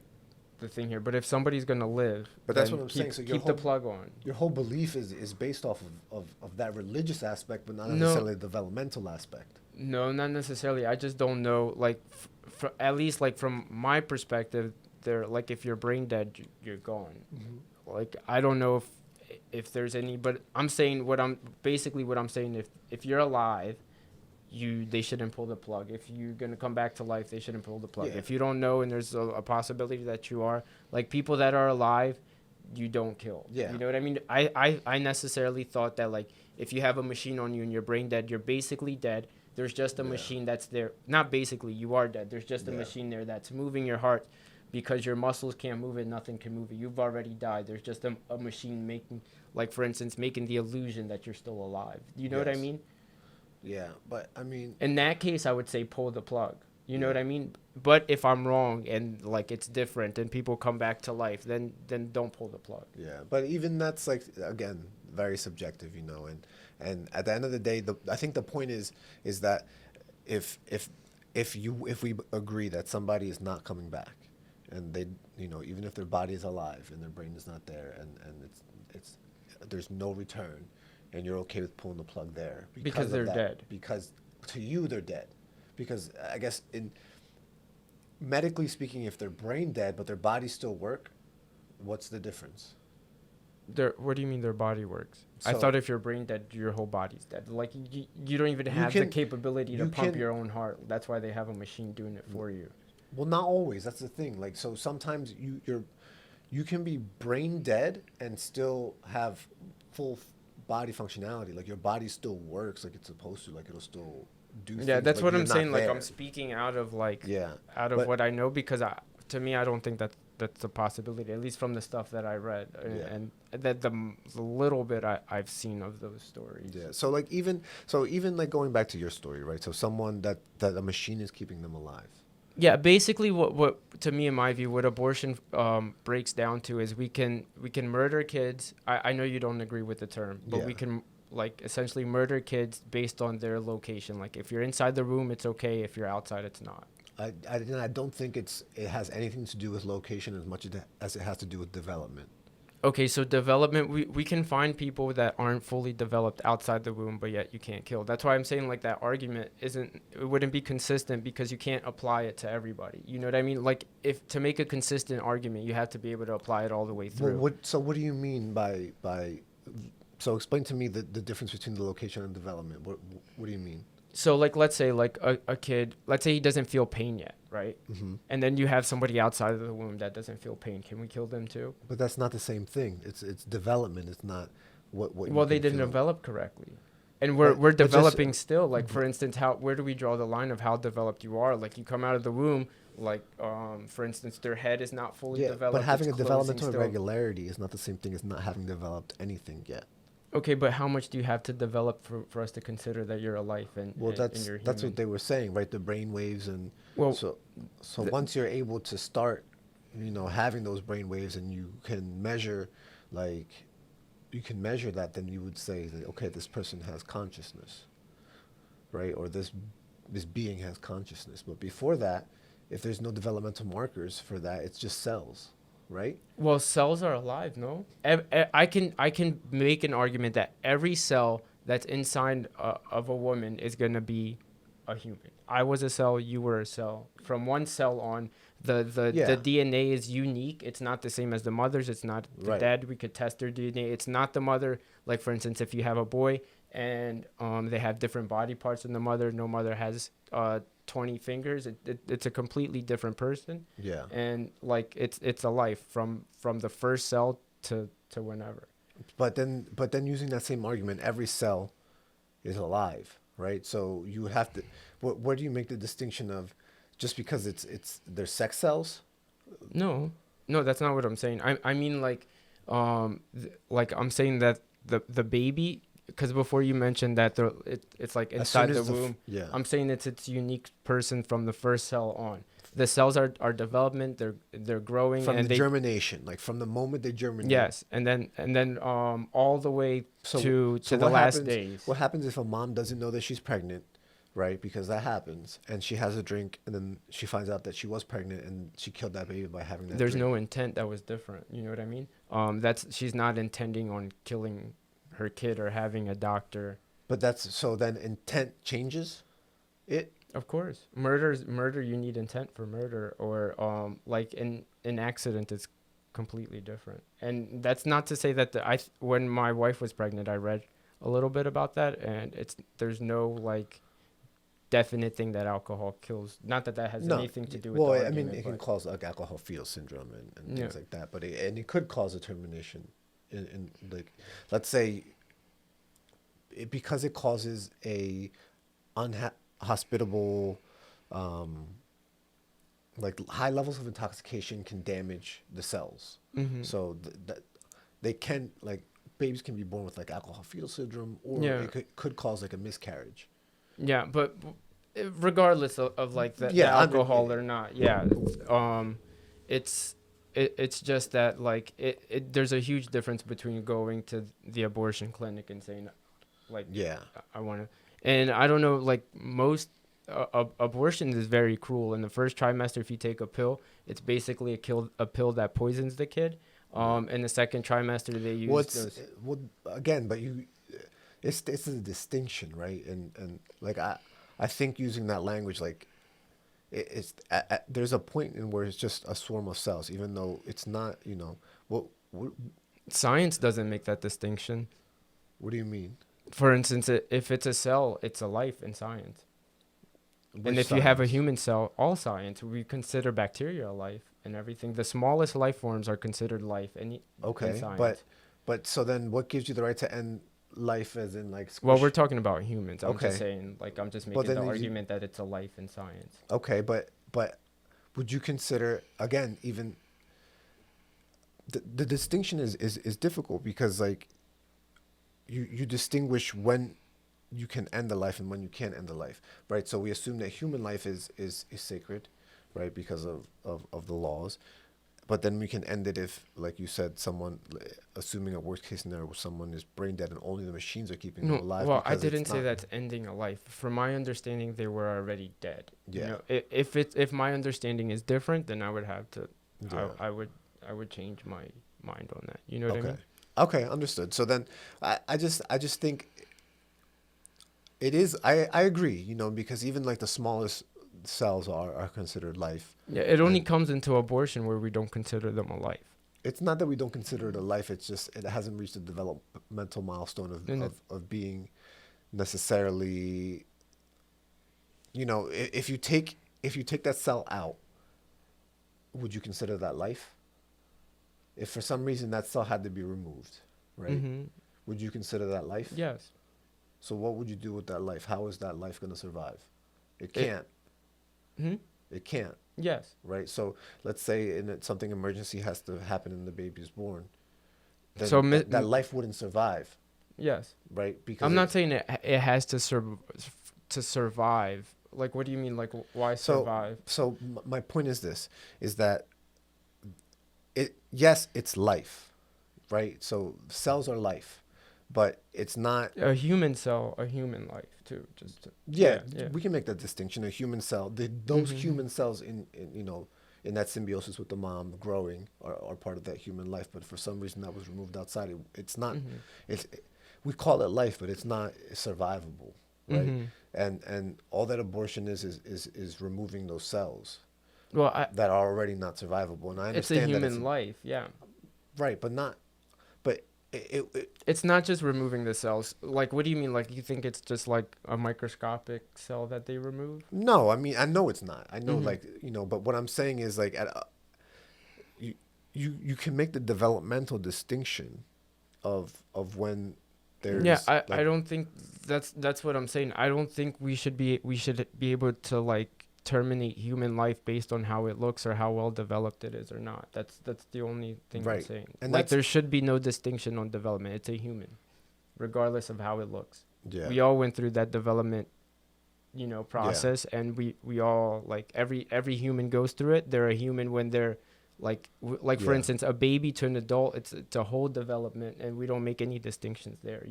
the thing here. But if somebody's gonna live, But that's then what I'm keep, saying. So your keep the whole- plug on. Your whole belief is based off of that religious aspect, but not No. necessarily the developmental aspect. No, not necessarily. I just don't know. Like, at least like from my perspective, they're like if you're brain dead, you're gone. Like I don't know if there's any, but I'm saying what I'm saying. If you're alive, they shouldn't pull the plug. If you're gonna come back to life, they shouldn't pull the plug. Yeah. If you don't know and there's a possibility that you are, like people that are alive, you don't kill. Yeah. You know what I mean? I necessarily thought that like if you have a machine on you and you're brain dead, you're basically dead. There's just a Yeah. machine that's there. Not basically, you are dead. There's just a Yeah. machine there that's moving your heart because your muscles can't move it, nothing can move it. You've already died. There's just a machine making, like for instance, making the illusion that you're still alive. You know what I Yes. mean? Yeah, but I mean, In that case, I would say pull the plug. You know Yeah. what I mean? But if I'm wrong and like it's different and people come back to life, then don't pull the plug. yeah, but even that's like again very subjective, and at the end of the day, I think the point is that if if we agree that somebody is not coming back, and they, even if their body is alive and their brain is not there, and it's there's no return, and you're okay with pulling the plug there because they're dead. Because to you they're dead, because I guess in medically speaking, if they're brain dead but their bodies still work, what's the difference? What do you mean their body works? I So- thought if you're brain dead, your whole body's dead. Like you don't even have the can- capability to you pump can- your own heart. That's why they have a machine doing it for you. Well, not always. That's the thing. Like, so sometimes you can be brain dead and still have full body functionality. Like your body still works like it's supposed to. Like it'll still do. Yeah, things, that's but what you're I'm not saying. Like there. I'm speaking out of Yeah, of but- what I know, because to me I don't think that's a possibility, at least from the stuff that I read and that the little bit I've seen of those stories. Yeah. So like even like going back to your story, right? So someone that a machine is keeping them alive. Yeah, basically what to me, in my view, what abortion breaks down to is we can murder kids. I know you don't agree with the term, but we Yeah. can like essentially murder kids based on their location. Like if you're inside the room, it's okay. If you're outside, it's not. I don't think it has anything to do with location as much as it has to do with development. Okay, so development, we can find people that aren't fully developed outside the womb, but yet you can't kill. That's why I'm saying like that argument wouldn't be consistent, because you can't apply it to everybody. You know what I mean? Like if to make a consistent argument, you have to be able to apply it all the way through. Well, what do you mean by so explain to me the difference between the location and development. What do you mean? So like let's say like a kid, let's say he doesn't feel pain yet, right? Mm-hmm. And then you have somebody outside of the womb that doesn't feel pain. Can we kill them too? But that's not the same thing. It's development. It's not what. Well, they didn't feel. develop correctly. And But we're just- developing still. Like for instance, where do we draw the line of how developed you are? Like you come out of the womb, like for instance, their head is not fully Yeah, developed. but having a it's closing developmental still. irregularity is not the same thing as not having developed anything yet. Okay, but how much do you have to develop for us to consider that you're a life and Well, and you're that's human? what they were saying, right? The brain waves, and Well, so once you're able to start, having those brain waves, and you can measure, that, then you would say that, okay, this person has consciousness, right? Or this being has consciousness. But before that, if there's no developmental markers for that, it's just cells, right? Well, cells are alive, no? I can make an argument that every cell that's inside of a woman is going to be a human. I was a cell, you were a cell. From one cell on, the DNA is unique. It's not the same as the mother's. It's not the Right. dad. We could test their DNA. It's not the mother. Like, for instance, if you have a boy and they have different body parts than the mother, no mother has 20 fingers. It's a completely different person. Yeah. And like it's a life from the first cell to whenever. But then using that same argument, every cell is alive, right? So you have to. Where do you make the distinction of just because they're sex cells? No, that's not what I'm saying. I mean like like I'm saying that the baby, because before you mentioned that it's like As inside soon the as womb. yeah. I'm saying it's unique person from the first cell on. The cells are development. They're growing From and the germination, like from the moment they germinate. Yes, and then all the way So to the what last happens, days. What happens if a mom doesn't know that she's pregnant, right? Because that happens, and she has a drink, and then she finds out that she was pregnant, and she killed that baby by having that. There's drink. no intent that was different. You know what I mean? She's not intending on killing her kid or having a doctor. But so then intent changes it. Of course, murder. You need intent for murder, or like in an accident, it's completely different. And that's not to say that when my wife was pregnant, I read a little bit about that, and there's no like definite thing that alcohol kills. Not that has anything to do with. Well, the I mean, argument, it can but- cause like alcohol fetal syndrome and Yeah. things like that. But it could cause a termination in like, let's say, because it causes a unhospitable, like high levels of intoxication can damage the cells. Mhm. So that they can, like, babies can be born with like alcohol fetal syndrome, or Yeah. it could cause like a miscarriage. Yeah, but regardless of like the Yeah, alcohol or not, it's just that like there's a huge difference between going to the abortion clinic and saying like Yeah. I want to, and I don't know, like most abortion is very cruel. In the first trimester, if you take a pill, it's basically a pill that poisons the kid. In the second trimester, they use those. Well, again, but it's a distinction, right? And like I think using that language, like there's a point in where it's just a swarm of cells, even though it's not, what Science doesn't make that distinction. what do you mean? For instance, if it's a cell, it's a life in science. And Which if you have a science? human cell, all science, we consider bacteria a life and everything. The smallest life forms are considered life in Okay, science. but so then what gives you the right to end life, as in like Well, squish? we're talking about humans. I'm Okay. just saying, like, I'm just But making then the if you- argument that it's a life in science. Okay, but would you consider, again, even the distinction is difficult, because like you distinguish when you can end the life and when you can't end the life, right? So we assume that human life is sacred, right, because of the laws. But then we can end it if, like you said, assuming a worst case scenario where someone is brain dead and only the machines are keeping them No, alive. well, I because it's didn't say not- that's ending a life. From my understanding, they were already dead. Yeah. You know, if my understanding is different, then I would have to, Yeah. I would change my mind on that. You know what I Okay. mean? Okay, understood. So then I just think it is, I agree, because even like the smallest cells are considered life. Yeah, it only And comes into abortion where we don't consider them a life. it's not that we don't consider it a life, it's just it hasn't reached the developmental milestone And of being necessarily, if you take that cell out, would you consider that life? If for some reason that cell had to be removed, right? Mm-hmm. Would you consider that life? Yes. So what would you do with that life? How is that life going to survive? It It- can't. Hmm? It can't, Yes. right? So let's say something emergency has to happen and the baby is born. Then So that life wouldn't survive, Yes. right? Because I'm not saying it has to survive. Like, what do you mean? Like, why survive? So my point is this: is that yes, it's life, right? So cells are life, but it's not. A human cell, a human life too. Just to, Yeah, yeah. we can make that distinction. A human cell, those Mhm. human cells in that symbiosis with the mom growing are part of that human life. But for some reason that was removed outside. It's not. Mhm. We call it life, but it's not survivable, right? Mhm. And all that abortion is removing those cells Well, that are already not survivable. And I it's a understand that human life. Yeah. right, but not. But it It's not just removing the cells. Like, what do you mean? Like, you think it's just like a microscopic cell that they remove? no. I mean, I know it's not. I know, Mhm. but what I'm saying is like you can make the developmental distinction of when there's Yeah, I like, don't think that's what I'm saying. I don't think we should be able to like terminate human life based on how it looks or how well developed it is or not. That's the only thing I'm Right. saying. And Like, that's- there should be no distinction on development. It's a human, regardless of how it looks. yeah. We all went through that development, process, and we all, like, every human goes through it. They're a human when they're like for Yeah. instance, a baby to an adult, it's a whole development, and we don't make any distinctions there,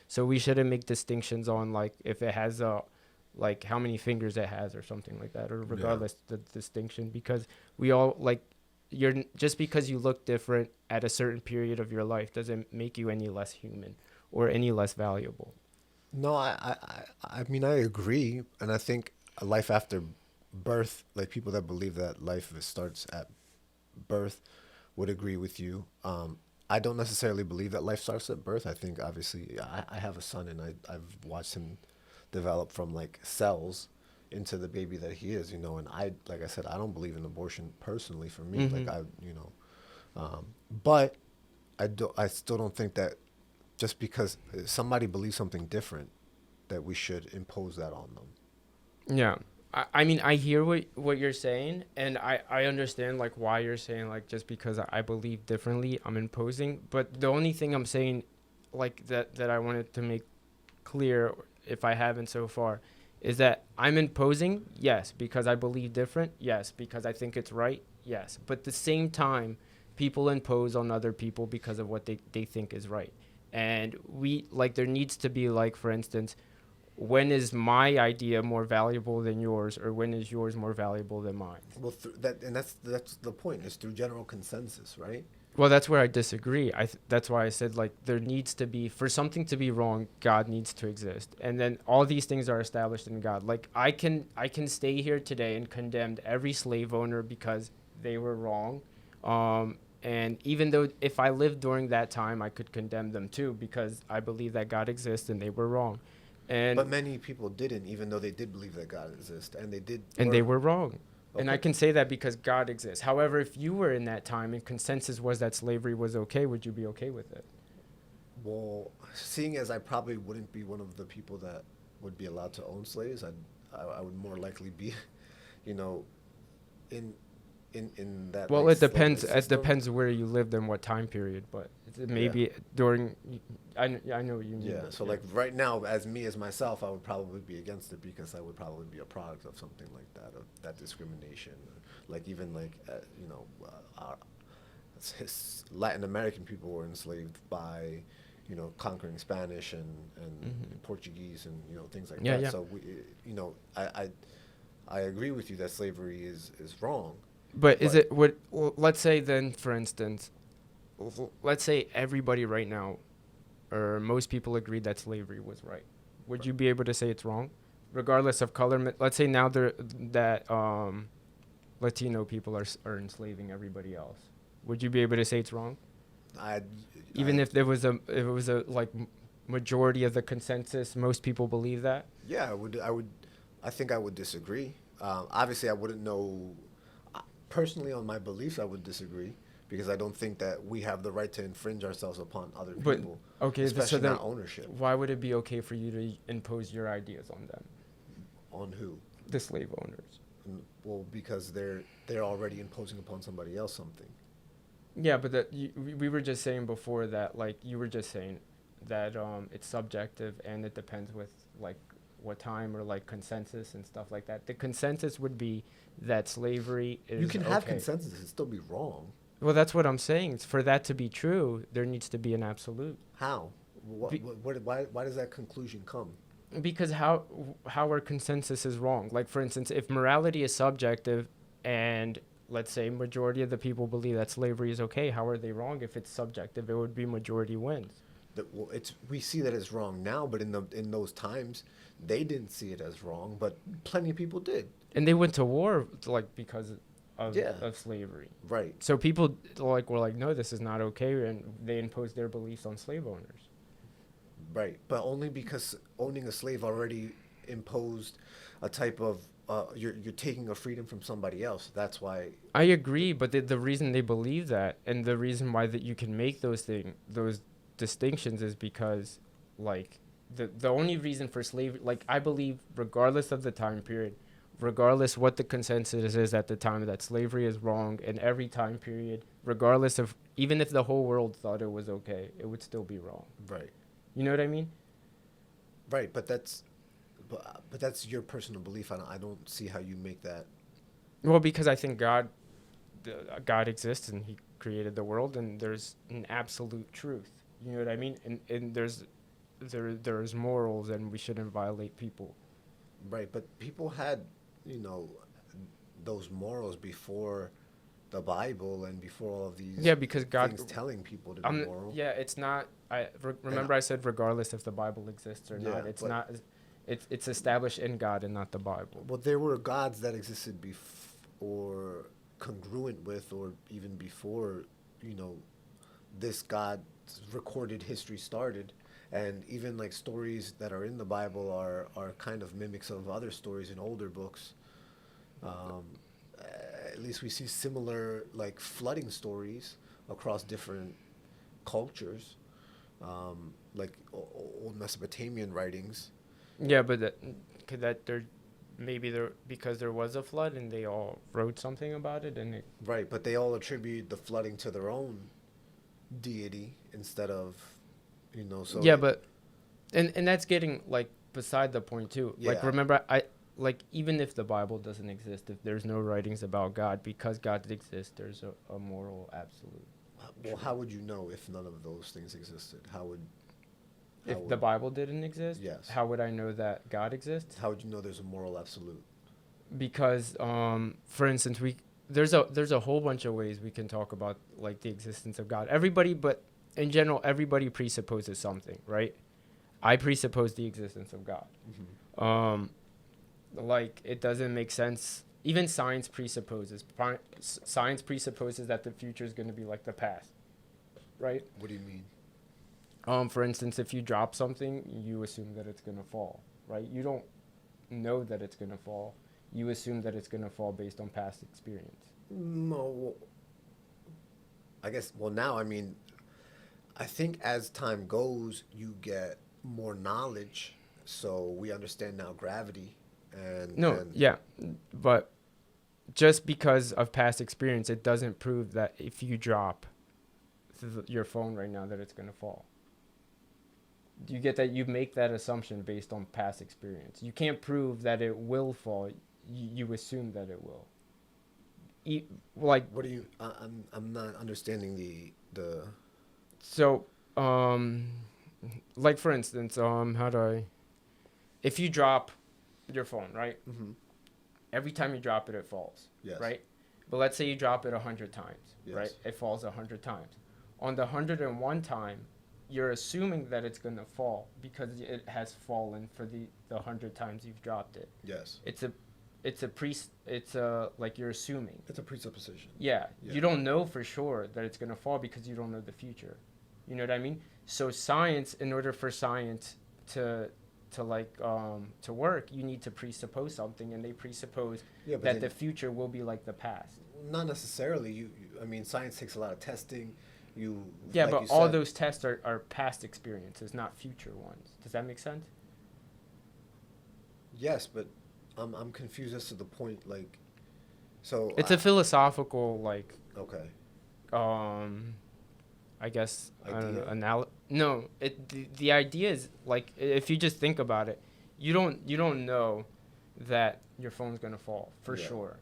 so we shouldn't make distinctions on like if it has like how many fingers it has or something like that, or regardless the distinction, because we all like just because you look different at a certain period of your life doesn't make you any less human or any less valuable. No, I mean I agree, and I think a life after birth, like people that believe that life starts at birth, would agree with you. I don't necessarily believe that life starts at birth. I think obviously I have a son, and I've watched him develop from like cells into the baby that he is, and like I said, I don't believe in abortion personally for me. Mhm. Like but I still don't think that just because somebody believes something different, that we should impose that on them. Yeah. I mean, I hear what you're saying, and I understand, like, why you're saying, like, just because I believe differently, I'm imposing. But the only thing I'm saying, like, that I wanted to make clear, if I haven't so far, is that I'm imposing, yes, because I believe different, yes, because I think it's right, yes. But at the same time, people impose on other people because of what they think is right. And there needs to be, like, for instance, when is my idea more valuable than yours, or when is yours more valuable than mine? Well, that's the point. It's through general consensus, right? Well, that's where I disagree. That's why I said, like, there needs to be, for something to be wrong, God needs to exist, and then all these things are established in God. Like, I can stay here today and condemn every slave owner because they were wrong, and even though if I lived during that time, I could condemn them too because I believe that God exists and they were wrong, But and many people didn't, even though they did believe that God exists, and they did. they were wrong. And I Okay. can say that because God exists. However, if you were in that time and consensus was that slavery was okay, would you be okay with it? Well, seeing as I probably wouldn't be one of the people that would be allowed to own slaves, I would more likely be, you know, in in that Well, like it depends. slave It system. depends where you lived and what time period, but maybe during. I know what you mean. Yeah. but So like right now, as myself, I would probably be against it because I would probably be a product of something like that, of that discrimination. Like even like our Latin American people were enslaved by, conquering Spanish and Portuguese and things like Yeah, that. yeah. So I agree with you that slavery is wrong. But is But it what? Well, let's say then, for instance, let's say everybody right now, or most people agreed that slavery was right. Would you be able to say it's wrong, regardless of color? Let's say now that Latino people are enslaving everybody else. Would you be able to say it's wrong, I, even if it was a like majority of the consensus, most people believe that? yeah, I think I would disagree. Obviously, I wouldn't know personally on my beliefs. I would disagree because I don't think that we have the right to infringe ourselves upon other But people, okay, so especially then not ownership. why would it be okay for you to impose your ideas on them, On who? the slave owners? Well, because they're already imposing upon somebody else something. Yeah, but we were just saying before that, like, you were just saying that it's subjective and it depends with, like, what time or, like, consensus and stuff like that. The consensus would be that slavery is You can have okay. consensus and still be wrong. Well, that's what I'm saying. For that to be true, there needs to be an absolute. How? Be- Why does that conclusion come? Because how are consensuses wrong? Like, for instance, if morality is subjective and let's say majority of the people believe that slavery is okay, how are they wrong if it's subjective? It would be majority wins. Well, we see that as wrong now, but in those times, they didn't see it as wrong, but plenty of people did. And they went to war, like, because Yeah. of slavery. Right. So people, like, were like, no, this is not okay, and they imposed their beliefs on slave owners. Right, but only because owning a slave already imposed a type of you're taking a freedom from somebody else. That's why. I agree, but the reason they believe that, and the reason why that you can make those distinctions is because, like, the only reason for slavery, like, I believe, regardless of the time period, regardless what the consensus is at the time, that slavery is wrong in every time period, regardless of, even if the whole world thought it was okay, it would still be wrong. Right. You know what I mean? Right, but that's your personal belief. I don't see how you make that. Well, because I think God exists and He created the world, and there's an absolute truth. You know what I mean? And there's morals, and we shouldn't violate people. Right, but people had, those morals before the Bible and before all of these Yeah, because God things telling people to be moral. Yeah, it's not. Remember I said regardless if the Bible exists or not. Yeah, It's not. It's established in God and not the Bible. Well, there were gods that existed or congruent with, or even before, this God's recorded history started. And even like stories that are in the Bible are kind of mimics of other stories in older books. At least we see similar like flooding stories across different cultures, like old Mesopotamian writings. Yeah, but could that because there was a flood and they all wrote something about it and it. Right, but they all attribute the flooding to their own deity instead of, so. Yeah, but and that's getting, like, beside the point too. Yeah. Like, remember, like, even if the Bible doesn't exist, if there's no writings about God, because God exists, there's a moral absolute. Well, how would you know if none of those things existed? How would If the Bible didn't exist, Yes. how would I know that God exists? How would you know there's a moral absolute? Because, for instance, there's a whole bunch of ways we can talk about like the existence of God. But in general, everybody presupposes something, right? I presuppose the existence of God. Like it doesn't make sense. Even science presupposes that the future is going to be like the past, right? What do you mean? For instance, if you drop something, you assume that it's going to fall, right? You don't know that it's going to fall. You assume that it's going to fall based on past experience. No. I guess, well, now, I mean, I think as time goes, you get more knowledge. So we understand now gravity. But just because of past experience, it doesn't prove that if you drop your phone right now that it's going to fall. Do you get that? You make that assumption based on past experience. You can't prove that it will fall. You assume that it will. Like, what do you? I'm not understanding the. So, like for instance, if you drop your phone, right? Mm-hmm. Every time you drop it, it falls. Yes. Right. But let's say you drop it 100 times, yes. right? It falls 100 times. On the 101 time, you're assuming that it's going to fall because it has fallen for the 100 times you've dropped it. Yes. Like you're assuming. It's a presupposition. Yeah. You don't know for sure that it's going to fall because you don't know the future. You know what I mean? So science, in order for science to work, you need to presuppose something, and they presuppose that the future will be like the past. Not necessarily. I mean, science takes a lot of testing. But all those tests are past experiences, not future ones. Does that make sense? Yes, but I'm confused as to the point. Like, so it's a philosophical Okay. I guess idea? The idea is like if you just think about it, you don't know that your phone's gonna fall for sure.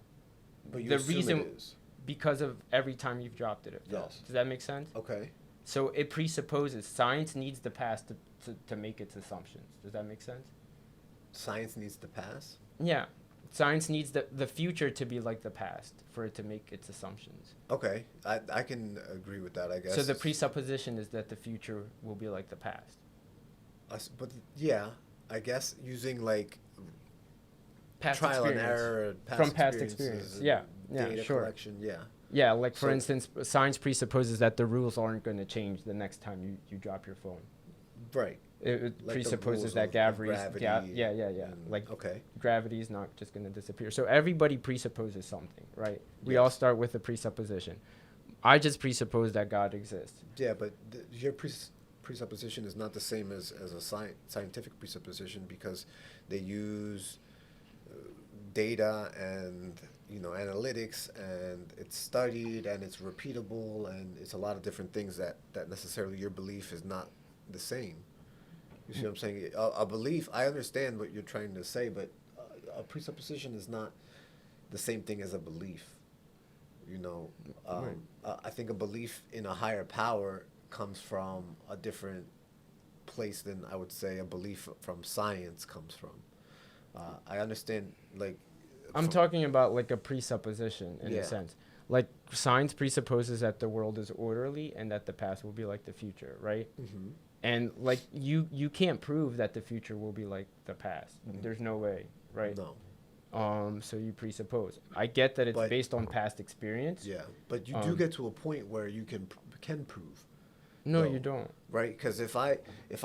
But you the assume reason it is. Because of every time you've dropped it, it fell. Yes. Does that make sense? Okay. So it presupposes science needs the past to make its assumptions. Does that make sense? Science needs to pass? Yeah. Science needs the future to be like the past for it to make its assumptions. Okay. I can agree with that, I guess. So the presupposition is that the future will be like the past. But yeah, I guess using like past trial experience. and error, from past experience. Yeah, data sure. collection, yeah. Yeah, like for instance, science presupposes that the rules aren't going to change the next time you drop your phone. Right. It like presupposes that gravity. Like okay. Gravity is not just going to disappear. So everybody presupposes something, right? We all start with a presupposition. I just presuppose that God exists. Yeah, but your presupposition is not the same as a scientific presupposition because they use data and analytics, and it's studied and it's repeatable, and it's a lot of different things that necessarily your belief is not the same. You see what I'm saying? A belief, I understand what you're trying to say, but a presupposition is not the same thing as a belief. Right. I think a belief in a higher power comes from a different place than I would say a belief from science comes from. I understand, like... I'm talking about like a presupposition in a sense. Like science presupposes that the world is orderly and that the past will be like the future, right? Mm-hmm. And like you can't prove that the future will be like the past. Mm-hmm. There's no way, right? No. So you presuppose. I get that it's based on past experience. Yeah, but you do get to a point where you can prove. No, you don't. Right? Because if I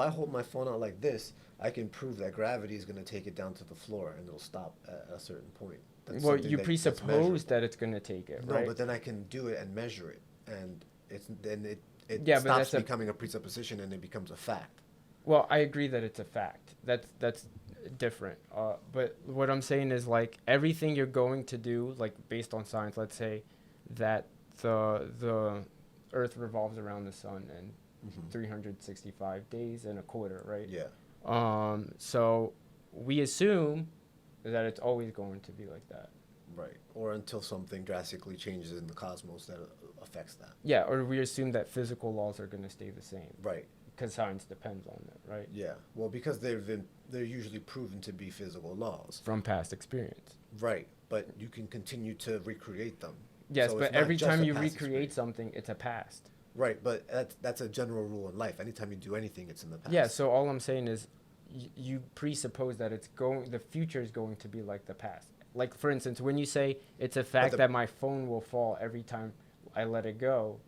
hold my phone out like this, I can prove that gravity is going to take it down to the floor and it'll stop at a certain point. Well, you presuppose that it's going to take it, right? No, but then I can do it and measure it, and it stops becoming a presupposition and it becomes a fact. Well, I agree that it's a fact. That's different. But what I'm saying is like everything you're going to do, like based on science, let's say that the Earth revolves around the sun in 365 days and a quarter, right? Yeah. So we assume that it's always going to be like that. Right. Or until something drastically changes in the cosmos that affects that. Yeah, or we assume that physical laws are going to stay the same. Right. because science depends on it, right? Yeah. Well, because they're usually proven to be physical laws. From past experience. Right. But you can continue to recreate them. Yes, So but it's not every just time a you past recreate experience. something, it's a past. Right, but that's a general rule in life. Anytime you do anything, it's in the past. Yeah, so all I'm saying is you presuppose that the future is going to be like the past. Like, for instance, when you say it's a fact that my phone will fall every time I let it go,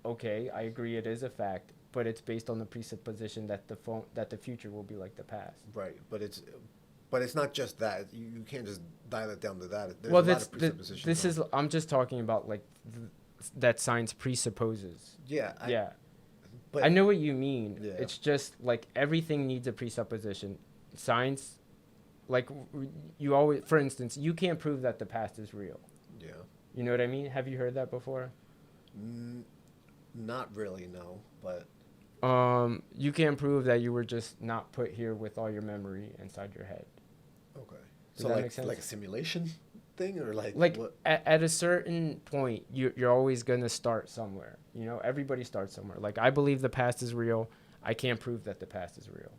okay, I agree it is a fact, but it's based on the presupposition that the future will be like the past. Right, but it's not just that. You can't just dial it down to that. There's Well, a lot of presuppositions. I'm just talking about like that science presupposes. Yeah. Yeah. But I know what you mean. Yeah. It's just like everything needs a presupposition. Science, like you always, for instance, you can't prove that the past is real. Yeah. You know what I mean? Have you heard that before? Not really, no. But You can't prove that you were just not put here with all your memory inside your head. okay. Does So that like make sense? like a simulation thing, or like what? At a certain point, you're always gonna start somewhere. You know, everybody starts somewhere. Like, I believe the past is real. I can't prove that the past is real.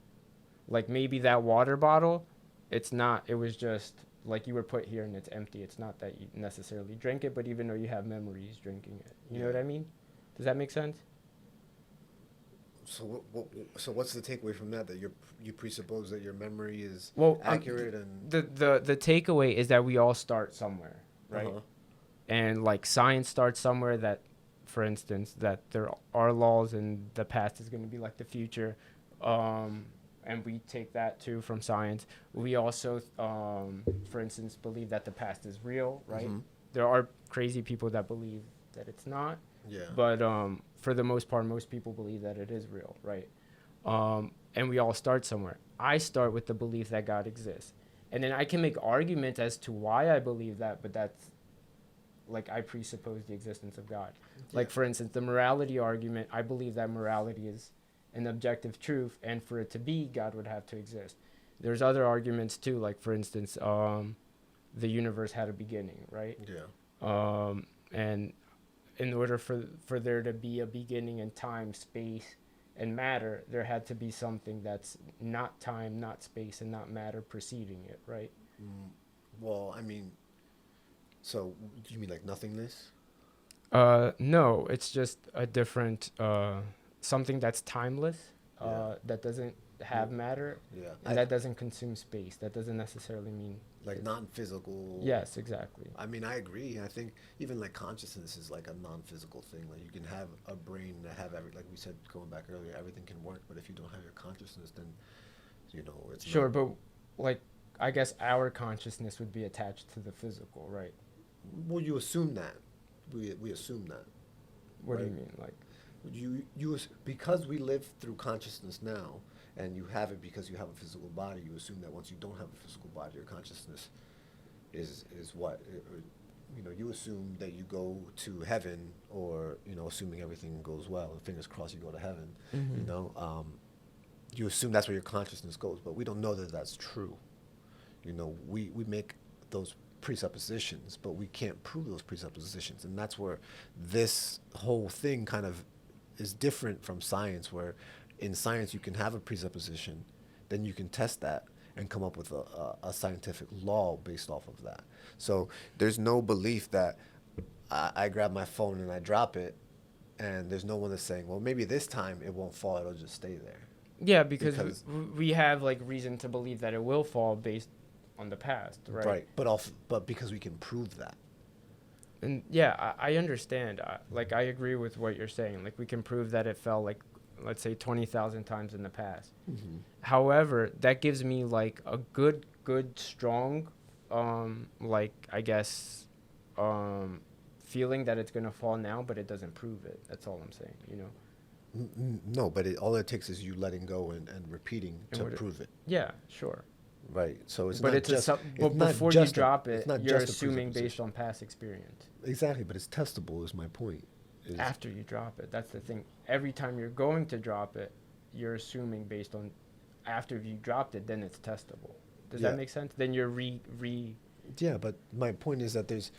Like, maybe that water bottle, it's not. It was just like you were put here and it's empty. It's not that you necessarily drank it, but even though you have memories drinking it, you know what I mean? Does that make sense? So so what's the takeaway from that? That you presuppose that your memory is accurate and the takeaway is that we all start somewhere, right? Uh-huh. And like science starts somewhere, that, for instance, that there are laws and the past is going to be like the future, and we take that too from science. We also, for instance, believe that the past is real, right? Mhm. There are crazy people that believe that it's not. Yeah. But for the most part, most people believe that it is real, right? And we all start somewhere. I start with the belief that God exists. And then I can make arguments as to why I believe that, but that's, like, I presuppose the existence of God. Yeah. Like, for instance, the morality argument, I believe that morality is an objective truth, and for it to be, God would have to exist. There's other arguments, too, like, for instance, the universe had a beginning, right? Yeah. And in order for there to be a beginning in time, space, and matter, there had to be something that's not time, not space, and not matter preceding it, right? Well, I mean, so do you mean like nothingness? No, it's just a different, something that's timeless, that doesn't have matter, Yeah. and that doesn't consume space. That doesn't necessarily mean... Like non-physical. Yes, exactly. I mean, I agree. I think even like consciousness is like a non-physical thing. Like you can have a brain that have like we said going back earlier, everything can work. But if you don't have your consciousness, then it's Sure, not, but like, I guess our consciousness would be attached to the physical, right? well, you assume that. We assume that. What do you Right. mean? Like, because we live through consciousness now, and you have it because you have a physical body. You assume that once you don't have a physical body, your consciousness is what you assume that you go to heaven, or assuming everything goes well, and fingers crossed you go to heaven. You assume that's where your consciousness goes, but we don't know that that's true. We make those presuppositions, but we can't prove those presuppositions, and that's where this whole thing kind of is different from science, where in science you can have a presupposition, then you can test that and come up with a scientific law based off of that. So there's no belief that I grab my phone and I drop it, and there's no one that's saying, well, maybe this time it won't fall, it'll just stay there. yeah, because we have like reason to believe that it will fall based on the past, right? Right, but because we can prove that. And yeah, I understand. Like, I agree with what you're saying. Like, we can prove that it fell, like, let's say 20,000 times in the past. Mm-hmm. However, that gives me like a good strong, like, I guess, feeling that it's gonna fall now, but it doesn't prove it. That's all I'm saying. No, but all it takes is you letting go and repeating to prove it. Yeah, sure. Right. So it's But not just. but before you drop it, you're assuming presupposition. based on past experience. Exactly, but it's testable. Is my point. After you drop it, that's the thing. Every time you're going to drop it, you're assuming based on after you dropped it, then it's testable. Does that make sense? Then you're Yeah, but my point is that there's,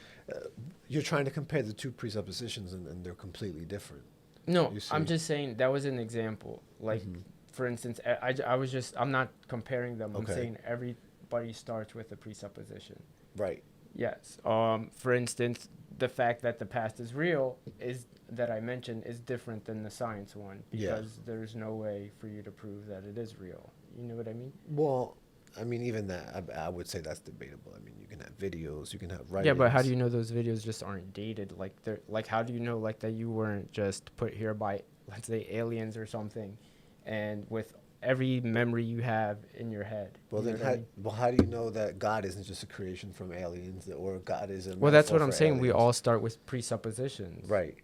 you're trying to compare the two presuppositions, and they're completely different. No, You see? I'm just saying that was an example. Like, Mhm. for instance, I was just, I'm not comparing them. I'm Okay. saying everybody starts with a presupposition. Right. Yes. For instance, the fact that the past is real is that I mentioned is different than the science one Yeah. because there's no way for you to prove that it is real. You know what I mean? Well, I mean, even that, I would say that's debatable. I mean, you can have videos, you can have writings. Yeah, but how do you know those videos just aren't dated? Like they're like, how do you know like that you weren't just put here by, let's say, aliens or something, and with every memory you have in your head? Well, You know then, what I mean? how do you know that God isn't just a creation from aliens, or God is a Well, that's metaphor what I'm for saying. We aliens? all start with presuppositions. Right.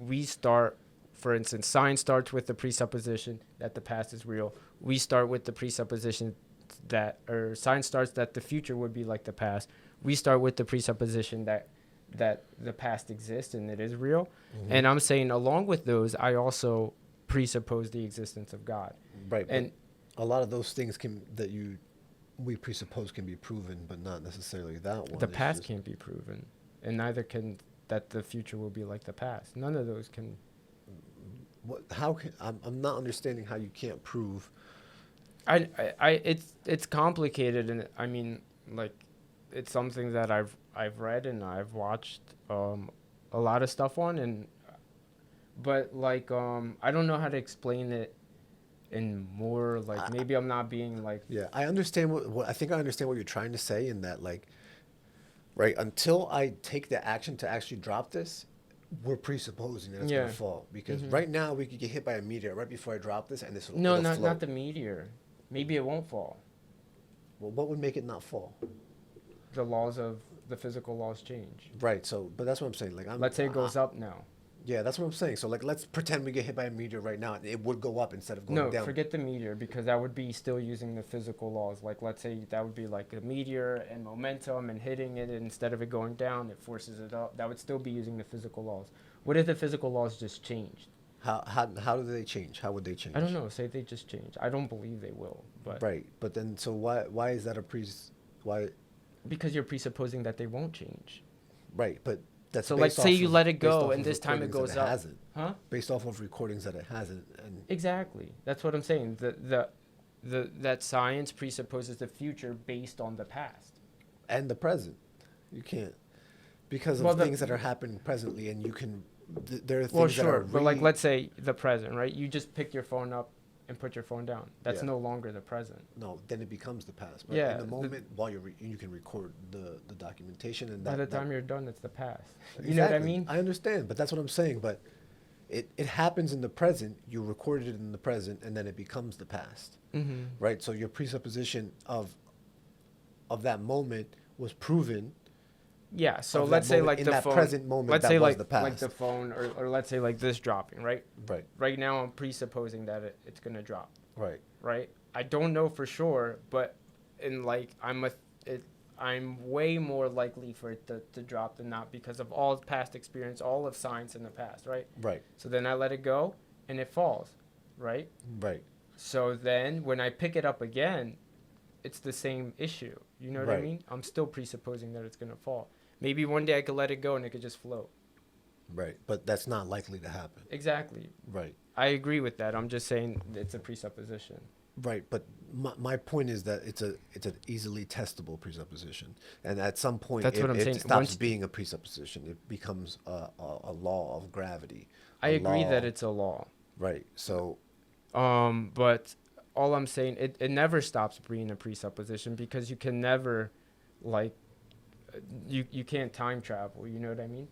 We start, for instance, science starts with the presupposition that the past is real. We start with the presupposition or science starts that the future would be like the past. We start with the presupposition that the past exists and it is real. Mm-hmm. And I'm saying along with those, I also presuppose the existence of God. Right. And a lot of those things we presuppose can be proven, but not necessarily that one. the It's past just- can't be proven, and neither can that the future will be like the past. None of those can. How can I'm not understanding how you can't prove. It's complicated, and I mean, like, it's something that I've read and I've watched a lot of stuff on, but like I don't know how to explain it in more like maybe I'm not being like. Yeah, I understand what I think I understand what you're trying to say in that, like, right, until I take the action to actually drop this, we're presupposing that it's Yeah. gonna fall, because Mhm. right now we could get hit by a meteor right before I drop this, and No, it'll not float. the meteor. Maybe it won't fall. Well, what would make it not fall? The laws of the physical laws change. Right. So, but that's what I'm saying. Like, Let's say it goes up now. Yeah, that's what I'm saying. So, like, let's pretend we get hit by a meteor right now, and it would go up instead of going No, down. forget the meteor because that would be still using the physical laws. Like, let's say that would be like a meteor and momentum and hitting it, and instead of it going down, it forces it up. That would still be using the physical laws. What if the physical laws just changed? How do they change? How would they change? I don't know. Say they just change. I don't believe they will, but Right. But then, so why is that why? because you're presupposing that they won't change. Right. But that's So, based like, say off you of- let it based go, off and of this time it recordings goes that up. hasn't. Huh? Based off of recordings that it hasn't, and Exactly. That's what I'm saying. That science presupposes the future based on the past. the present, you can't, because of Well, things that are happening presently, and you can. There are things Well, that sure, are but like let's say the present, right? You just pick your phone up and put your phone down. That's Yeah. no longer the present. No, then it becomes the past. But Yeah, in the the- moment, while you can record the documentation, and By that, the time that, you're done, it's the past. You know what I Exactly. mean? I understand, but that's what I'm saying. But it happens in the present. You recorded it in the present, and then it becomes the past, Mm-hmm. right? So your presupposition of that moment was proven. Yeah. So Of let's that say moment, like in the that phone. present moment, Let's that say was like the past. like the phone, or let's say like this dropping, right? Right. Right now, I'm presupposing that it's gonna drop. Right. Right. I don't know for sure, but I'm way more likely for it to drop than not because of all past experience, all of science in the past, right? Right. So then I let it go, and it falls, right? Right. So then when I pick it up again, it's the same issue. You know what I Right. mean? I'm still presupposing that it's going to fall. Maybe one day I could let it go and it could just float. Right. But that's not likely to happen. Exactly. Right. I agree with that. I'm just saying it's a presupposition. Right, but my point is that it's an easily testable presupposition, and at some point That's what I'm it saying. stops Once- being a presupposition. It becomes a law of gravity. I a agree that law- it's a law. right. So But all I'm saying, it never stops being a presupposition because you can never, like, you can't time travel. You know what I mean?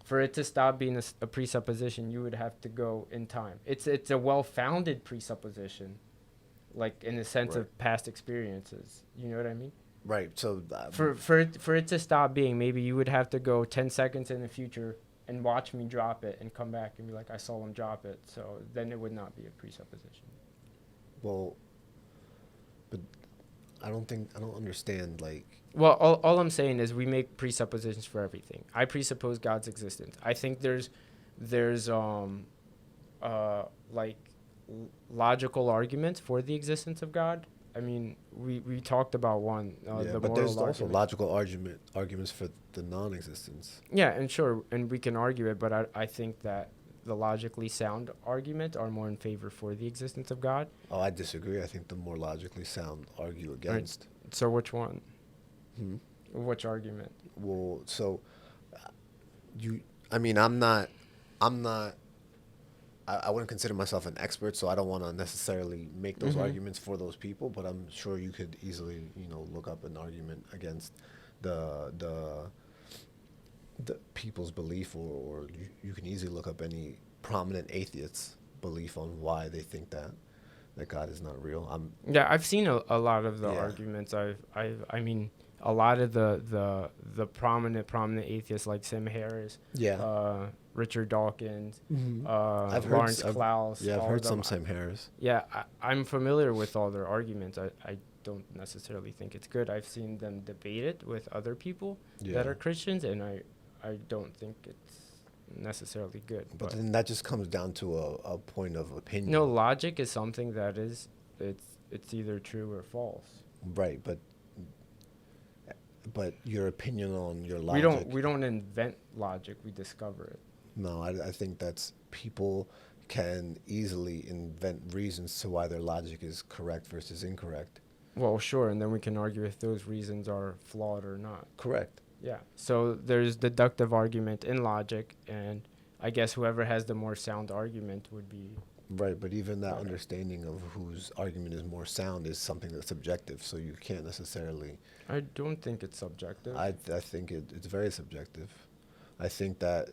For it to stop being a presupposition, you would have to go in time. It's a well-founded presupposition, like in the sense Right. of past experiences. You know what I mean? right. So For it to stop being, maybe you would have to go 10 seconds in the future and watch me drop it and come back and be like, I saw him drop it. So then it would not be a presupposition. well, but I don't understand. Like, Well, all I'm saying is we make presuppositions for everything. I presuppose God's existence. I think there's like logical arguments for the existence of God. I mean, we talked about one, Yeah, the but moral there's also argument. logical arguments for the non-existence. Yeah, and sure, and we can argue it, but I think that the logically sound argument are more in favor for the existence of God. Oh, I disagree. I think the more logically sound argue against. So which one? Hmm. Which argument? Well, so you, I mean, I'm not. I wouldn't consider myself an expert, so I don't want to necessarily make those arguments for those people. But I'm sure you could easily, look up an argument against the the the people's belief, or you can easily look up any prominent atheist's belief on why they think that God is not real. Yeah, I've seen a lot of the Yeah. arguments. I mean, a lot of the prominent atheists like Sam Harris, Yeah. Richard Dawkins, I've heard Lawrence I've- Klaus. Yeah, I've all heard of them. some Sam Harris. Yeah, I'm familiar with all their arguments. I don't necessarily think it's good. I've seen them debate it with other people that Yeah. are Christians, and I don't think it's necessarily good. But then that just comes down to a point of opinion. No, logic is something that is it's either true or false. Right, but your opinion on your logic. We don't invent logic, we discover it. No, I think that's people can easily invent reasons to why their logic is correct versus incorrect. Well, sure, and then we can argue if those reasons are flawed or not. Correct. Yeah. So there's deductive argument in logic, and I guess whoever has the more sound argument would be. Right, but even that Okay. understanding of whose argument is more sound is something that's subjective, so you can't necessarily. I don't think it's subjective. I think it's very subjective. I think that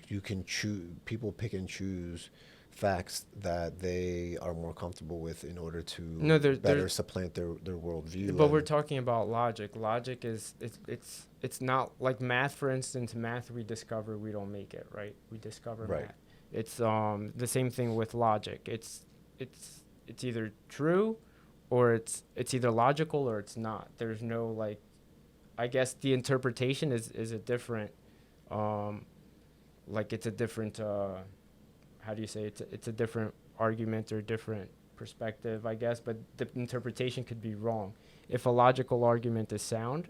you can choose. People pick and choose facts that they are more comfortable with in order to No, better supplant their worldview. But we're and- talking about logic. Logic is it's not like math. For instance, math we discover, we don't make it, right? We discover Right. math. It's the same thing with logic. It's either true, or it's either logical or it's not. There's no like, I guess the interpretation is a different, like it's a different how do you say it's a different argument or different perspective, I guess, but the interpretation could be wrong. If a logical argument is sound,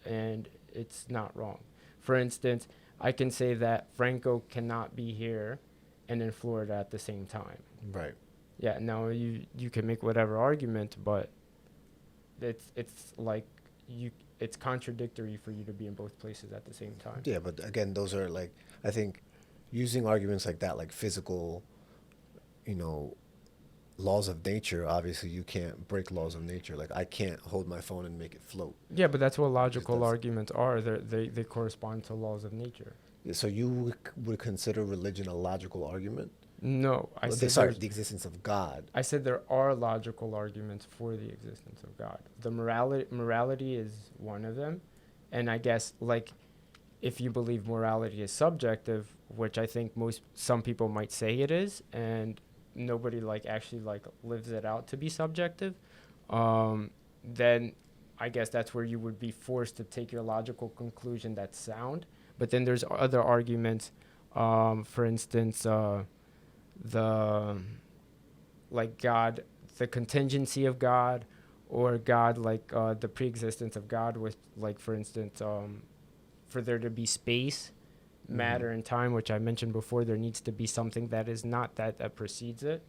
and it's not wrong. For instance, I can say that Franco cannot be here and in Florida at the same time. Right. Yeah, now you can make whatever argument, but it's like it's contradictory for you to be in both places at the same time. Yeah, but again, those are like, I think using arguments like that, like physical, laws of nature, obviously you can't break laws of nature. Like I can't hold my phone and make it float. Yeah, but that's what logical that's- arguments are. They correspond to laws of nature. Yeah, so you would consider religion a logical argument? No, Sorry, the existence of God. I said there are logical arguments for the existence of God. The morality is one of them, and I guess like if you believe morality is subjective, which I think some people might say it is, and nobody like actually like lives it out to be subjective, then I guess that's where you would be forced to take your logical conclusion that's sound. But then there's other arguments, for instance, the like God, the contingency of God, or God like the pre-existence of God with like for instance, for there to be space, matter, and time, which I mentioned before, there needs to be something that is not that precedes it.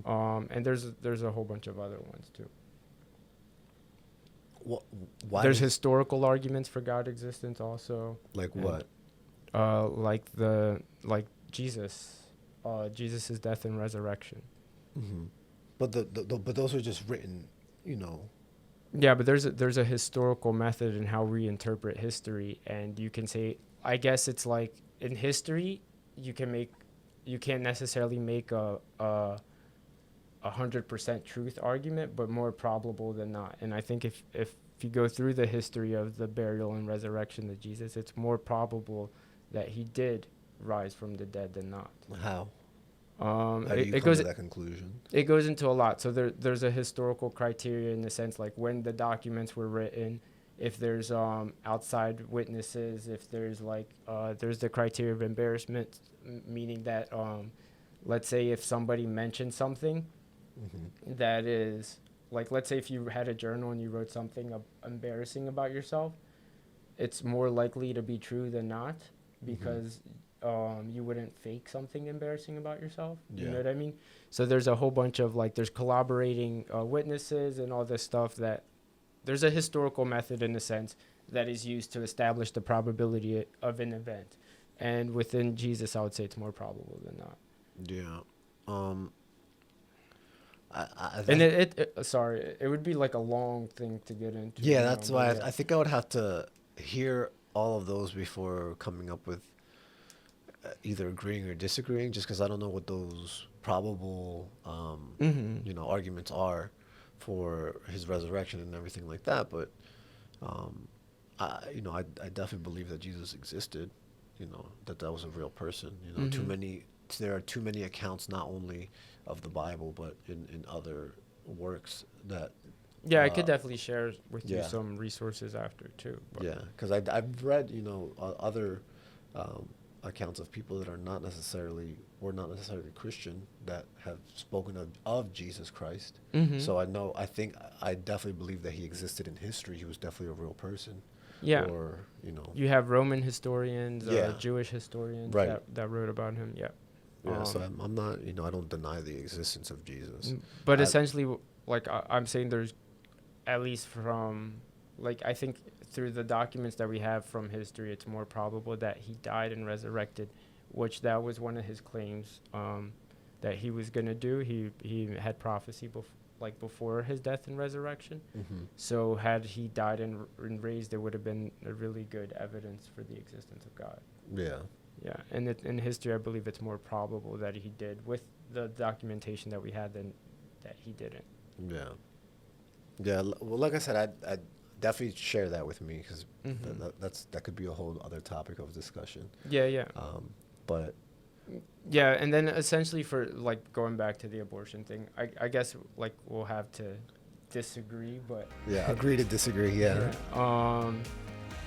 And there's a whole bunch of other ones too. Why There's historical arguments for God existence also. like and, what? Like Jesus, Jesus's death and resurrection. But but those are just written, Yeah, but there's a historical method in how we interpret history, and you can say, I guess it's like in history, you can't necessarily make a 100% truth argument, but more probable than not. And I think if you go through the history of the burial and resurrection of Jesus, it's more probable that he did rise from the dead than not. How? How do you come to that conclusion? It goes into a lot. So there's a historical criteria in the sense like when the documents were written, if there's outside witnesses, if there's like there's the criteria of embarrassment, meaning that let's say if somebody mentioned something that is like, let's say if you had a journal and you wrote something embarrassing about yourself, it's more likely to be true than not, because you wouldn't fake something embarrassing about yourself. You know what I mean? So there's a whole bunch of, like, there's collaborating witnesses and all this stuff, that there's a historical method, in a sense, that is used to establish the probability of an event. And within Jesus, I would say it's more probable than not. Yeah. And it would be like a long thing to get into. Yeah, that's why I think I would have to hear all of those before coming up with either agreeing or disagreeing, just because I don't know what those probable, arguments are for his resurrection and everything like that. But, I definitely believe that Jesus existed, that was a real person. There are too many accounts, not only of the Bible, but in other works that. Yeah, I could definitely share with you some resources after too. But. Yeah, because I've read other accounts of people that were not necessarily Christian that have spoken of Jesus Christ. So I definitely believe that he existed in history. He was definitely a real person. Yeah. Or you have Roman historians, Jewish historians that wrote about him. Yeah. Yeah. So I'm not I don't deny the existence of Jesus. But essentially, like, I'm saying, there's, at least from, like, I think through the documents that we have from history, it's more probable that he died and resurrected, which that was one of his claims that he was going to do. He had prophecy before his death and resurrection. So had he died and raised, it would have been a really good evidence for the existence of God. Yeah. Yeah, and in history, I believe it's more probable that he did, with the documentation that we had, than that he didn't. Yeah. Yeah, well, like I said, I'd definitely share that with me, because that could be a whole other topic of discussion. Yeah. But. Yeah, and then essentially, for, like, going back to the abortion thing, I guess, like, we'll have to disagree, but. Yeah, agree to disagree, yeah.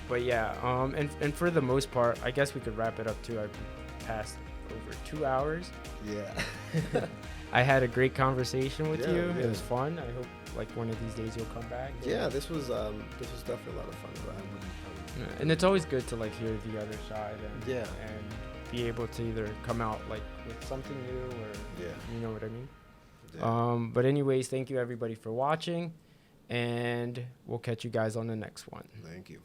But yeah, and for the most part, I guess we could wrap it up too. I've passed over 2 hours. Yeah. I had a great conversation with you. Yeah. It was fun. I hope, like, one of these days you'll come back. Yeah, this was definitely a lot of fun. And it's always good to, like, hear the other side and and be able to either come out, like, with something new, or you know what I mean. Yeah. But anyways, thank you everybody for watching, and we'll catch you guys on the next one. Thank you.